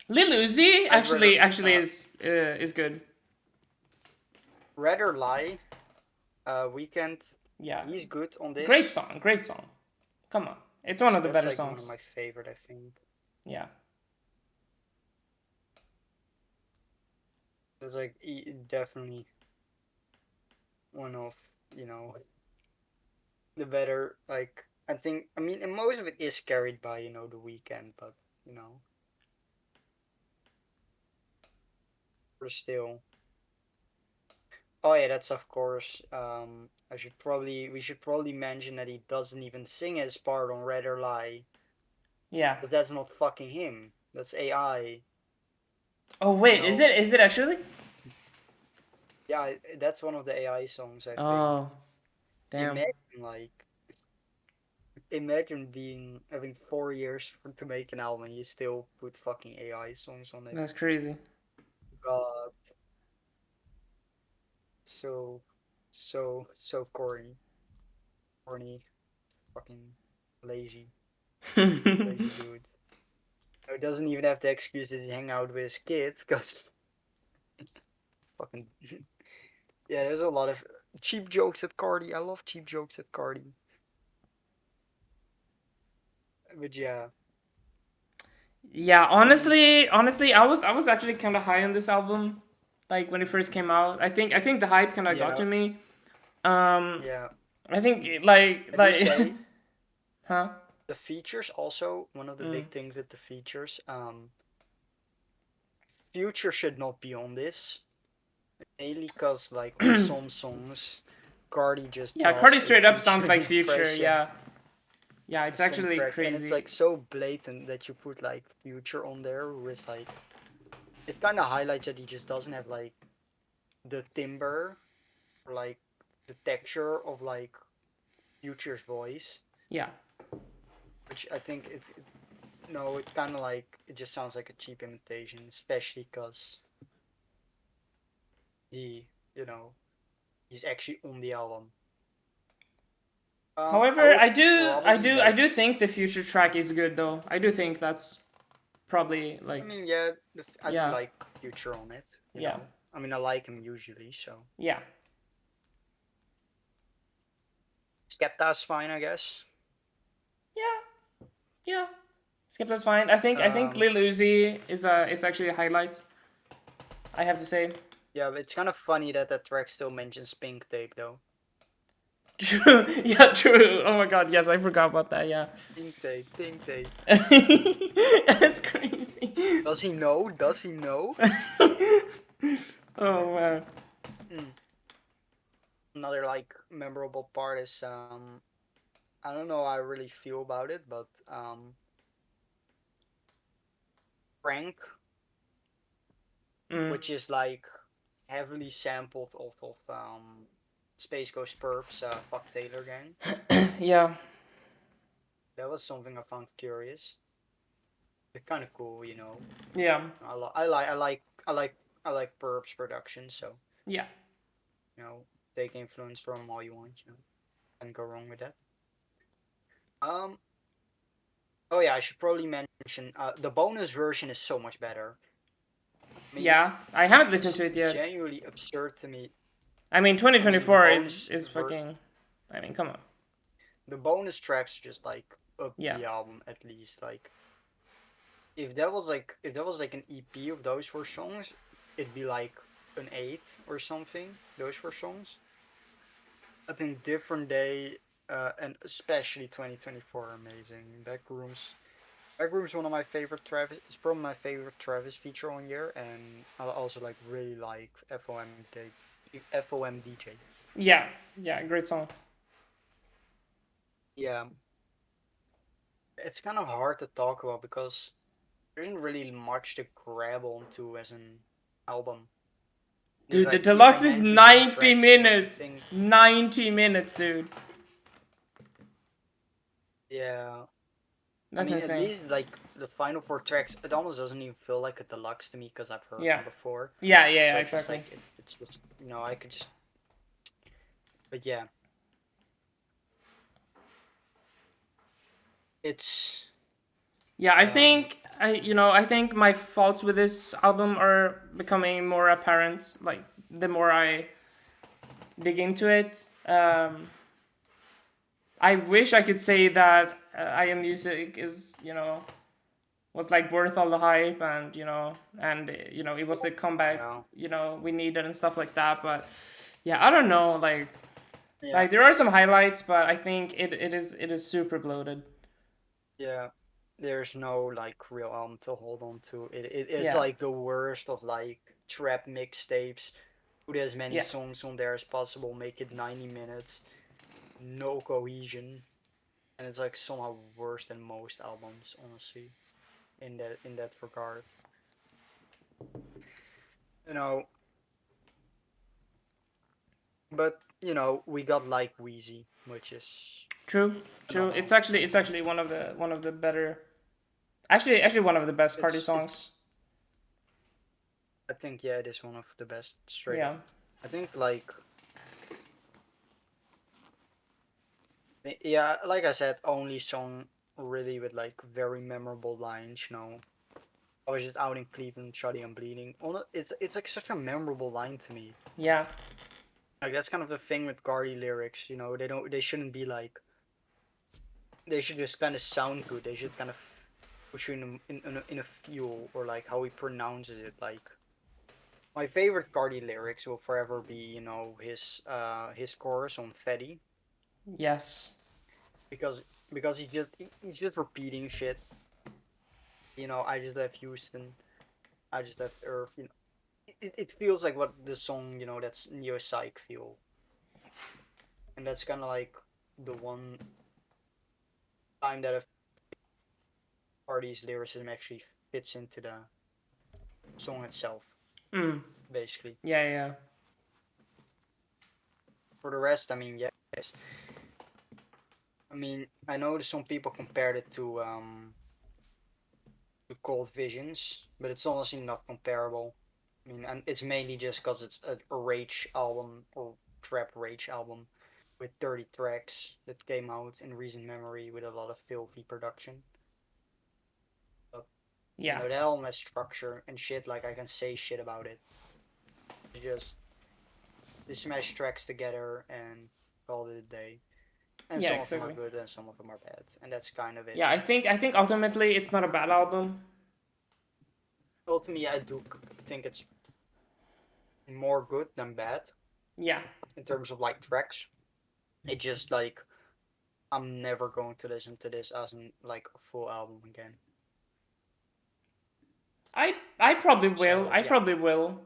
S2: Lil Uzi
S1: I'd rather
S2: actually is good.
S1: rather lie. Weekend.
S2: Yeah.
S1: He's good on
S2: Great
S1: this.
S2: song. Great song. Come on. It's one of the
S1: That's
S2: better
S1: like one of
S2: songs.
S1: my favorite. I think
S2: Yeah.
S1: it's like definitely one of you know the better like I think I mean and most of it is carried by the weekend, but you know we're still Oh yeah, that's of course. We should probably mention that he doesn't even sing his part on Red or Lie,
S2: Yeah.
S1: because that's not fucking him. That's AI.
S2: Oh
S1: You
S2: wait, is
S1: know?
S2: it is it actually?
S1: Yeah, that's one of the AI songs, I think.
S2: Oh, damn.
S1: Imagine like, imagine being having 4 years to make an album and you still put fucking AI songs on it.
S2: That's crazy.
S1: God, so, so corny, corny, fucking lazy, lazy dude. He doesn't even have the excuse that he hang out with his kids, cause fucking yeah. There's a lot of cheap jokes at Cardi. I love cheap jokes at Cardi. But yeah,
S2: Yeah,
S1: um,
S2: honestly, I was actually kind of high on this album, like when it first came out. I think the hype kind of got
S1: yeah,
S2: to me. Um,
S1: yeah.
S2: I think like
S1: I do
S2: like,
S1: say
S2: huh?
S1: the features also one of the
S2: Mm.
S1: big things with the features. Future should not be on this. Mainly cause like on some songs, Cardi just
S2: Yeah, Cardi
S1: does a
S2: straight up sounds
S1: Future
S2: like Future.
S1: impression
S2: Yeah, yeah,
S1: on
S2: it's
S1: some
S2: actually
S1: tracks, and it's like
S2: crazy.
S1: so blatant that you put like Future on there, who is like it kind of highlights that he just doesn't have like the timbre or like the texture of like Future's voice,
S2: Yeah.
S1: which I think it no, it's kind of like it just sounds like a cheap imitation, especially because he, you know, he's actually on the album. I
S2: However,
S1: would probably
S2: I
S1: like.
S2: do think the Future track is good though. I do think that's probably
S1: I
S2: like,
S1: mean, yeah, I do
S2: yeah,
S1: like Future on it. You
S2: yeah,
S1: know, I mean, I like him usually, so
S2: yeah,
S1: Skepta's fine, I guess.
S2: yeah, yeah. Skepta's fine. I think
S1: Um,
S2: Lil Uzi is actually a highlight. I have to say.
S1: yeah, but it's kind of funny that that track still mentions Pink Tape though.
S2: True. Yeah, true. Oh my god, yes, I forgot about that. Yeah.
S1: Pink Tape, Pink Tape.
S2: That's crazy.
S1: Does he know? Does he know?
S2: Oh man.
S1: Mm. Another like memorable part is I don't know how I really feel about it, but Frank,
S2: Mm.
S1: which is like heavily sampled off of Space Ghost Purp's Fuck Taylor Gang.
S2: Yeah.
S1: That was something I found curious. It's kind of cool, you know.
S2: Yeah.
S1: I like Purp's production, so
S2: Yeah.
S1: you know, take influence from all you want, you know. Can't go wrong with that. Um, oh yeah, I should probably mention the bonus version is so much better. I mean,
S2: Yeah. I haven't listened
S1: it's
S2: to it yet.
S1: genuinely absurd to me.
S2: I mean,
S1: I mean, the
S2: 2024 is fucking. I mean, come on.
S1: the bonus tracks just like up
S2: Yeah.
S1: the album at least. Like if that was like an EP of those four songs, it'd be like an eight or something. Those four songs. I think Different Day and especially 2024 are amazing. Backrooms one of my favorite Travis. It's probably my favorite Travis feature on here, and I also like really like FOM DJ.
S2: Yeah. Yeah. Great song.
S1: Yeah, it's kind of hard to talk about because there isn't really much to grab onto as an album.
S2: Dude, the
S1: If I
S2: deluxe is
S1: mention some
S2: 90
S1: tracks, it makes you
S2: minutes.
S1: think.
S2: 90 minutes, dude.
S1: Yeah, I
S2: That's
S1: mean, at
S2: insane.
S1: least like the final four tracks, it almost doesn't even feel like a deluxe to me because I've heard
S2: Yeah.
S1: them before.
S2: Yeah, yeah,
S1: So
S2: yeah,
S1: it's just
S2: exactly.
S1: like it's just I could just. But yeah, it's
S2: Yeah, I
S1: um
S2: think I think my faults with this album are becoming more apparent like the more I dig into it. I wish I could say that I Am Music is, was like worth all the hype, and it was the comeback,
S1: yeah
S2: we needed and stuff like that, but yeah, I don't know,
S1: yeah
S2: like there are some highlights, but I think it is super bloated.
S1: yeah. There's no like real album to hold on to. It's
S2: Yeah.
S1: like the worst of like trap mixtapes put as many
S2: Yeah,
S1: songs on there as possible, make it 90 minutes, no cohesion, and it's like somehow worse than most albums, honestly, in that regard. You know, but we got like Wheezy, which is
S2: true, true.
S1: phenomenal.
S2: It's actually one of the better, actually one of the best Cardi
S1: It's
S2: songs.
S1: I think yeah, it is one of the best straight up.
S2: Yeah,
S1: I think like yeah, like I said, only song really with like very memorable lines. I was just out in Cleveland, shoddy and bleeding. It's like such a memorable line to me.
S2: yeah,
S1: Like that's kind of the thing with Cardi lyrics. They shouldn't be like they should just kind of sound good. They should kind of push you in a fuel or like how he pronounces it. Like my favorite Cardi lyrics will forever be his chorus on Fetty
S2: yes,
S1: because he's just repeating shit. I just left Houston. I just left Earth. It feels like what the song that's Neo Psych feel, and that's kind of like the one time that a Cardi's lyricism actually fits into the song itself,
S2: mm,
S1: basically.
S2: yeah, yeah,
S1: For the rest, I mean, yes. I mean, I know that some people compared it to Cold Visions, but it's honestly not comparable. I mean, and it's mainly just because it's a rage album or trap rage album with 30 tracks that came out in recent memory with a lot of filthy production. But
S2: yeah,
S1: the album has structure and shit. Like I can say shit about it. It's just they smash tracks together and called it a day. And
S2: yeah,
S1: some of them are
S2: exactly.
S1: good and some of them are bad, and that's kind of it.
S2: Yeah, I think ultimately it's not a bad album.
S1: Ultimately, I do think it's more good than bad
S2: Yeah,
S1: in terms of like tracks. It just like I'm never going to listen to this as in like a full album again.
S2: I probably will.
S1: So
S2: I
S1: yeah,
S2: probably will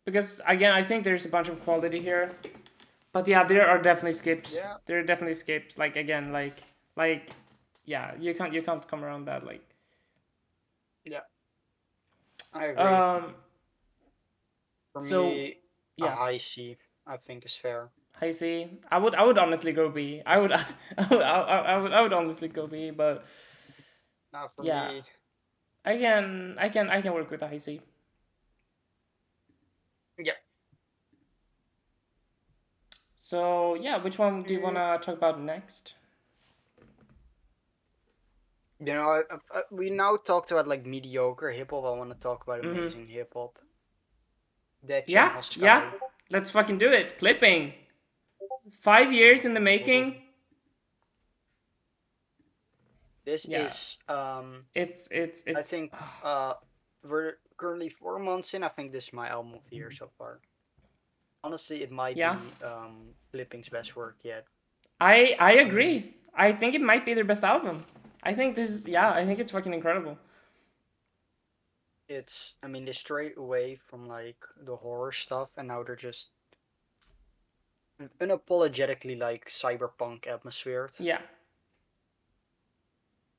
S2: because again, I think there's a bunch of quality here. But yeah, there are definitely skips.
S1: yeah,
S2: There are definitely skips. Like again, like yeah, you can't come around that. Like
S1: yeah, I agree.
S2: um,
S1: For
S2: so
S1: me, a
S2: yeah,
S1: high C, I think is fair.
S2: I see. I would honestly go B. I would I would honestly go B. But
S1: Now for
S2: yeah,
S1: me,
S2: I can work with a high C.
S1: yeah,
S2: So yeah, which one do you
S1: mm,
S2: wanna talk about next?
S1: we now talked about like mediocre hip hop. I want to talk about
S2: Mhm.
S1: amazing hip hop. Dead
S2: Yeah,
S1: Channel
S2: yeah.
S1: Sky.
S2: Let's fucking do it. Clipping. 5 years in the making.
S1: This
S2: Yeah,
S1: is I
S2: it's
S1: think we're currently 4 months in. I think this is my album of the year so far. Honestly, it might
S2: yeah.
S1: be Flipping's best work yet.
S2: I
S1: I mean,
S2: agree. I think it might be their best album. I think this is yeah. I think it's fucking incredible.
S1: they strayed away from like the horror stuff, and now they're just unapologetically like cyberpunk atmosphere.
S2: Yeah,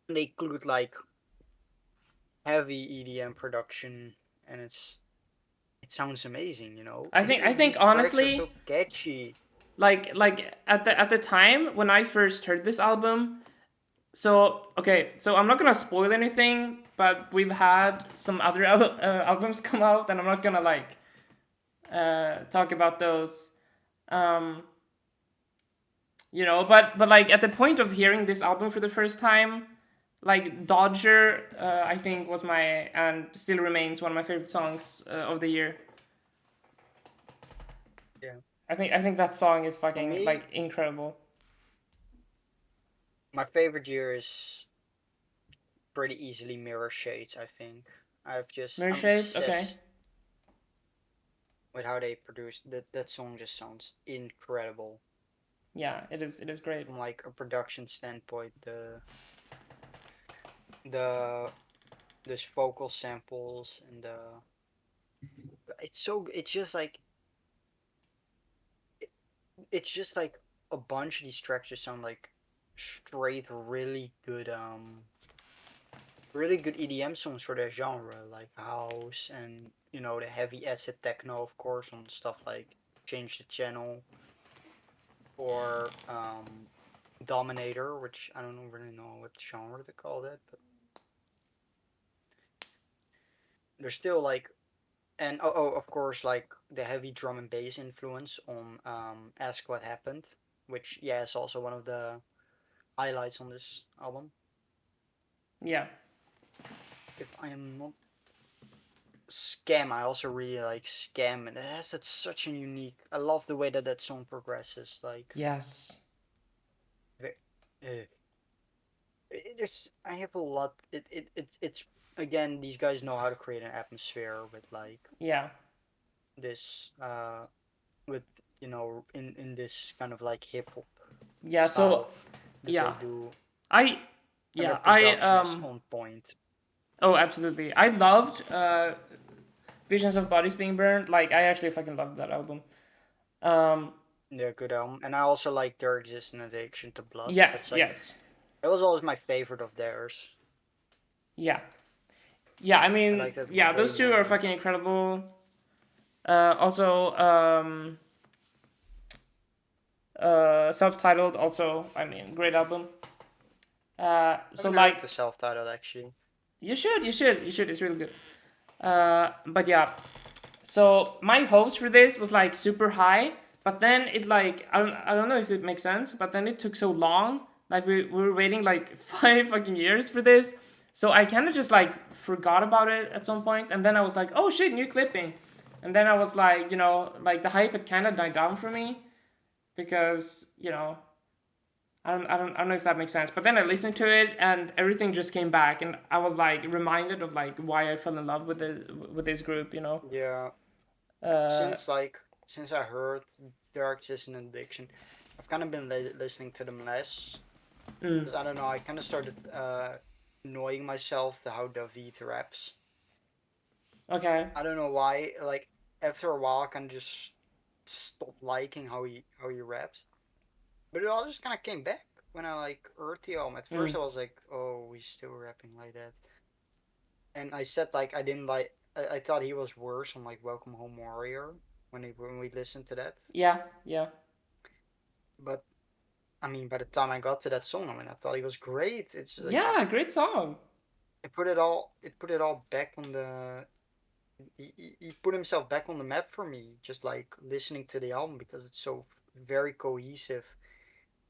S1: They include like heavy EDM production, and it sounds amazing.
S2: I think
S1: These tracks are so
S2: honestly,
S1: catchy.
S2: like at the time when I first heard this album. So okay, so I'm not gonna spoil anything, but we've had some other albums come out, and I'm not gonna like talk about those. Um, but like at the point of hearing this album for the first time, like Dodger, I think was my and still remains one of my favorite songs of the year.
S1: Yeah.
S2: I think that song is
S1: For
S2: fucking like
S1: me,
S2: incredible.
S1: my favorite year is pretty easily Mirror Shades. I think
S2: Mirror
S1: I'm
S2: Shades, okay.
S1: obsessed with how they produce that song. Just sounds incredible
S2: Yeah, it is great.
S1: from like a production standpoint. The this vocal samples and it's just like it's just like a bunch of these tracks just sound like straight, really good EDM songs for their genre, like house and the heavy acid techno, of course, on stuff like Change the Channel or Dominator, which I don't really know what genre to call that, but they're still like, and of course, like the heavy drum and bass influence on Ask What Happened, which yeah is also one of the highlights on this album.
S2: Yeah.
S1: If I am not Scam, I also really like Scam, and it has that such a unique. I love the way that that song progresses. Like,
S2: Yes.
S1: uh, I have a lot. It's again, these guys know how to create an atmosphere with like
S2: Yeah.
S1: this, with in this kind of like hip hop
S2: Yeah. So
S1: style that they
S2: yeah,
S1: do,
S2: I
S1: and their
S2: yeah I
S1: production is on point.
S2: oh, absolutely. I loved Visions of Bodies Being Burned. Like I actually fucking loved that album. Um,
S1: They're good album, and I also like their Existing Addiction to Blood.
S2: yes,
S1: That's like
S2: yes,
S1: it was always my favorite of theirs.
S2: yeah, yeah. I
S1: I
S2: mean,
S1: like that
S2: yeah,
S1: way
S2: those two
S1: more
S2: are
S1: than.
S2: fucking incredible. Also, self-titled. Also, I mean, great album.
S1: I
S2: So
S1: haven't heard
S2: like,
S1: the self-titled actually.
S2: you should. It's really good. But yeah, so my hopes for this was like super high, but then it like I don't know if it makes sense, but then it took so long. Like we were waiting like 5 fucking years for this, so I kind of just like forgot about it at some point, and then I was like, oh shit, new clipping, and then I was like, like the hype had kind of died down for me because I don't know if that makes sense. But then I listened to it and everything just came back, and I was like reminded of like why I fell in love with this group.
S1: Yeah,
S2: Uh,
S1: since like since I heard Dark System Addiction, I've kind of been listening to them less
S2: mm,
S1: because I don't know. I kind of started annoying myself to how David raps.
S2: okay.
S1: I don't know why. Like after a while, I kind of just stopped liking how he raps. But it all just kind of came back when I like heard the album. At first,
S2: Mm,
S1: I was like, "Oh, he's still rapping like that." And I said like I didn't like. I thought he was worse on like Welcome Home Warrior when we listened to that.
S2: yeah, yeah,
S1: But I mean, by the time I got to that song, I mean, I thought he was great. It's like
S2: yeah. Great song.
S1: it put it all back on the. He put himself back on the map for me, just like listening to the album because it's so very cohesive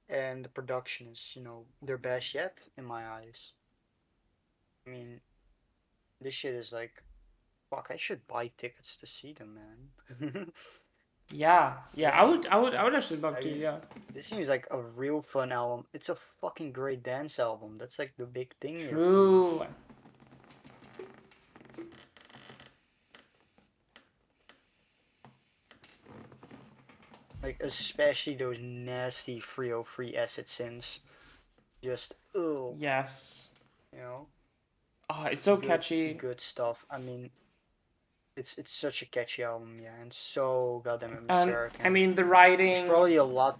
S1: and the production is, their best yet in my eyes. I mean, this shit is like, fuck, I should buy tickets to see them, man.
S2: Yeah, yeah. I
S1: Damn.
S2: would, I would, I would actually love
S1: I
S2: to.
S1: mean,
S2: Yeah.
S1: this seems like a real fun album. It's a fucking great dance album. That's like the big thing here for me.
S2: True.
S1: Like, especially those nasty 303 acid synths. Just, ugh,
S2: Yes.
S1: you know,
S2: Oh, it's so
S1: good,
S2: catchy.
S1: good stuff. I mean, it's such a catchy album, yeah, and so goddamn
S2: And
S1: atmospheric.
S2: I
S1: And
S2: mean the
S1: there's
S2: writing.
S1: probably a lot.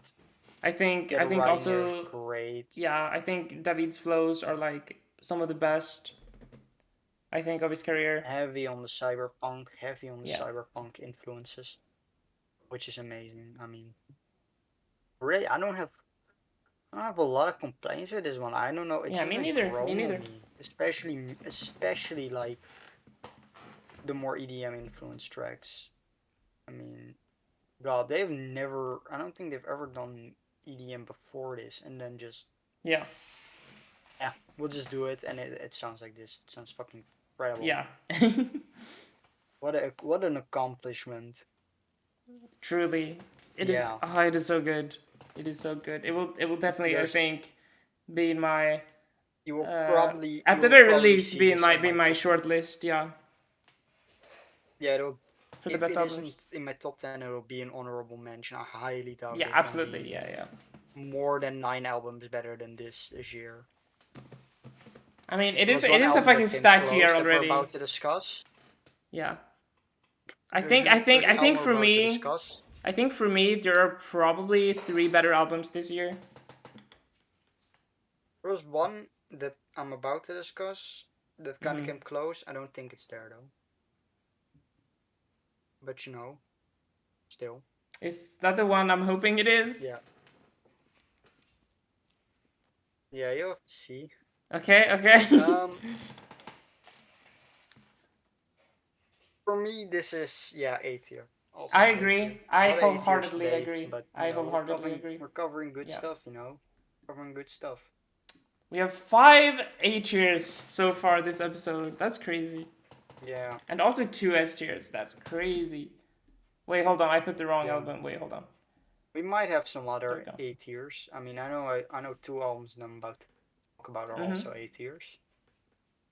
S2: I think,
S1: Yeah,
S2: I
S1: the
S2: think
S1: writing here is
S2: also,
S1: great.
S2: yeah. I think David's flows are like some of the best. I think of his career.
S1: Heavy on the
S2: Yeah.
S1: cyberpunk influences, which is amazing. I mean, really, I don't have a lot of complaints with this one. I don't know, it's
S2: Yeah. Me
S1: even
S2: neither. Me
S1: grown on
S2: neither.
S1: me, especially like the more EDM influenced tracks. I mean, God, I don't think they've ever done EDM before this, and then just,
S2: Yeah.
S1: yeah, we'll just do it, and it sounds like this. It sounds fucking incredible.
S2: Yeah.
S1: What an accomplishment.
S2: Truly, it is.
S1: Yeah,
S2: Oh, it is so good. It is so good. It will definitely, I
S1: there's
S2: think, be in my
S1: you
S2: at the
S1: will
S2: very
S1: probably
S2: least
S1: see
S2: be in
S1: this
S2: my
S1: on
S2: be
S1: my
S2: in my
S1: top.
S2: short list. Yeah,
S1: Yeah, it'll
S2: for the
S1: if
S2: best
S1: it
S2: albums.
S1: isn't in my top 10, it'll be an honorable mention. I highly doubt
S2: Yeah,
S1: there's gonna
S2: absolutely.
S1: be
S2: Yeah, yeah.
S1: more than 9 albums better than this year.
S2: I mean, it
S1: There
S2: is
S1: was
S2: it
S1: one
S2: is a
S1: album
S2: fucking
S1: that came
S2: stack here
S1: close that we're
S2: already.
S1: about to discuss.
S2: Yeah. I
S1: There's
S2: think I
S1: an
S2: think
S1: there's
S2: I
S1: an
S2: think
S1: album we're
S2: for
S1: about to
S2: me,
S1: discuss.
S2: I think for me there are probably 3 better albums this year.
S1: There was one that I'm about to discuss that kind of
S2: Mm-hmm.
S1: came close. I don't think it's there though. But still.
S2: Is that the one I'm hoping it is?
S1: Yeah. Yeah, you'll have to see.
S2: Okay, okay.
S1: Um, for me, this is A tier. Also
S2: I
S1: an A tier.
S2: agree. I
S1: Not A tiers
S2: wholeheartedly
S1: today,
S2: agree.
S1: but
S2: I
S1: we're
S2: wholeheartedly
S1: covering
S2: agree.
S1: we're covering good
S2: Yeah.
S1: stuff. Covering good stuff.
S2: We have 5 A tiers so far this episode. That's crazy.
S1: Yeah,
S2: And also 2 S tiers. That's crazy. Wait, hold on. I put the wrong
S1: yeah.
S2: album. Wait, hold on.
S1: We might have some
S2: There we
S1: other
S2: go.
S1: A tiers. I mean, I know two albums that I'm about to talk about are
S2: Mm-hmm.
S1: also A tiers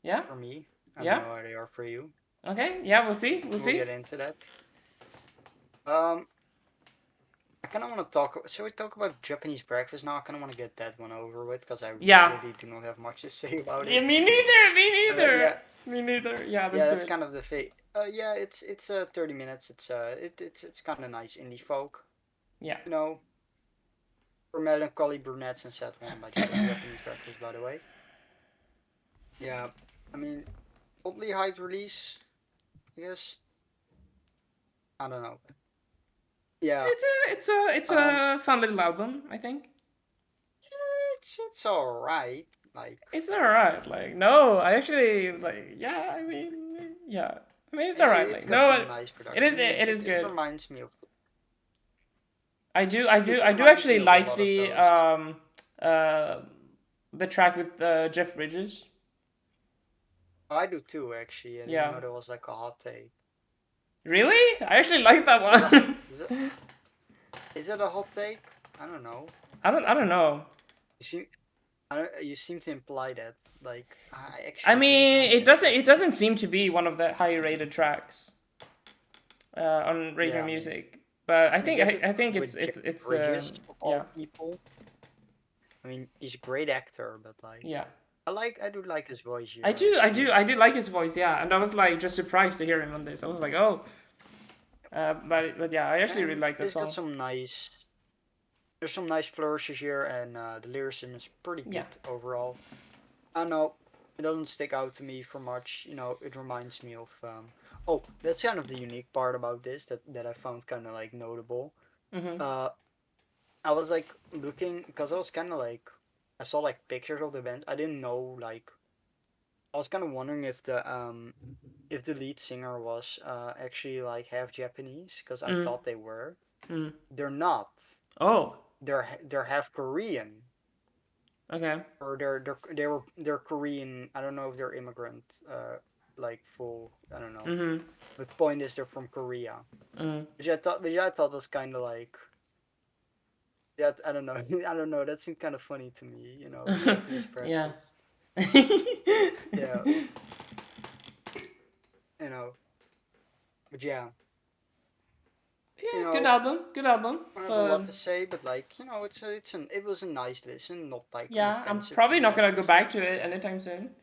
S2: Yeah?
S1: for me. I don't
S2: Yeah?
S1: know how they are for you.
S2: Okay. Yeah, we'll see. We'll
S1: We'll
S2: see.
S1: get into that. Um, I kind of want to talk. Shall we talk about Japanese breakfast now? I kind of want to get that one over with because I
S2: Yeah.
S1: really do not have much to say about
S2: Yeah,
S1: it.
S2: me neither. Me neither.
S1: Yeah,
S2: Me neither. Yeah, let's
S1: yeah,
S2: do
S1: that's
S2: it.
S1: kind of the fate. Yeah, it's 30 minutes. It's kind of nice indie folk.
S2: Yeah.
S1: You know, for melancholy brunettes and sad one by Japanese breakfast, by the way. Yeah, I mean, oddly hyped release. I guess I don't know. Yeah,
S2: It's
S1: um,
S2: a fun little album, I think.
S1: it's all right. Like,
S2: It's alright. Like, no, I actually like. Yeah, I mean, yeah. I mean, it's alright.
S1: it's
S2: Like,
S1: got
S2: no,
S1: some nice
S2: it is.
S1: production.
S2: It is
S1: It
S2: good.
S1: reminds me of.
S2: I
S1: It
S2: do
S1: reminds me
S2: actually
S1: of a
S2: like
S1: lot of those.
S2: uh the track with Jeff Bridges.
S1: I do too, actually. I didn't
S2: Yeah.
S1: know there was like a hot take.
S2: Really? I actually like that
S1: Is it a
S2: one.
S1: is it is it a hot take? I don't know.
S2: I don't know.
S1: You seem you seem to imply that. Like I
S2: I
S1: actually really
S2: mean,
S1: like that track.
S2: it doesn't seem to be one of the higher rated tracks on Radio
S1: Yeah, I mean,
S2: Music. But
S1: I guess it
S2: I think
S1: with Jeff
S2: it's
S1: Bridges of
S2: yeah.
S1: all people. I mean, he's a great actor, but like
S2: Yeah.
S1: I do like his voice here actually.
S2: I do like his voice, yeah, and I was like just surprised to hear him on this. I was like, oh, but yeah, I actually really
S1: And
S2: like that
S1: it's got
S2: song.
S1: some nice there's some nice flourishes here, and the lyricism is pretty
S2: Yeah.
S1: good overall. I know it doesn't stick out to me for much. It reminds me of oh, that's kind of the unique part about this that I found kind of like notable.
S2: Mhm.
S1: Uh, I was like looking because I was kind of like I saw like pictures of the band. I didn't know like I was kind of wondering if the lead singer was actually like half Japanese because I
S2: Mm.
S1: thought they were.
S2: Mm.
S1: They're not.
S2: Oh.
S1: They're half Korean
S2: Okay.
S1: or they're Korean. I don't know if they're immigrant, like full. I don't know.
S2: Mhm.
S1: But the point is they're from Korea,
S2: Mm.
S1: which I thought was kind of like yeah. I don't know. I don't know. That seemed kind of funny to me. Japanese
S2: Yeah.
S1: breakfast. Yeah, you know. But yeah, you
S2: Yeah. Good
S1: know.
S2: album. Good album.
S1: I don't have a lot to say, but like it was a nice listen, not like an
S2: Yeah, I'm
S1: offensive
S2: probably not gonna go
S1: breakfast
S2: back
S1: album,
S2: to it anytime soon.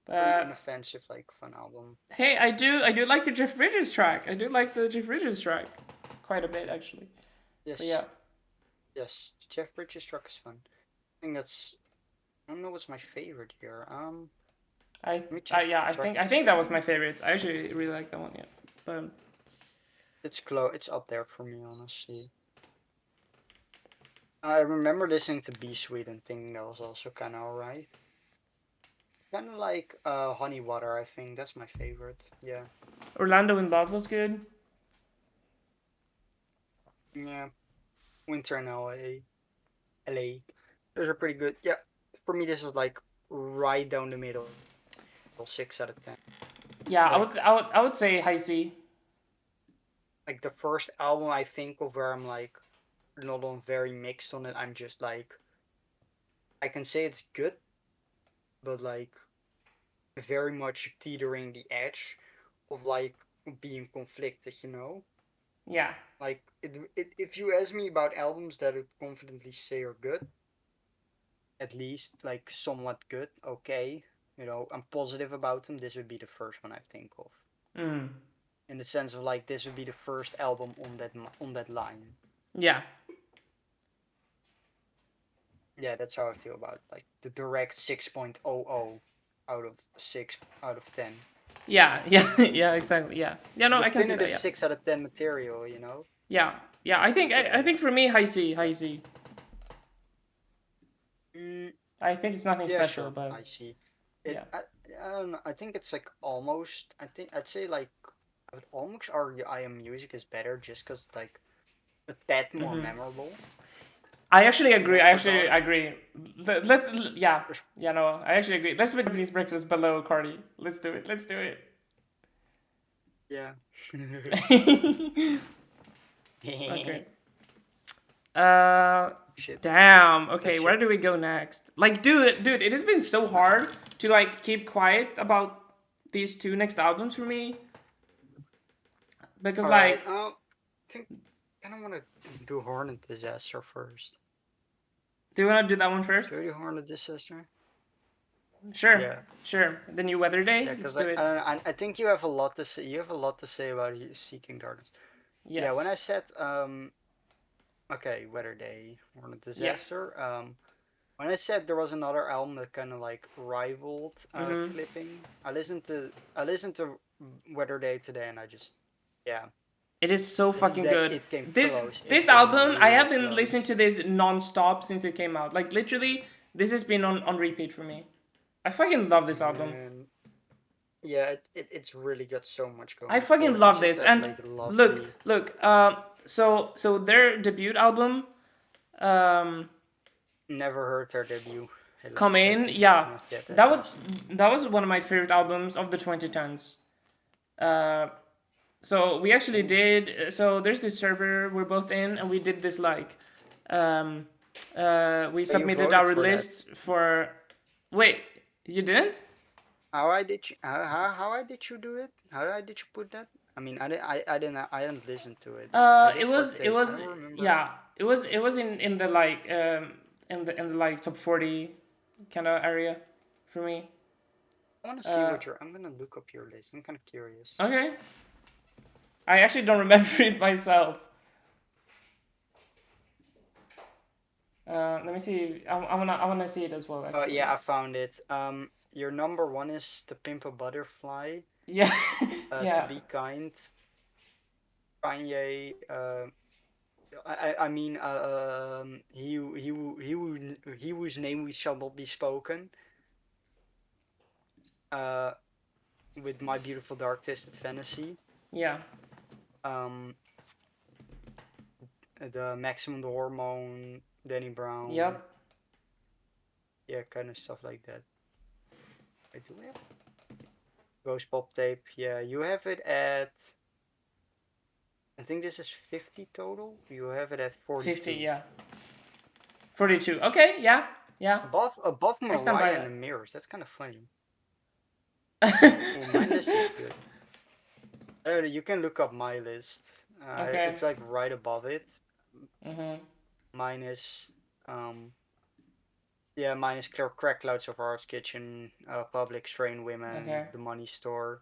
S1: or an
S2: But
S1: offensive like fun album.
S2: hey, I do like the Jeff Bridges track. I do like the Jeff Bridges track quite a bit actually. But
S1: Yes,
S2: yeah,
S1: yes. Jeff Bridges truck is fun. I think that's I don't know what's my favorite here. Let me check
S2: yeah,
S1: the track
S2: I
S1: list
S2: think that was
S1: again.
S2: my favorite. I actually really like that one. Yeah, but
S1: It's up there for me, honestly. I remember listening to Be Sweet and thinking that was also kind of alright. Kind of like Honey Water, I think that's my favorite. Yeah,
S2: Orlando in Love was good.
S1: yeah. Winter in LA. Those are pretty good. Yeah, for me this is like right down the middle, 6 out of 10.
S2: Yeah,
S1: Like
S2: I would say High C.
S1: the first album I think of where I'm like not on very mixed on it. I'm just like I can say it's good, but like very much teetering the edge of like being conflicted.
S2: Yeah.
S1: Like if you ask me about albums that I would confidently say are good, at least like somewhat good, okay, I'm positive about them. This would be the first one I think of.
S2: Mm.
S1: in the sense of like this would be the first album on that line.
S2: Yeah.
S1: Yeah, that's how I feel about it. Like the direct 6.00 out of 6 out of 10.
S2: Yeah, yeah, yeah, exactly. Yeah, yeah. No, I can see that.
S1: Definitive
S2: Yeah,
S1: 6 out of 10 material, you know?
S2: yeah, yeah. I think
S1: It's
S2: I
S1: okay.
S2: think for me, high C,
S1: Yeah.
S2: high C.
S1: Mm,
S2: I think it's nothing
S1: yeah,
S2: special,
S1: sure.
S2: but
S1: I see.
S2: yeah.
S1: I don't know. I think it's like almost. I'd say like I would almost argue I Am Music is better just because like a tad more
S2: Hmm.
S1: memorable
S2: I actually
S1: in
S2: agree.
S1: that
S2: I actually
S1: regard.
S2: agree. Let's yeah, yeah. No, I actually agree. Let's put Japanese breakfast below Cardi. Let's do it. Let's do it.
S1: Yeah.
S2: Okay. Uh,
S1: Shit.
S2: damn. Okay, where
S1: Shit.
S2: do we go next? Like, dude, it has been so hard to like keep quiet about these two next albums for me because
S1: All right.
S2: like,
S1: I think I kind of want to do Hornet Disaster first.
S2: do you want to do that one first?
S1: Should we do Hornet Disaster?
S2: Sure,
S1: Yeah.
S2: sure. The new Weather Day.
S1: Yeah,
S2: Let's
S1: because
S2: do
S1: like
S2: it.
S1: I think you have a lot to say. You have a lot to say about Seeking Darkness. Yeah, when
S2: Yes.
S1: I said okay, Weather Day, Hornet
S2: Yeah.
S1: Disaster. When I said there was another album that kind of like rivaled
S2: Mhm.
S1: Clipping, I listened to Weather Day today, and I just yeah,
S2: It is so fucking good.
S1: it came
S2: This
S1: close. It
S2: this
S1: came
S2: album, I
S1: real
S2: have been listening
S1: close.
S2: to this non-stop since it came out. Like literally, this has been on repeat for me. I fucking love this album.
S1: Man, yeah, it's really got so much
S2: I
S1: going for
S2: fucking
S1: it. It's
S2: love
S1: just
S2: this.
S1: that
S2: And
S1: like
S2: look,
S1: lovely.
S2: look. So their debut album, um,
S1: Never heard their debut. Hey,
S2: Come
S1: sadly,
S2: In. Yeah,
S1: not yet at
S2: that was
S1: least.
S2: that was one of my favorite albums of the 2010s. Uh, so we actually
S1: Ooh.
S2: did. So there's this server we're both in, and we did this like, um, we
S1: Oh, you
S2: submitted
S1: voted
S2: our
S1: for that.
S2: lists for. Wait, you didn't?
S1: How I did you do it? Did you put that? I mean, I didn't listen to it. I
S2: It
S1: did
S2: was it
S1: partake. I
S2: was
S1: don't remember.
S2: yeah. It was in the like in the like top 40 kind of area for me.
S1: I want to see
S2: Uh,
S1: what you're. I'm gonna look up your list. I'm kind of curious.
S2: okay. I actually don't remember it myself. Let me see. I wanna see it as well.
S1: Oh
S2: Actually.
S1: yeah, I found it. Your number one is To Pimp a Butterfly.
S2: Yeah.
S1: To
S2: Yeah.
S1: Be Kind. Kanye. I mean, he whose name we shall not be spoken. Uh, with My Beautiful Dark Twisted Fantasy.
S2: Yeah.
S1: Um, the Maximum the Hormone, Danny Brown,
S2: Yep.
S1: yeah, kind of stuff like that. Wait, do we have Ghost Pop Tape? Yeah, you have it at. I think this is 50 total. You have it at
S2: 50.
S1: 42.
S2: Yeah. 42. Okay. Yeah. Yeah.
S1: Above
S2: I stand by
S1: Mariah and the
S2: that.
S1: Mirrors. That's kind of funny. Oh, my list is good. You can look up my list.
S2: Okay.
S1: It's like right above it.
S2: Mhm.
S1: Mine is um yeah, mine is Crack Clouds of Art's Kitchen, Public Strain Women,
S2: Okay.
S1: The Money Store,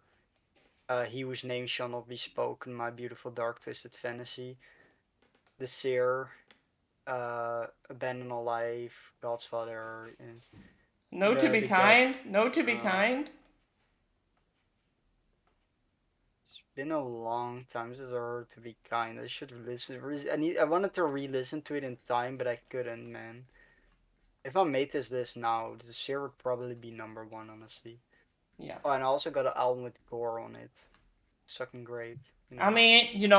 S1: He Whose Name Shall Not Be Spoken, My Beautiful Dark Twisted Fantasy, The Seer, Abandon All Life, God's Father, and
S2: No to be
S1: the Gut.
S2: kind. No to be
S1: Uh,
S2: kind.
S1: it's been a long time since I heard To Be Kind. I should listen. I wanted to re-listen to it in time, but I couldn't, man. If I made this list now, The Seer would probably be number one, honestly.
S2: Yeah.
S1: Oh, and I also got an album with gore on it. It's fucking great, you
S2: I
S1: know.
S2: mean,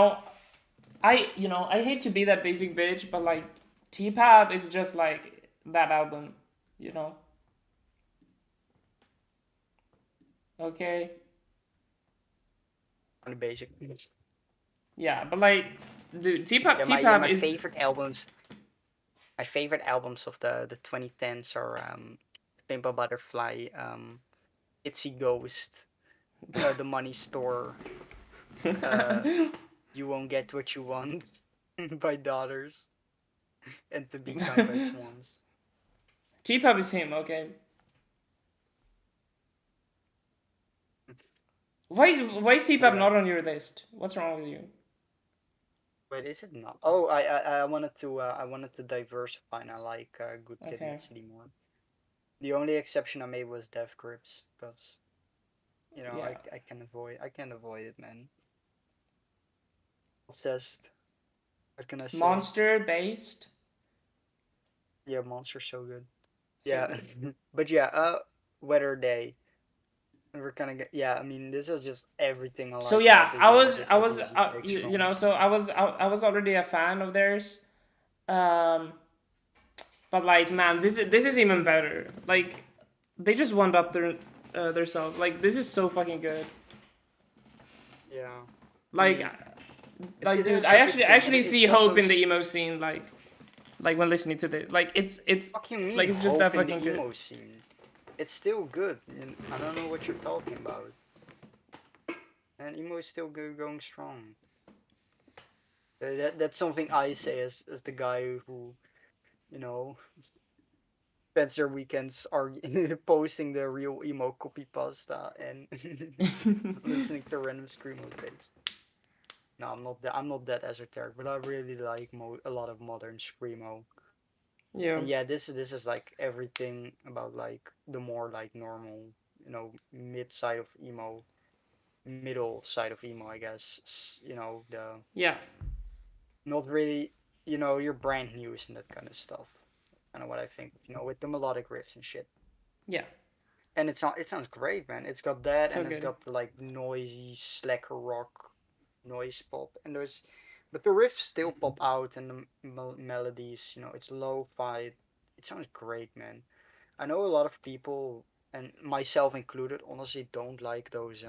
S2: I hate to be that basic bitch, but like T-Pab is just like that album, you know. Okay.
S1: On the basic.
S2: Yeah, but like, dude, T-Pab
S1: Yeah,
S2: T-Pab
S1: my
S2: is
S1: favorite albums. My favorite albums of the 2010s are Pimp a Butterfly, Itsy Ghost, The Money Store, uh, You Won't Get What You Want by Daughters, and To Be Kind by Swans.
S2: T-Pab is him. Okay. Why is T-pop
S1: Yeah.
S2: not on your list? What's wrong with you?
S1: Wait, is it not? Oh, I wanted to diversify and I like Good Kid,
S2: Okay.
S1: Mad City more. The only exception I made was Death Grips, because
S2: Yeah.
S1: I can avoid it, man. Obsessed. What can I say?
S2: Monster based.
S1: Yeah, Monster's so good.
S2: So
S1: Yeah,
S2: good.
S1: but yeah, Weather Day. We're kind of yeah. I mean, this is just everything I
S2: So
S1: like
S2: yeah,
S1: about this
S2: I
S1: band.
S2: was
S1: It
S2: I was
S1: obviously takes
S2: you
S1: from.
S2: know, so I was already a fan of theirs. Um, but like man, this is even better. Like they just wound up their self. Like this is so fucking good.
S1: Yeah, I
S2: Like
S1: mean, it
S2: dude,
S1: has
S2: I
S1: everything, and
S2: actually
S1: it's
S2: see
S1: got
S2: hope in the
S1: those.
S2: emo scene. Like when listening to this, like it's
S1: Fuck you
S2: like
S1: mean
S2: it's just that
S1: hope in
S2: fucking
S1: the
S2: good.
S1: emo scene? It's still good. I don't know what you're talking about. And emo is still good, going strong. That's something I say as the guy who you know spends their weekends are posting the real emo copy pasta and listening to random screamo tapes. No, I'm not that esoteric, but I really like a lot of modern screamo.
S2: Yeah,
S1: And yeah, this is like everything about like the more like normal, mid side of emo, middle side of emo, I guess. The
S2: yeah,
S1: not really, your brand news and that kind of stuff. Kind of what I think, with the melodic riffs and shit.
S2: yeah.
S1: And it sounds great, man. It's got that,
S2: So
S1: and it's
S2: good.
S1: got the like noisy slacker rock noise pop, and but the riffs still pop out, and the melodies, it's lo-fi. It sounds great, man. I know a lot of people, and myself included, honestly don't like those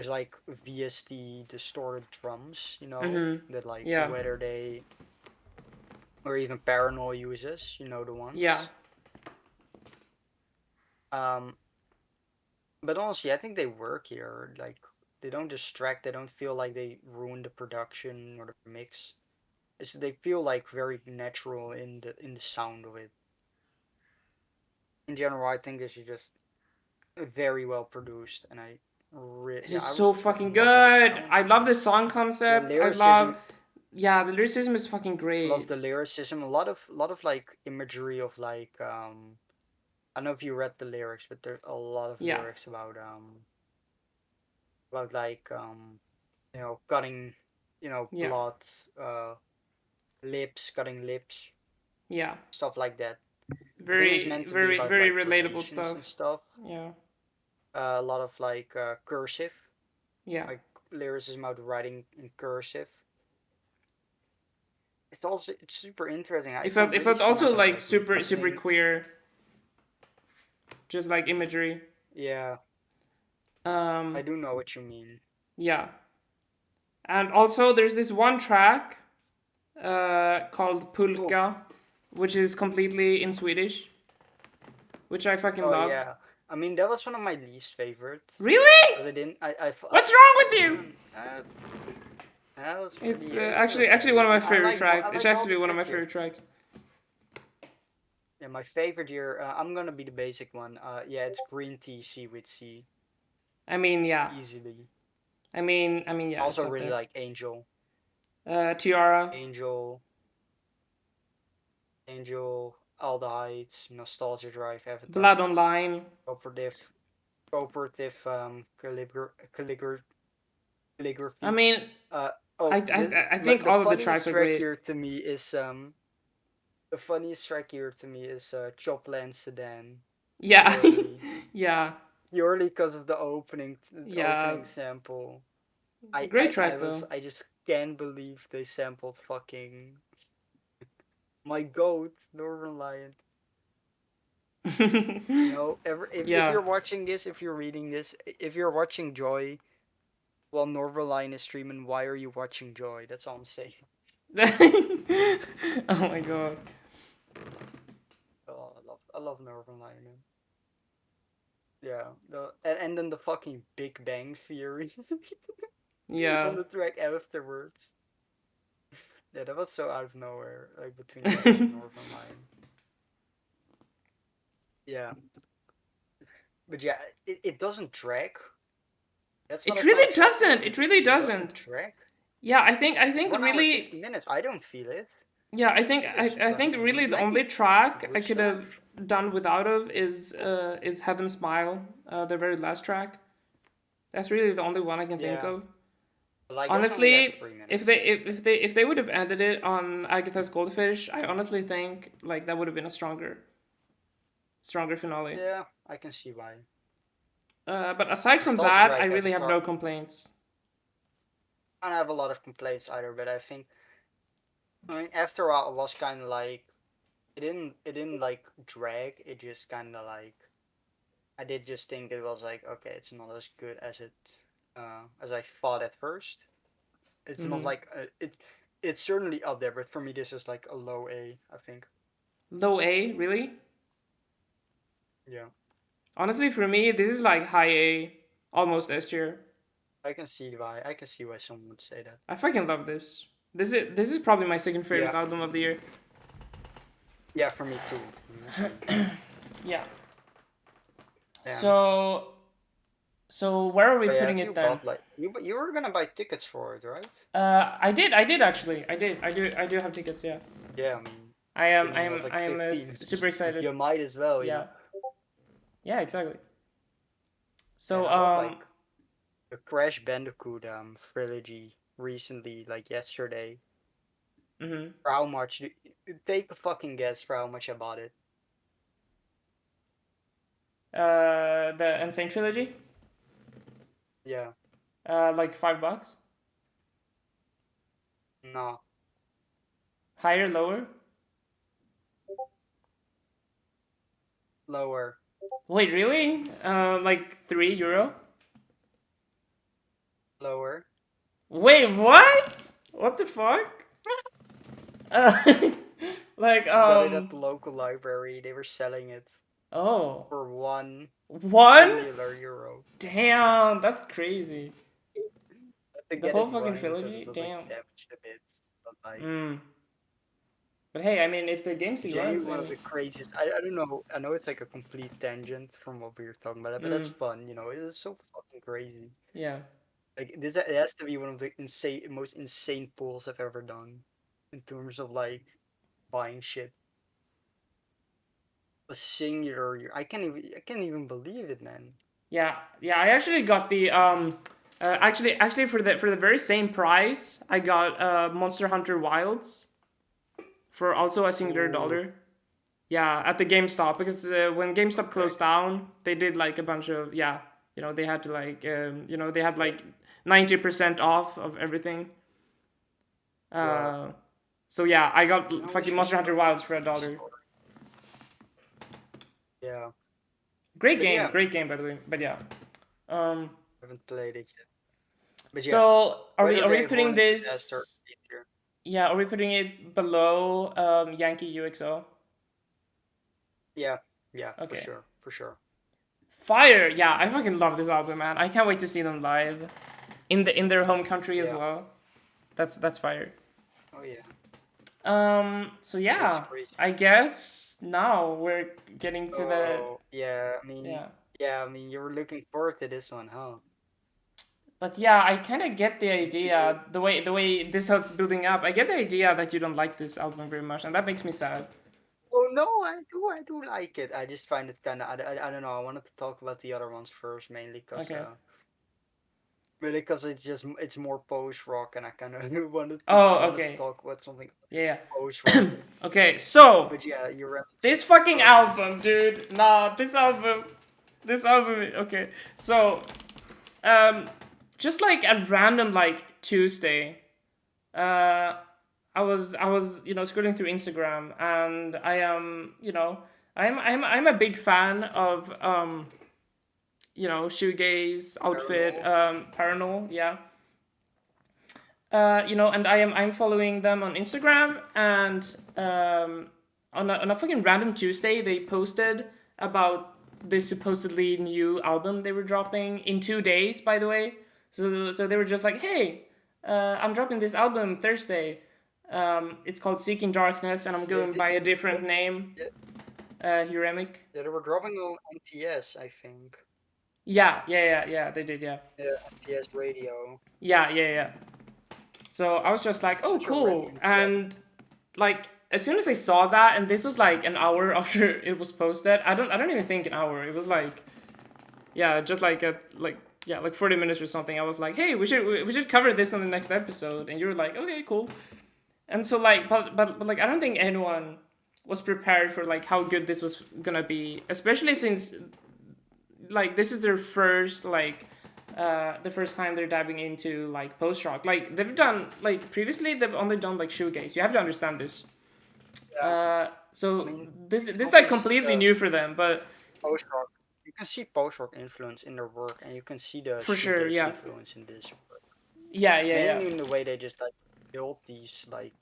S1: like VST distorted drums,
S2: Mhm.
S1: that like
S2: Yeah,
S1: whether they or even Paranoid uses, the
S2: yeah.
S1: ones. Um, but honestly, I think they work here. Like they don't distract. They don't feel like they ruin the production or the mix. They feel like very natural in the sound of it. In general, I think this is just very well produced, and
S2: It
S1: yeah,
S2: is
S1: I
S2: so
S1: fucking
S2: fucking
S1: love how this
S2: good.
S1: sounds,
S2: I love
S1: man.
S2: the song
S1: The
S2: concept. I love
S1: lyricism,
S2: yeah, the lyricism is fucking
S1: love
S2: great.
S1: the lyricism. A lot of like imagery of like I don't know if you read the lyrics, but there's a lot of
S2: Yeah,
S1: lyrics about like cutting,
S2: yeah.
S1: blood, uh, lips, cutting lips,
S2: Yeah.
S1: stuff like that. I think it's
S2: Very
S1: meant to be
S2: very
S1: about
S2: very
S1: like
S2: relatable
S1: relations
S2: stuff.
S1: and stuff.
S2: Yeah.
S1: A lot of like cursive,
S2: Yeah.
S1: like lyricism about writing in cursive. It's super interesting. I can
S2: It
S1: really
S2: felt
S1: see
S2: also
S1: myself
S2: like
S1: like
S2: super
S1: revisiting.
S2: queer, just like imagery.
S1: Yeah, I
S2: Um
S1: do know what you mean.
S2: yeah. And also there's this one track called
S1: Oh,
S2: Pulka, which is completely in Swedish, which I fucking
S1: oh
S2: love.
S1: yeah. I mean, that was one of my least favorites
S2: Really?
S1: because I didn't.
S2: What's wrong with you?
S1: mm, uh, that was
S2: It's
S1: pretty. It was
S2: actually
S1: okay.
S2: one of my
S1: I
S2: favorite
S1: like more.
S2: tracks.
S1: I
S2: It's
S1: like all the
S2: actually one of my
S1: tracks here.
S2: favorite tracks.
S1: Yeah, my favorite here. I'm gonna be the basic one. Yeah, it's green tea, seaweed sea,
S2: I mean, yeah.
S1: easily.
S2: Yeah,
S1: Also
S2: it's up
S1: really
S2: there.
S1: like Angel,
S2: Tiara,
S1: Angel, Angel, Aldehydes, Nostalgia Drive, Avatar,
S2: Blood Online.
S1: Cooperative, Cooperative,
S2: I
S1: Calligraphy.
S2: mean,
S1: Uh oh,
S2: I think
S1: the
S2: all of the
S1: funniest
S2: tracks are
S1: track
S2: great.
S1: here to me is Chopland Sedan,
S2: Yeah,
S1: purely
S2: yeah,
S1: purely because of the
S2: yeah.
S1: opening sample.
S2: Great track though.
S1: I just can't believe they sampled fucking my goat, Northern Lion. If
S2: Yeah.
S1: you're watching this, if you're reading this, if you're watching Joy while Northern Lion is streaming, why are you watching Joy? That's all I'm saying.
S2: Oh my god.
S1: Oh, I love Northern Lion, man. Yeah, and then the fucking Big Bang Theory on
S2: Yeah.
S1: the track afterwards. Yeah, that was so out of nowhere, like between Joy and Northern Lion. Yeah, but yeah, it doesn't drag. That's what I
S2: It
S1: thought
S2: really
S1: exactly.
S2: doesn't. It really
S1: It doesn't
S2: doesn't.
S1: drag.
S2: Yeah, I
S1: It's
S2: think
S1: 1 hour 60
S2: really.
S1: minutes. I don't feel it.
S2: Yeah,
S1: Jesus,
S2: I
S1: like
S2: think really the
S1: let me
S2: only
S1: think
S2: track I
S1: with
S2: could have
S1: stuff.
S2: done without of is Heaven Smile, the very last track. That's really the only one I can think
S1: Yeah,
S2: of.
S1: but like that's only like
S2: Honestly,
S1: 3 minutes.
S2: if they would have ended it on Agatha's Goldfish, I honestly think like that would have been a stronger finale.
S1: Yeah, I can see why.
S2: But aside from
S1: Nostalgic
S2: that, I
S1: Ride
S2: really have
S1: Avatar.
S2: no complaints.
S1: I don't have a lot of complaints either, but I mean after all it was kind of like it didn't like drag. It just kind of like I did just think it was like okay, it's not as good as I thought at first. It's not
S2: Mm-hmm.
S1: like it's certainly up there, but for me this is like a low A, I think.
S2: Low A, really?
S1: Yeah,
S2: Honestly, for me, this is like high A, almost S tier.
S1: I can see why someone would say that.
S2: I fucking love this. This is probably my second favorite
S1: Yeah,
S2: album of the year.
S1: yeah, for me too. Honestly,
S2: Yeah.
S1: damn.
S2: So where are we
S1: But yeah,
S2: putting
S1: if
S2: it
S1: you
S2: then?
S1: bought like you were gonna buy tickets for it, right?
S2: I did actually. I do have tickets. Yeah.
S1: Yeah, I mean, beginning was like
S2: I am
S1: 15. It's
S2: super
S1: just
S2: excited.
S1: you might as well, you know.
S2: Yeah. Yeah, exactly.
S1: And
S2: So
S1: I bought like a Crash Bandicoot trilogy recently, like yesterday.
S2: mhm.
S1: For how much? Take a fucking guess for how much I bought it.
S2: The Insane trilogy.
S1: Yeah,
S2: Like $5.
S1: no,
S2: Higher, lower.
S1: lower,
S2: Wait, really? Like €3.
S1: lower.
S2: Wait, what? What the fuck? Uh, like
S1: I got it at the local library. They were selling it
S2: oh,
S1: for one
S2: one?
S1: singular euro.
S2: Damn, that's crazy.
S1: I had to
S2: The
S1: get
S2: whole
S1: it
S2: fucking
S1: running because
S2: trilogy?
S1: it was like
S2: Damn.
S1: damaged a bit. But like
S2: Mm. But hey, I mean, if the game still runs,
S1: genuinely one of
S2: then
S1: the craziest. I don't know. I know it's like a complete tangent from what we were talking about, but that's
S2: mm,
S1: fun. You know, it is so fucking crazy.
S2: yeah,
S1: Like this, it has to be one of the most insane pulls I've ever done in terms of like buying shit. A singular year. I can't even believe it, man.
S2: yeah. I actually got the actually for the very same price, I got Monster Hunter Wilds for also a singular
S1: Ooh,
S2: dollar. Yeah, at the GameStop because when GameStop
S1: okay.
S2: closed down, they did like a bunch of yeah. They had to like they had like 90% off of everything.
S1: Yeah.
S2: Uh, so yeah, I
S1: You
S2: got
S1: know, we
S2: fucking
S1: should
S2: Monster
S1: start
S2: Hunter Wilds for a
S1: a
S2: dollar.
S1: story. Yeah. But yeah,
S2: Great game by the way. But yeah. Um,
S1: I haven't played it yet. But yeah,
S2: so
S1: Weather
S2: are we
S1: Day,
S2: putting
S1: Hornet Disaster,
S2: this?
S1: A tier.
S2: Yeah, are we putting it below Yankee UXO?
S1: Yeah, yeah, for
S2: Okay.
S1: sure, for sure.
S2: Fire. Yeah, I fucking love this album, man. I can't wait to see them live in their home country as
S1: Yeah.
S2: well. That's fire.
S1: Oh yeah,
S2: So
S1: it's
S2: yeah,
S1: crazy.
S2: I guess now we're getting to the
S1: Oh yeah,
S2: yeah.
S1: I mean, you were looking forward to this one, huh?
S2: But yeah, I kind of get the
S1: You're,
S2: idea the way this is building up. I get the idea that you don't like this album very much, and that makes me sad.
S1: oh no, I do like it. I just find it kind of, I don't know. I wanted to talk about the other ones first, mainly
S2: Okay.
S1: because it's more post rock, and I
S2: Oh,
S1: wanted to
S2: okay.
S1: talk about something
S2: Yeah.
S1: post
S2: Yeah.
S1: rock.
S2: Okay. So
S1: But yeah, you're
S2: this
S1: referencing
S2: fucking
S1: progress.
S2: album, dude. Nah, this album. Okay. So just like at random like Tuesday, uh, I was scrolling through Instagram and I am I'm a big fan of shoegaze outfit
S1: Paranormal.
S2: Paranol, yeah. And I'm following them on Instagram, and on a fucking random Tuesday they posted about this supposedly new album they were dropping in 2 days, by the way. So they were just like, hey, I'm dropping this album Thursday. It's called Seeking Darkness, and I'm
S1: They,
S2: going
S1: they,
S2: by a
S1: they,
S2: different name,
S1: they,
S2: Huremic.
S1: they were dropping on NTS, I think.
S2: Yeah. They did, yeah.
S1: the MTS radio.
S2: Yeah. So I was just like, oh,
S1: Such a
S2: cool.
S1: random track.
S2: And like as soon as I saw that, and this was like an hour after it was posted. I don't even think an hour. It was like, yeah, just like a like yeah, like 40 minutes or something. I was like, hey, we should cover this on the next episode. And you were like, okay, cool. And so like, but like I don't think anyone was prepared for like how good this was gonna be, especially since like this is their first like the first time they're diving into like post rock. Like they've done like previously they've only done like shoegaze. You have to understand this.
S1: Yeah, I
S2: So
S1: mean,
S2: this like
S1: showcase
S2: completely new for them, but
S1: post rock. You can see post rock influence in their work, and you can see the
S2: for sure,
S1: shoegaze
S2: yeah,
S1: influence in this work.
S2: yeah.
S1: Mainly in the way they just like build these like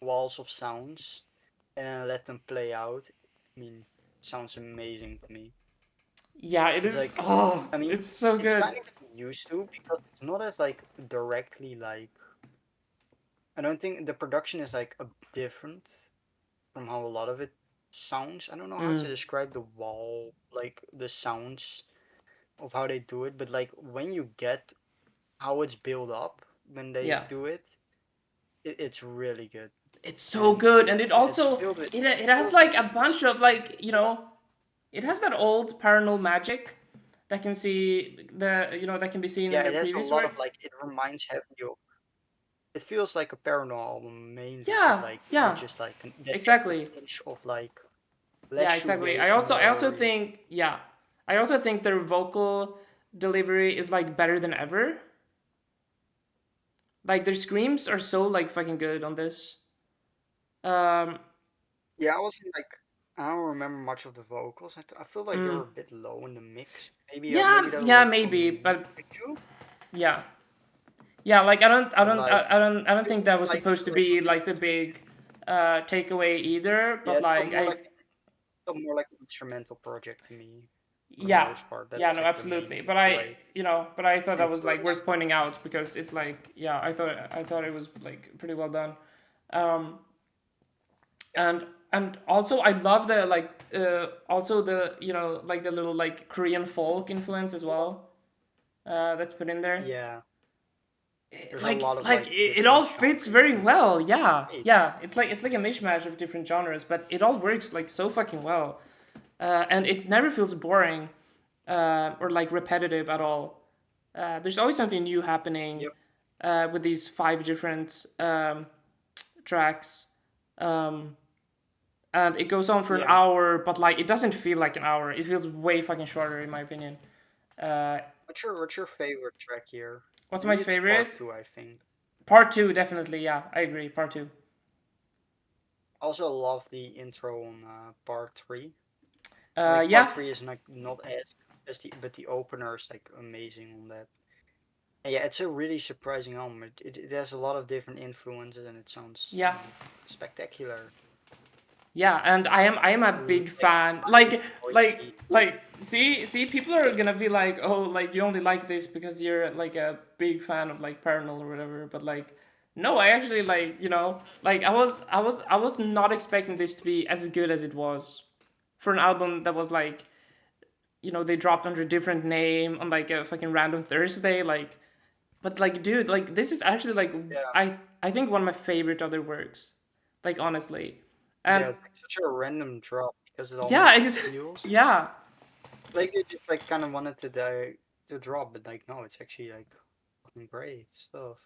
S1: walls of sounds and let them play out. I mean, sounds amazing to me.
S2: Yeah, it
S1: It's
S2: is.
S1: like,
S2: Oh,
S1: I mean,
S2: it's so
S1: it's
S2: good.
S1: kind of getting used to because it's not as like directly like. I don't think the production is like a different from how a lot of it sounds. I don't know how to
S2: Mm,
S1: describe the wall, like the sounds of how they do it, but like when you get how it's built up when they
S2: yeah,
S1: do it, it's really good.
S2: it's so
S1: And
S2: good, and it
S1: yeah, it's
S2: also
S1: filled with
S2: it has
S1: filled with
S2: like a
S1: meanings.
S2: bunch of like it has that old paranormal magic that can see the that can be seen in
S1: Yeah,
S2: their
S1: it has a
S2: previous
S1: lot
S2: work.
S1: of like it reminds heavy of it feels like a paranormal album mainly, but
S2: Yeah,
S1: like with
S2: yeah,
S1: just like that extra
S2: exactly.
S1: pinch of like less
S2: Yeah, exactly. I
S1: shoegaze,
S2: also I also
S1: more
S2: think yeah, I also think their vocal delivery is like better than ever. Like their screams are so like fucking good on this. Um,
S1: yeah, I wasn't like I don't remember much of the vocals. I feel like they
S2: mm,
S1: were a bit low in the mix. Maybe
S2: yeah,
S1: that was
S2: yeah,
S1: like on
S2: maybe,
S1: me
S2: but
S1: too.
S2: yeah, yeah. Like I don't, I
S1: But
S2: don't,
S1: like
S2: I don't
S1: it
S2: think that
S1: wasn't
S2: was
S1: like
S2: supposed to
S1: really
S2: be like the
S1: contributing to
S2: big
S1: it.
S2: takeaway either.
S1: Yeah,
S2: But
S1: it felt
S2: like
S1: more
S2: I,
S1: like an instrumental project to me for the
S2: yeah,
S1: most part.
S2: yeah,
S1: That's
S2: no,
S1: like the main
S2: absolutely. But I,
S1: takeaway.
S2: but I thought that
S1: And
S2: was like
S1: verse.
S2: worth pointing out because it's like, yeah, I thought it was like pretty well done. Um,
S1: Yeah,
S2: and also I love the like also the like the little like Korean folk influence as well that's put in there.
S1: yeah. There's a
S2: Like
S1: lot of
S2: like
S1: like
S2: it
S1: different
S2: all
S1: genre
S2: fits very
S1: influences.
S2: well. Yeah,
S1: Great.
S2: yeah. It's like a mishmash of different genres, but it all works like so fucking well, and it never feels boring or like repetitive at all. There's always something new happening
S1: Yep.
S2: with these five different tracks. Um, and it goes on for an
S1: Yeah.
S2: hour, but like it doesn't feel like an hour. It feels way fucking shorter, in my opinion. Uh,
S1: What's your favorite track here?
S2: what's
S1: For
S2: my
S1: me, it's part
S2: favorite?
S1: two, I think.
S2: Part two, definitely. Yeah, I agree. Part two.
S1: Also love the intro on part three. Like part
S2: Yeah,
S1: three is not as the but the opener is like amazing on that. And yeah, it's a really surprising album. It has a lot of different influences and it sounds, I
S2: yeah,
S1: mean, spectacular.
S2: yeah. And I am a big fan. Like
S1: Noisy.
S2: see, people are gonna be like, oh, like you only like this because you're like a big fan of like Paranormal or whatever. But like, no, I actually like like I was not expecting this to be as good as it was for an album that was like they dropped under a different name on like a fucking random Thursday. Like, but like, dude, like this is actually like
S1: Yeah.
S2: I think one of my favorite other works. Like honestly,
S1: Yeah,
S2: and
S1: it's like such a random drop because it
S2: yeah,
S1: almost
S2: it's
S1: feels
S2: yeah,
S1: like they just like kind of wanted to drop, but like no, it's actually like fucking great stuff.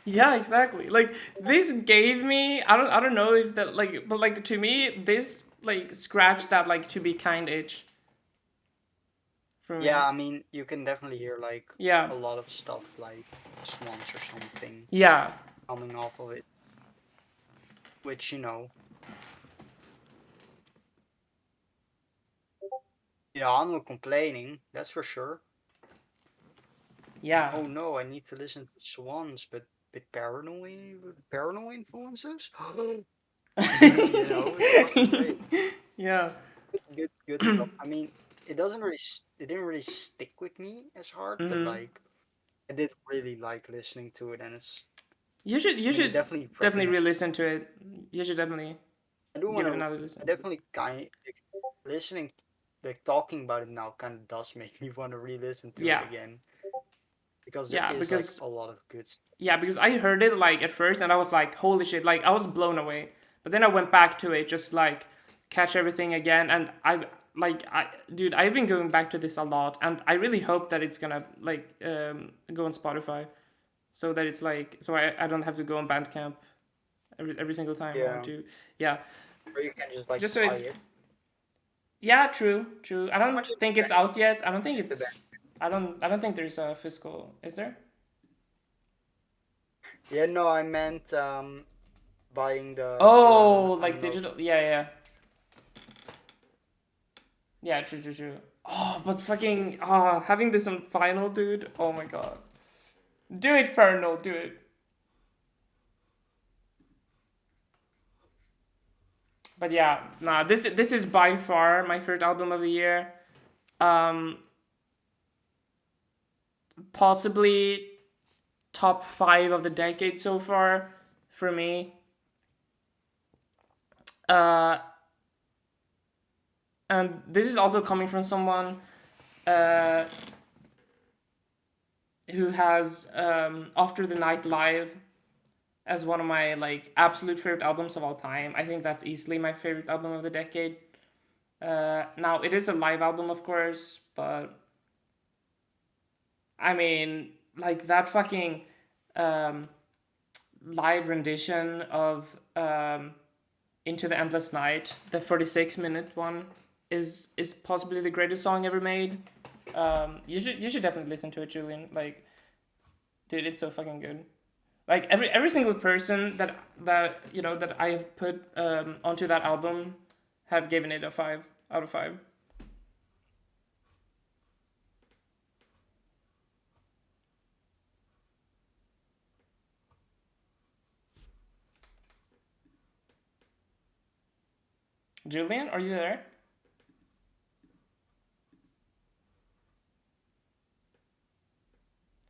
S2: yeah, exactly. Like this gave me I don't know if that like but like to me this like scratched that like to be kind itch for
S1: Yeah,
S2: me.
S1: I mean, you can definitely hear like
S2: Yeah,
S1: a lot of stuff like swans or something
S2: yeah,
S1: coming off of it, which yeah, I'm not complaining, that's for sure.
S2: yeah.
S1: Oh no, I need to listen to swans, but with paranoid influences. It's fucking great.
S2: Yeah.
S1: Good stuff. I mean, it didn't really stick with me as hard, but
S2: Hmm.
S1: like I did really like listening to it, and it's.
S2: You should
S1: I
S2: you
S1: mean, I
S2: should
S1: definitely
S2: definitely
S1: recommend.
S2: re-listen to it. You should definitely
S1: I do want
S2: give it
S1: to.
S2: another
S1: I
S2: listen.
S1: definitely kind listening. like talking about it now kind of does make me want to re-listen to it
S2: Yeah,
S1: again because there
S2: yeah,
S1: is like
S2: because
S1: a lot of good stuff.
S2: I heard it like at first and I was like, holy shit, like I was blown away. But then I went back to it just like catch everything again, and dude, I've been going back to this a lot, and I really hope that it's gonna like go on Spotify, so that it's like so I don't have to go on Bandcamp every single time I want
S1: Yeah,
S2: to. Yeah,
S1: or you can just like
S2: just so
S1: buy
S2: it's
S1: it.
S2: yeah, true. I
S1: How
S2: don't
S1: much is
S2: think
S1: the
S2: it's
S1: band?
S2: out yet. I don't
S1: How much
S2: think
S1: is the band?
S2: it's. I don't think there's a physical. Is there?
S1: Yeah, no, I meant buying the
S2: Oh,
S1: I
S2: like
S1: don't know.
S2: digital. Yeah. Yeah, true. Oh, but fucking having this on final, dude. Oh my god. Do it, Fernal. Do it. But yeah, nah. This is by far my favorite album of the year. Um, Possibly top 5 of the decade so far for me. Uh, and this is also coming from someone uh, who has After the Night Live as one of my like absolute favorite albums of all time. I think that's easily my favorite album of the decade. Now it is a live album, of course, but I mean, like that fucking um, live rendition of Into the Endless Night, the 46-minute one, is possibly the greatest song ever made. You should definitely listen to it, Julian. Like, dude, it's so fucking good. Like every single person that that I have put onto that album have given it a 5 out of 5. Julian, are you there?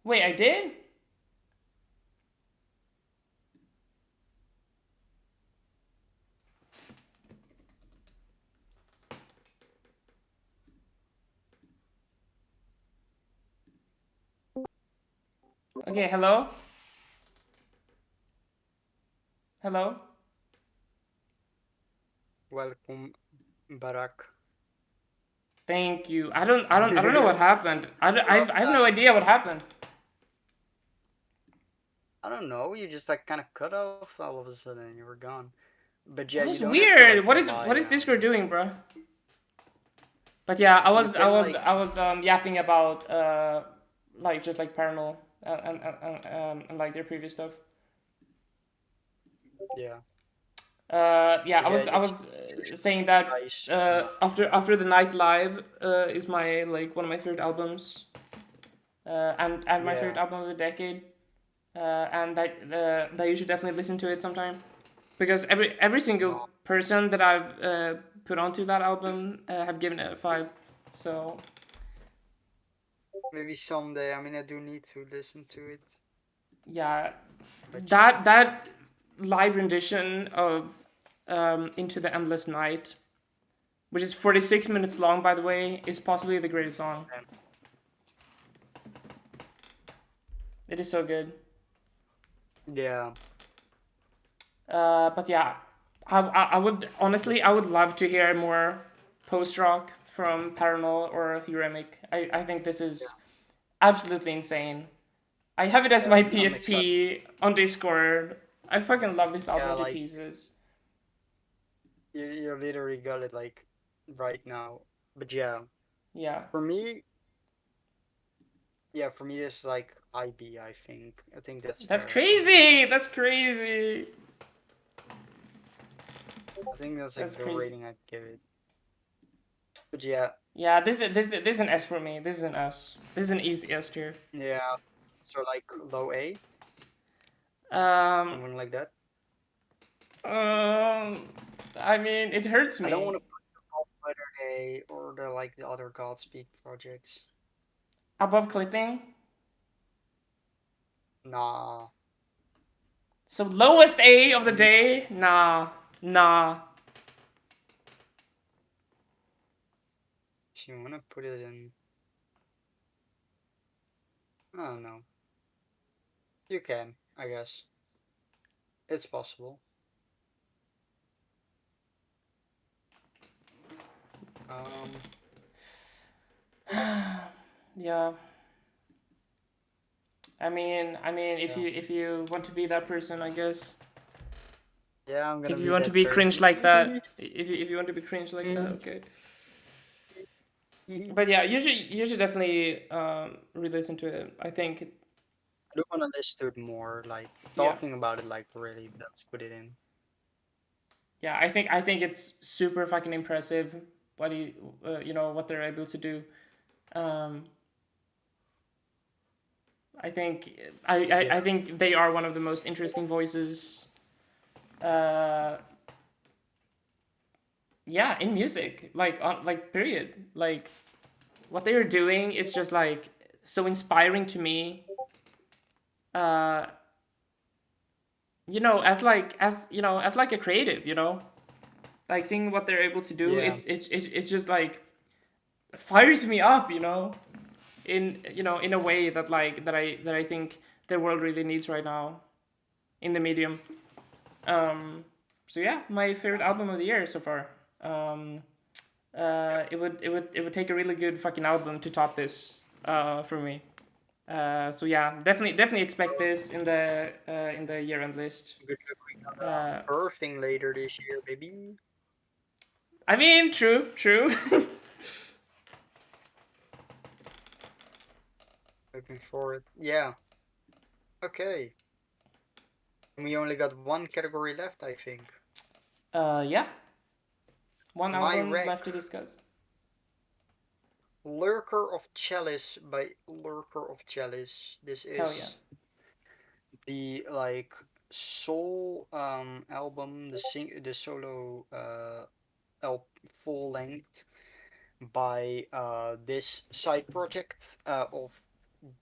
S2: Wait, I did. Okay, hello, hello.
S1: Welcome, Barak.
S2: Thank you. I don't know what happened.
S1: Well,
S2: I have no idea what happened.
S1: I don't know. You just like kind of cut off all of a sudden. You were gone. But yeah,
S2: That
S1: you
S2: was
S1: don't have to
S2: weird.
S1: like
S2: What
S1: buy.
S2: is Discord doing, bro? But yeah,
S1: You can like
S2: I was yapping about like just like Paranol and like their previous stuff.
S1: yeah.
S2: Yeah,
S1: But yeah,
S2: I
S1: it's
S2: was saying that
S1: nice.
S2: After the Night Live is my like one of my favorite albums, and my favorite
S1: Yeah.
S2: album of the decade, and that you should definitely listen to it sometime because every single
S1: No.
S2: person that I've put onto that album have given it a 5. So
S1: Maybe someday. I mean, I do need to listen to it.
S2: yeah,
S1: But
S2: that live rendition of Into the Endless Night, which is 46 minutes long, by the way, is possibly the greatest song. It is so good.
S1: yeah.
S2: But yeah, I would honestly, I would love to hear more post rock from Paranol or Huremic. I think this is
S1: Yeah.
S2: absolutely insane. I have it as
S1: Yeah.
S2: my
S1: I'm excited.
S2: PFP on Discord. I fucking love this
S1: Yeah,
S2: album to
S1: like
S2: pieces.
S1: you literally got it like right now. But yeah,
S2: Yeah,
S1: for me, yeah, for me it's like IB. I think. I think that's
S2: that's
S1: fair.
S2: crazy. That's crazy.
S1: I think that's like
S2: That's
S1: the
S2: crazy.
S1: rating I'd give it. But yeah,
S2: Yeah, this is an S for me. This is an S. This is an easy S tier.
S1: yeah. So like low A,
S2: Um,
S1: something like that.
S2: um, I mean, it hurts
S1: I don't want
S2: me.
S1: to put whether they or the like the other Godspeed projects.
S2: Above clipping.
S1: Nah,
S2: So lowest A of the
S1: for me,
S2: day? Nah.
S1: You wanna put it in? I don't know. You can, I guess. It's possible. Um,
S2: Yeah. I mean, if
S1: yeah.
S2: you want to be that person, I guess.
S1: Yeah, I'm
S2: If
S1: gonna
S2: you
S1: be
S2: want to
S1: that
S2: be cringe
S1: person.
S2: like that, if you want to be cringe like that, okay.
S1: I
S2: But yeah, you should definitely re-listen to it. I think,
S1: do wanna listen to it more, like
S2: yeah,
S1: talking about it, like really does put it in.
S2: yeah. I think it's super fucking impressive what they're able to do. Um, I think I
S1: Yeah,
S2: think they are one of the most interesting voices. Uh, yeah, in music, like period. Like what they are doing is just like so inspiring to me. Uh, as like a creative, like seeing what they're able to do.
S1: yeah.
S2: It's just like fires me up, in a way that I think the world really needs right now in the medium. Um, so yeah, my favorite album of the year so far. Um, it would take a really good fucking album to top this for me. So yeah, definitely expect this in the year end list.
S1: Good luck with
S2: Uh,
S1: birthing later this year, baby.
S2: I mean, true.
S1: Looking forward. Yeah. Okay. We only got one category left, I think.
S2: Yeah, one
S1: My
S2: album
S1: rec.
S2: left to discuss.
S1: Lurker of Chalice by Lurker of Chalice. This
S2: Hell yeah.
S1: is the like soul album, the solo full length by this side project of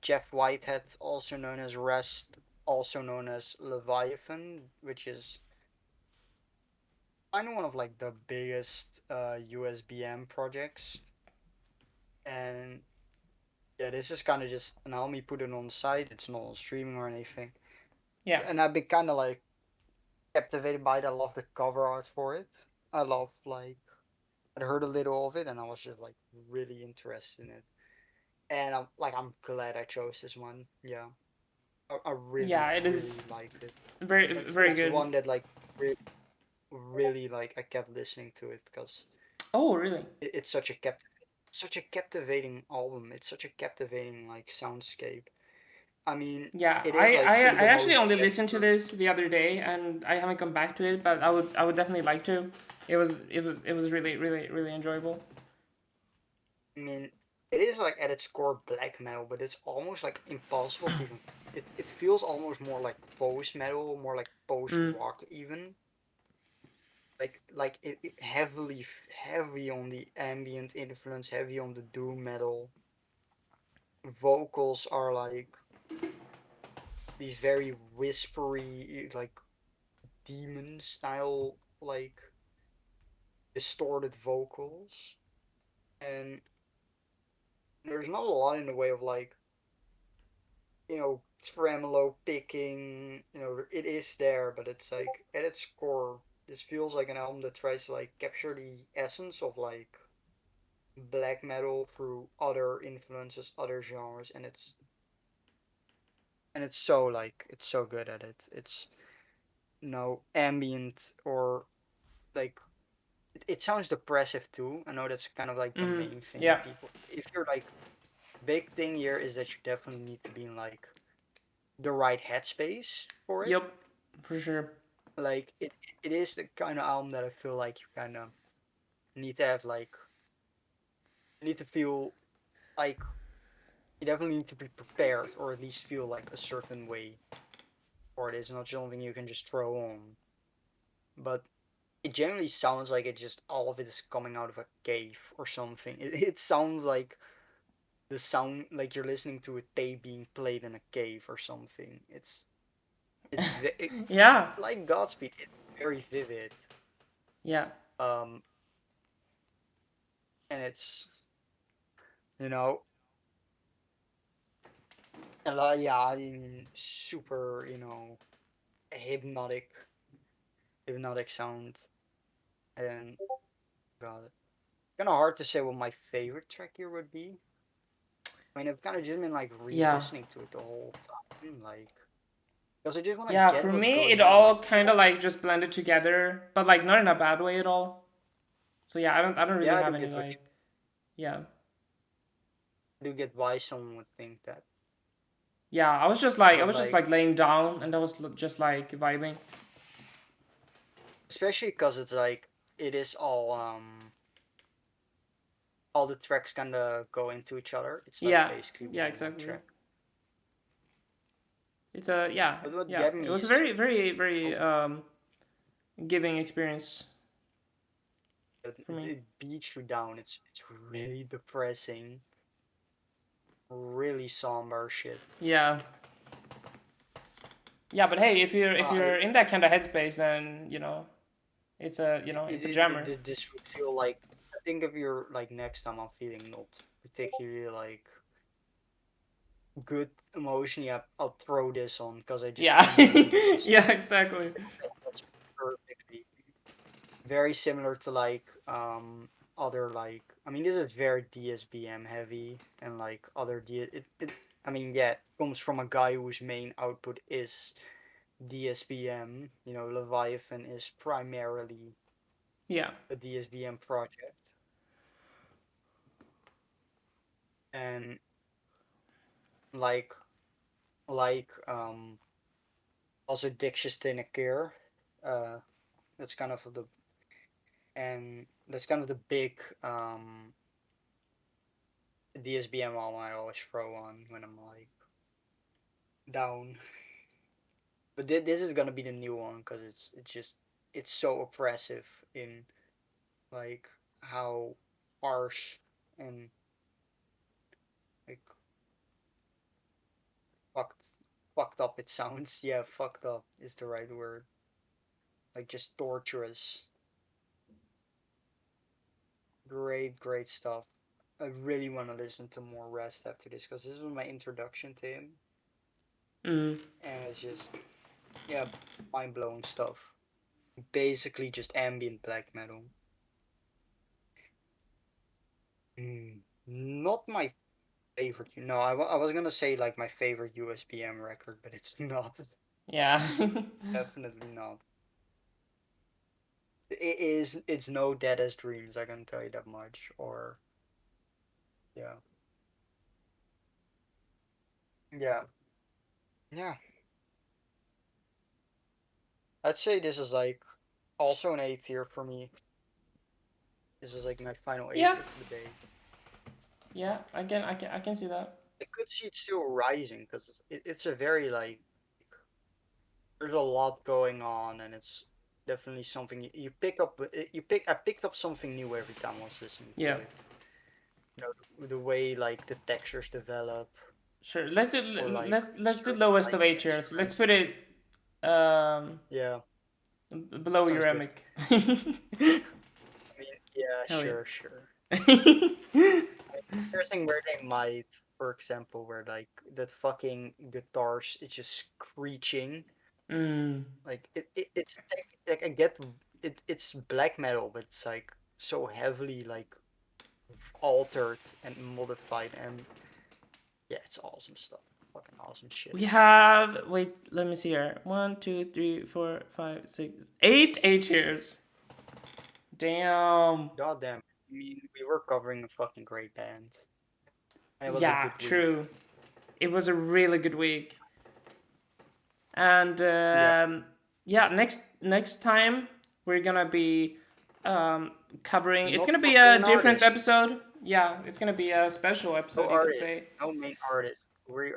S1: Jeff Whitehead, also known as Rest, also known as Leviathan, which is kind of one of like the biggest USBM projects. And yeah, this is kind of just an album he put it on the site. It's not on streaming or anything.
S2: Yeah,
S1: And I've been kind of like captivated by it. I love the cover art for it. I love like I heard a little of it and I was just like really interested in it. And I'm glad I chose this one. Yeah, I really
S2: yeah. It is
S1: really liked it.
S2: very very
S1: It's
S2: good.
S1: one that like really like I kept listening to it because
S2: Oh really?
S1: it's such a captivating album. It's such a captivating like soundscape. I mean,
S2: Yeah,
S1: it is
S2: I,
S1: like
S2: I
S1: in
S2: I
S1: the
S2: actually
S1: most
S2: only listened to
S1: general.
S2: this the other day, and I haven't come back to it, but I would definitely like to. It was really enjoyable.
S1: I mean, it is like at its core black metal, but it's almost like impossible to even. It feels almost more like post metal, more like post
S2: Mm,
S1: rock even. Like it heavy on the ambient influence, heavy on the doom metal. Vocals are like these very whispery, like demon style, like distorted vocals, and there's not a lot in the way of like tremolo picking. It is there, but it's like at its core, this feels like an album that tries to like capture the essence of like black metal through other influences, other genres, and it's so like it's so good at it. It's ambient or like it sounds depressive too. I know that's kind of like the
S2: mm,
S1: main thing
S2: yeah.
S1: that people. If you're like big thing here is that you definitely need to be in like the right headspace for it.
S2: Yep. For sure.
S1: Like it is the kind of album that I feel like you kind of need to have like need to feel like you definitely need to be prepared or at least feel like a certain way for it. It's not something you can just throw on. But it generally sounds like it just all of it is coming out of a cave or something. It sounds like the sound like you're listening to a tape being played in a cave or something. It,
S2: Yeah.
S1: like Godspeed. It's very vivid.
S2: Yeah.
S1: Um, and it's you know, and yeah, I mean, super, hypnotic, hypnotic sound, and got it. Kind of hard to say what my favorite track here would be. I mean, I've kind of just been like
S2: Yeah.
S1: re-listening to it the whole time, like, because I just want to
S2: Yeah,
S1: get
S2: for
S1: what's
S2: me,
S1: going
S2: it
S1: on.
S2: all
S1: Like,
S2: kind of like just blended together, but like not in a bad way at all. So yeah, I don't really
S1: yeah, I
S2: have
S1: do
S2: any
S1: get
S2: like, yeah.
S1: I do get why someone would think that,
S2: Yeah, I
S1: but
S2: was just
S1: like,
S2: like laying down and I was just like vibing.
S1: especially because it's like it is all the tracks kind of go into each other. It's like
S2: Yeah.
S1: basically
S2: Yeah,
S1: one
S2: exactly.
S1: track.
S2: It's a yeah,
S1: But what
S2: yeah.
S1: get
S2: It
S1: me
S2: was a
S1: is just
S2: very
S1: oh,
S2: giving experience
S1: it,
S2: for
S1: it,
S2: me.
S1: it beats you down. It's really depressing, really somber shit.
S2: Yeah. Yeah, but hey, if
S1: Uh,
S2: you're
S1: it,
S2: in that kind of headspace, then it's a jammer.
S1: this would feel like I think if you're like next time I'm feeling not particularly like good emotion, yeah, I'll throw this on because I just
S2: Yeah.
S1: know this is
S2: Yeah, exactly.
S1: that's perfectly very similar to like other like I mean this is very DSBM heavy and like other it I mean yeah it comes from a guy whose main output is DSBM. Leviathan is primarily
S2: Yeah.
S1: a DSBM project, and like also Dixis Care, uh that's kind of the and that's kind of the big DSBM album I always throw on when I'm like down. But this is gonna be the new one because it's so oppressive in like how harsh and like fucked fucked up it sounds. Yeah, fucked up is the right word. Like just torturous. Great, great stuff. I really want to listen to more Rest after this because this was my introduction to him,
S2: Mm.
S1: and it's just yeah, mind blowing stuff. Basically, just ambient black metal. Not my favorite. No, I was gonna say like my favorite USBM record, but it's not.
S2: Yeah.
S1: Definitely not. It is. It's no Dead as Dreams. I can tell you that much. Or yeah, yeah, yeah. I'd say this is like also an A tier for me. This is like my final A
S2: Yeah.
S1: tier for the day.
S2: Yeah, I can see that.
S1: I could see it still rising because it's a very like there's a lot going on and it's definitely something you pick up. I picked up something new every time I was listening to
S2: Yeah.
S1: it. The way like the textures develop
S2: Sure.
S1: or like
S2: Let's do
S1: certain
S2: lowest
S1: like
S2: of 8 tiers. Let's
S1: instruments.
S2: put it um
S1: Yeah,
S2: below
S1: sounds good.
S2: Huremic.
S1: I mean, yeah,
S2: Hell yeah.
S1: sure, sure. There's thing where they might, for example, where like that fucking guitars, it's just screeching.
S2: Mm.
S1: Like like I get it's black metal, but it's like so heavily like altered and modified, and yeah, it's awesome stuff. Fucking awesome shit.
S2: We have wait, let me see here. 1, 2, 3, 4, 5, 6, 8 Damn.
S1: Goddamn. I mean, we were covering a fucking great band, and it was a
S2: Yeah,
S1: good week.
S2: true. It was a really good week. And
S1: Yeah.
S2: yeah, next time we're gonna be covering. It's
S1: Not
S2: gonna be
S1: covering
S2: a
S1: an
S2: different
S1: artist.
S2: episode. Yeah, it's gonna be a special
S1: No
S2: episode, you could
S1: artist.
S2: say.
S1: No main artist. We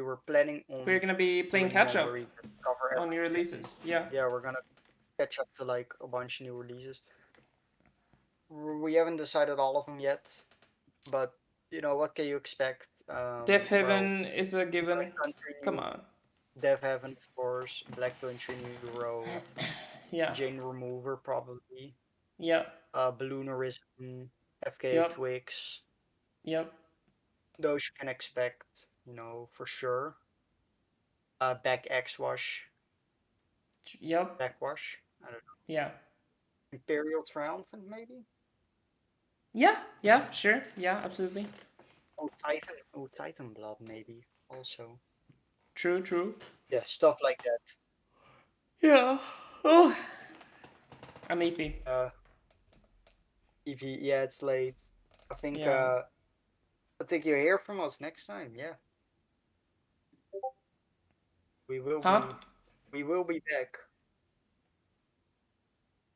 S1: were planning
S2: We're
S1: on
S2: gonna be playing
S1: doing
S2: catch
S1: one where
S2: up
S1: we just cover
S2: on new
S1: everything.
S2: releases. Yeah,
S1: Yeah, we're gonna catch up to like a bunch of new releases. We haven't decided all of them yet, but what can you expect?
S2: Death
S1: Well,
S2: Heaven is a
S1: Black
S2: given.
S1: Country
S2: Come
S1: New,
S2: on.
S1: Death Heaven, of course, Black Country New Road,
S2: Yeah,
S1: Jane Remover probably,
S2: yeah,
S1: Balloonerism, FKA
S2: yep,
S1: Twigs.
S2: Yep.
S1: Those you can expect, for sure. Back X wash,
S2: Yep.
S1: backwash. I don't know.
S2: Yeah.
S1: Imperial Triumphant, maybe?
S2: Yeah. Yeah. Sure. Yeah. Absolutely.
S1: Oh, Titan Blood, maybe, also.
S2: True. True.
S1: Yeah, stuff like that.
S2: Yeah. Oh, I'm EP.
S1: Uh, if you, yeah, it's late. I think,
S2: Yeah.
S1: uh, I think you'll hear from us next time. Yeah, we will
S2: Huh?
S1: be, we will be back.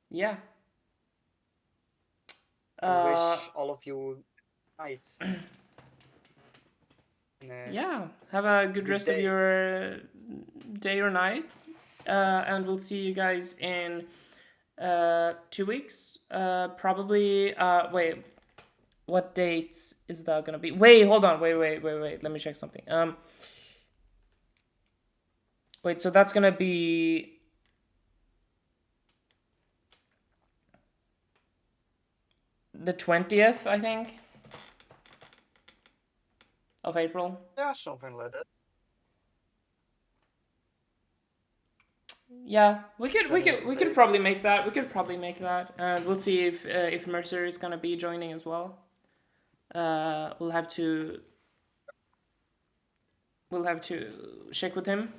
S2: Yeah.
S1: We
S2: Uh.
S1: wish all of you night and a
S2: Yeah. Have a good
S1: good
S2: rest of
S1: day.
S2: your day or night. And we'll see you guys in 2 weeks. Probably. Wait. What date is that gonna be? Wait. Hold on. Wait. Let me check something. Wait. So that's gonna be the 20th, I think, of April.
S1: Yeah, something like that.
S2: Yeah, we could
S1: 20th of
S2: probably
S1: April.
S2: make that. We could probably make that, and we'll see if Mercer is gonna be joining as well. We'll have to check with him.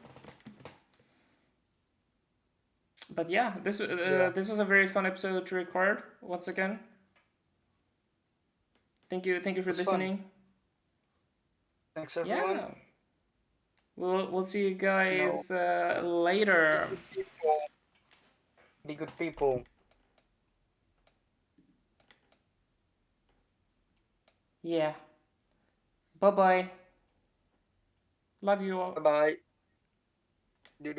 S2: But yeah,
S1: Yeah,
S2: this was a very fun episode to record once again. Thank you for
S1: it's fun.
S2: listening.
S1: Thanks, everyone.
S2: Yeah, we'll see you
S1: No,
S2: guys
S1: be
S2: later.
S1: good people. Be good people.
S2: Yeah, bye bye. Love you
S1: Bye
S2: all.
S1: bye.